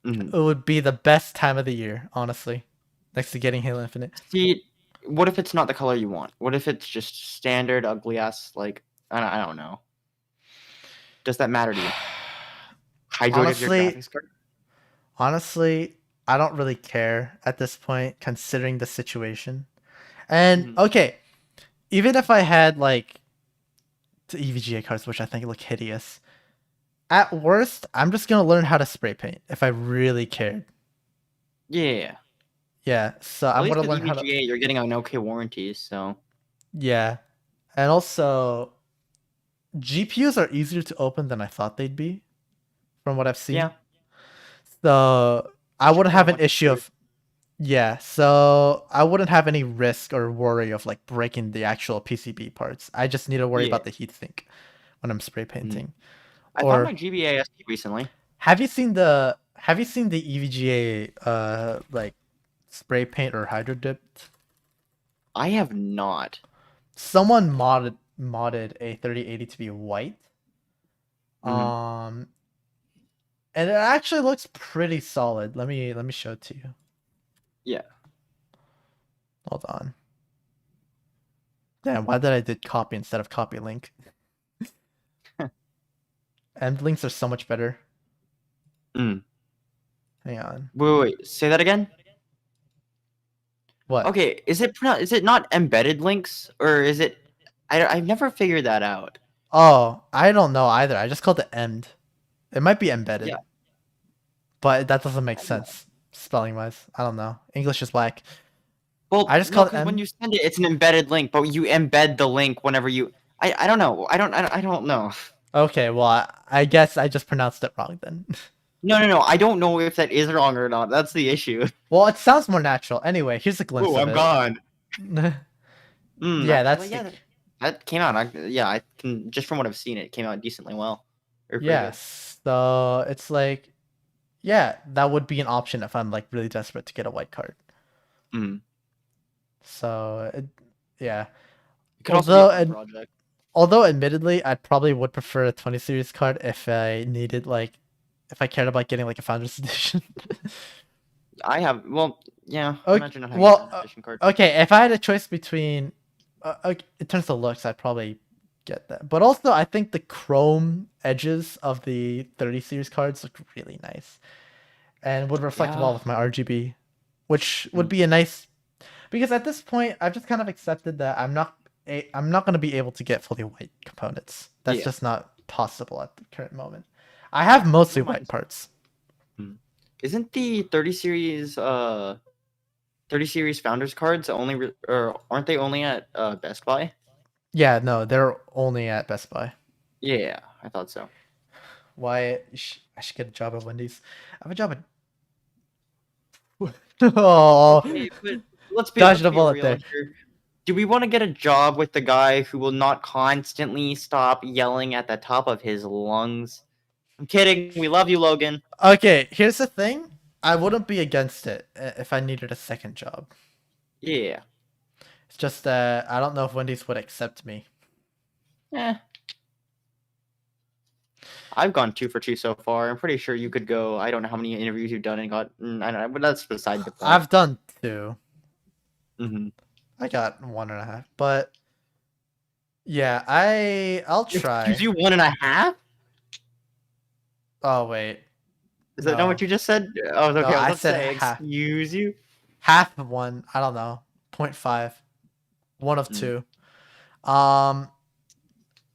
Mhm. It would be the best time of the year, honestly. Next to getting Halo Infinite. See, what if it's not the color you want? What if it's just standard ugly ass like I don't know. Does that matter to you? Hydrated your Honestly, graphics card? honestly, I don't really care at this point considering the situation. And Mhm. okay, even if I had like the EVGA cards, which I think look hideous, at worst, I'm just gonna learn how to spray paint if I really cared. Yeah. Yeah, so At I'm least gonna with learn how to. EVGA, you're getting an okay warranty. So Yeah, and also GPUs are easier to open than I thought they'd be, from what I've seen. yeah, So I should wouldn't have a have an bunch of issue screws. of. Yeah, so I wouldn't have any risk or worry of like breaking the actual PCB parts. I just need to worry Yeah. about the heatsink when I'm spray Mhm. painting. I found Or my GBA SD recently. have you seen the EVGA like spray paint or hydro dipped? I have not. Someone modded a 3080 to be white. Hmm. Um and it actually looks pretty solid. Let me show it to you. Yeah. Hold on. Damn, why did I did copy instead of copy link? And links are so much better. Mm. Hang on. Wait. Say that again. What? Okay. Is it not embedded links or is it? I've never figured that out. Oh, I don't know either. I just called it emd. It might be Yeah. embedded, but that doesn't make I don't know. sense spelling wise. I don't know. English is whack. I Well, just no, called it because when emd. you send it, it's an embedded link, but you embed the link whenever you. I don't know. I don't know. Okay, well, I guess I just pronounced it wrong then. No. I don't know if that is wrong or not. That's the issue. Well, it sounds more natural. Anyway, here's a glimpse Oh, of I'm it. gone. Yeah, Actually, that's the. yeah, that came out. Yeah, I can just from what I've seen, it came out decently well, or pretty good. Yes. So it's like, yeah, that would be an option if I'm like really desperate to get a white card. Mm. So, yeah. It could also be a Although, fun project. although admittedly, I probably would prefer a 20 series card if I needed like, if I cared about getting like a founder's edition. I have, well, yeah. Okay, Imagine not having a well, founders edition card. okay. If I had a choice between, okay, in terms of looks, I'd probably get that. But also, I think the chrome edges of the 30 series cards look really nice and would reflect well Yeah. with my RGB, which would Mm. be a nice. Because at this point, I've just kind of accepted that I'm not going to be able to get fully white components. That's Yeah. just not possible at the current moment. I have mostly Don't white mind. parts. Mm. Isn't the 30 series founders cards only, or aren't they only at Best Buy? Yeah, no, they're only at Best Buy. Yeah, I thought so. Why? I should get a job at Wendy's. I have a job at. Oh, Okay, but dodged let's a be bullet real there. here. Do we want to get a job with the guy who will not constantly stop yelling at the top of his lungs? I'm kidding. We love you, Logan. Okay, here's the thing. I wouldn't be against it if I needed a second job. Yeah. It's just that I don't know if Wendy's would accept me. Eh. I've gone 2 for 2 so far. I'm pretty sure you could go. I don't know how many interviews you've done and got. I don't know, but that's beside the point. I've done two. Mm-hmm. I got 1.5, but yeah, I'll Excuse try. you, 1.5? Oh wait, Is that not what no, you just said? Oh, no, okay. I was I about to said say, half, excuse you. half of one. I don't know, 0.5, one of Mm. two. Um,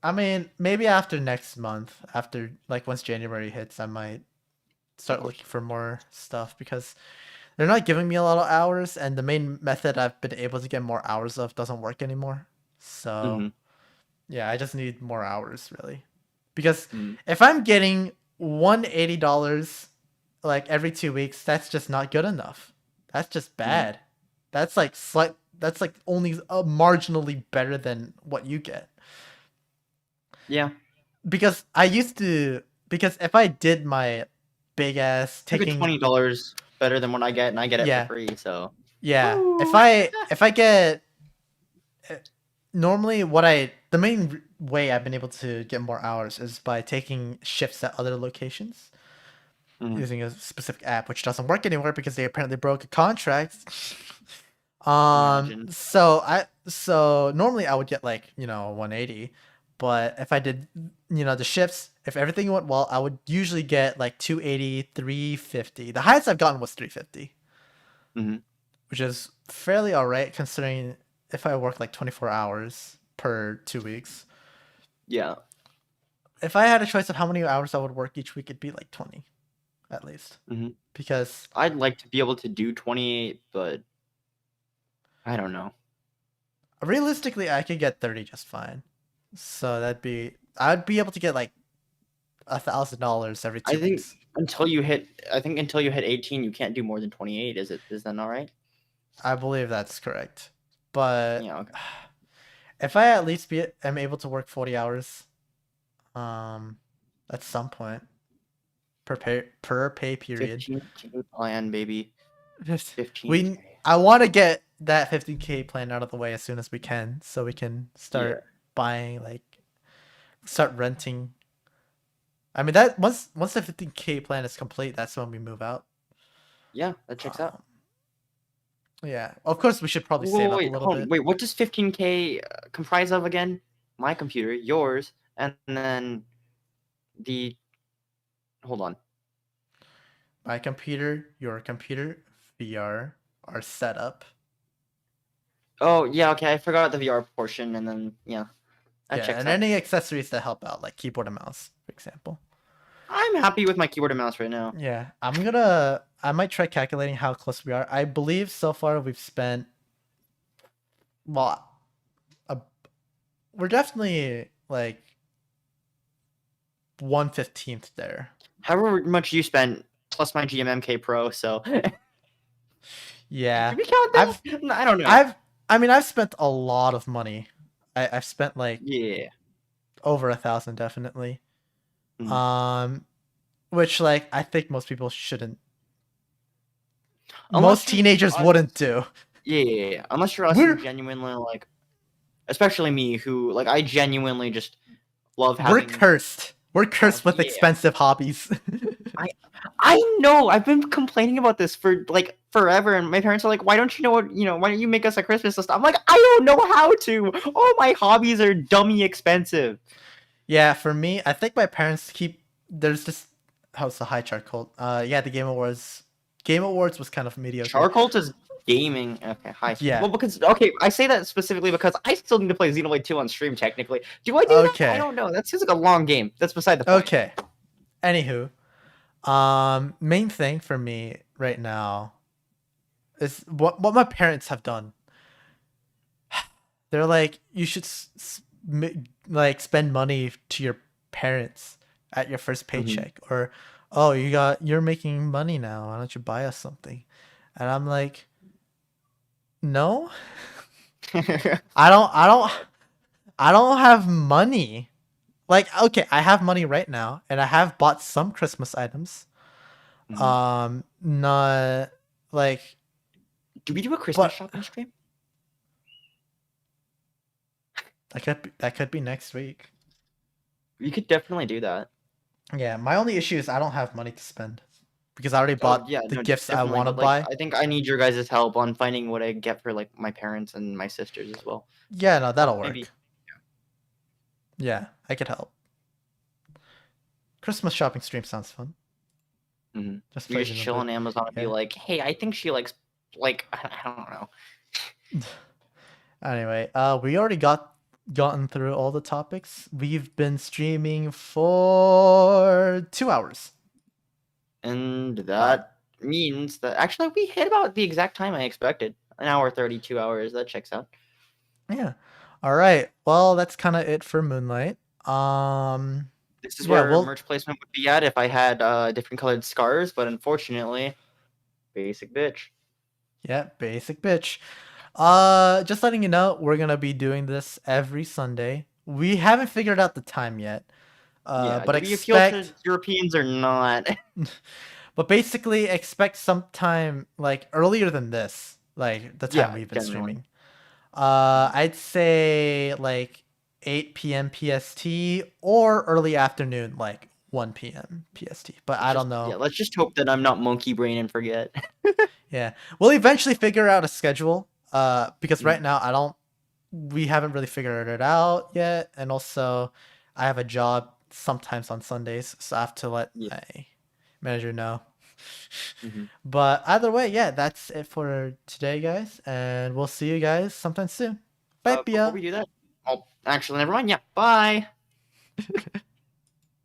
I mean, maybe after next month, after like once January hits, I might start looking for more stuff because they're not giving me a lot of hours, and the main method I've been able to get more hours of doesn't work anymore. So Mm-hmm. yeah, I just need more hours really. Because Mm. if I'm getting $180 like every 2 weeks, that's just not good enough. That's just Mm. bad. That's like only marginally better than what you get. Yeah. Because if I did my big ass I get taking $20 better than what I get, and I get it for yeah, free. So. yeah. Woo. If I get normally the main way I've been able to get more hours is by taking shifts at other locations Mm. using a specific app, which doesn't work anymore because they apparently broke a contract. Imagine. So normally I would get like 180, but if I did the shifts, if everything went well, I would usually get like 280, 350. The highest I've gotten was 350, Mm-hmm. which is fairly alright considering if I work like 24 hours per 2 weeks. Yeah. If I had a choice of how many hours I would work each week, it'd be like 20. at least, Hmm. because I'd like to be able to do 28, but I don't know. realistically, I could get 30 just fine. So I'd be able to get like $1,000 every I two think weeks. until you hit 18, you can't do more than 28. Is that not right? I believe that's correct. But Yeah. Okay. if I at least am able to work 40 hours, um, at some point per pay period, 15K plan, baby. just 15K. I want to get that 15K plan out of the way as soon as we can, so we can Yeah. start buying start renting. I mean that once the 15K plan is complete, that's when we move out. Yeah, that checks out. Um, yeah, of course we should probably save up a Wait, little hold on. bit. Wait, what does 15K comprise of again? My computer, yours, and then the. Hold on. My computer, your computer, VR, our setup. Oh, yeah, okay. I forgot the VR portion, and then, yeah, that Yeah, checks and out. any accessories that help out, like keyboard and mouse, for example. I'm happy with my keyboard and mouse right now. Yeah, I might try calculating how close we are. I believe so far we've spent, well, a, we're definitely like 1/15th there. However much you spent, plus my GMMK Pro, so. Yeah, Should we count that? I've, No, I don't know. I mean, I've spent a lot of money. I've spent like Yeah. over 1,000 definitely. Mhm. Um, which like I think most people shouldn't. Most Unless you're teenagers us. wouldn't do. Yeah. Unless you're us and We're genuinely, like, especially me, who, like, I genuinely just love we're having. cursed. We're cursed with Yeah. expensive hobbies. I know. I've been complaining about this for like forever, and my parents are like, "Why don't you know what? Why don't you make us a Christmas list?" I'm like, "I don't know how to. All my hobbies are dummy expensive." Yeah, for me, I think my parents keep there's just how's the high chart called? Yeah, the Game Awards. Game Awards was kind of mediocre. Charcoal is gaming. Okay, hi. Yeah. Well, because okay, I say that specifically because I still need to play Xenoblade 2 on stream. Technically, do I do that? I Okay. don't know. That seems like a long game. That's beside the point. Okay. Anywho, main thing for me right now is what my parents have done. They're like, you should like spend money to your parents at your first Hmm. paycheck, or oh, you're making money now. Why don't you buy us something? And I'm like, no, I don't, I don't, I don't have money. Like, okay, I have money right now, and I have bought some Christmas items. Hmm. Not like, Do we do a Christmas but shopping stream? that could be next week. We could definitely do that. Yeah, my only issue is I don't have money to spend because I already Oh bought yeah, the no, gifts I definitely. want to But like, buy. I think I need your guys' help on finding what I get for like my parents and my sisters as well. Yeah, no, that'll Maybe. work. Yeah, I could help. Christmas shopping stream sounds fun. Hmm. Just We play just chill Xenoblade. on Amazon and be Yeah. like, hey, I think she likes like I don't know. Anyway, we already gotten through all the topics. We've been streaming for 2 hours. And Uh, that means that actually we hit about the exact time I expected. An hour 32 hours. That checks out. yeah. All right. Well, that's kind of it for Moonlight. This is Yeah. where Well, merch placement would be at if I had different colored scars, but unfortunately, basic bitch. yeah. Basic bitch. Just letting you know, we're gonna be doing this every Sunday. We haven't figured out the time yet. Yeah, But do we appeal to expect, Europeans or not? but basically expect sometime like earlier than this, like the time Yeah, we've been generally. streaming. I'd say like 8 p.m. PST or early afternoon, like 1 p.m. PST. But I don't know. Let's just hope that I'm not monkey brain and forget. Yeah, we'll eventually figure out a schedule. Because Mhm. right now we haven't really figured it out yet, and also I have a job sometimes on Sundays, so I have to let Yeah. my manager know. Hmm. But either way, yeah, that's it for today, guys, and we'll see you guys sometime soon. Bye, Before Pia. we do that, oh, actually, never mind. Yeah, bye.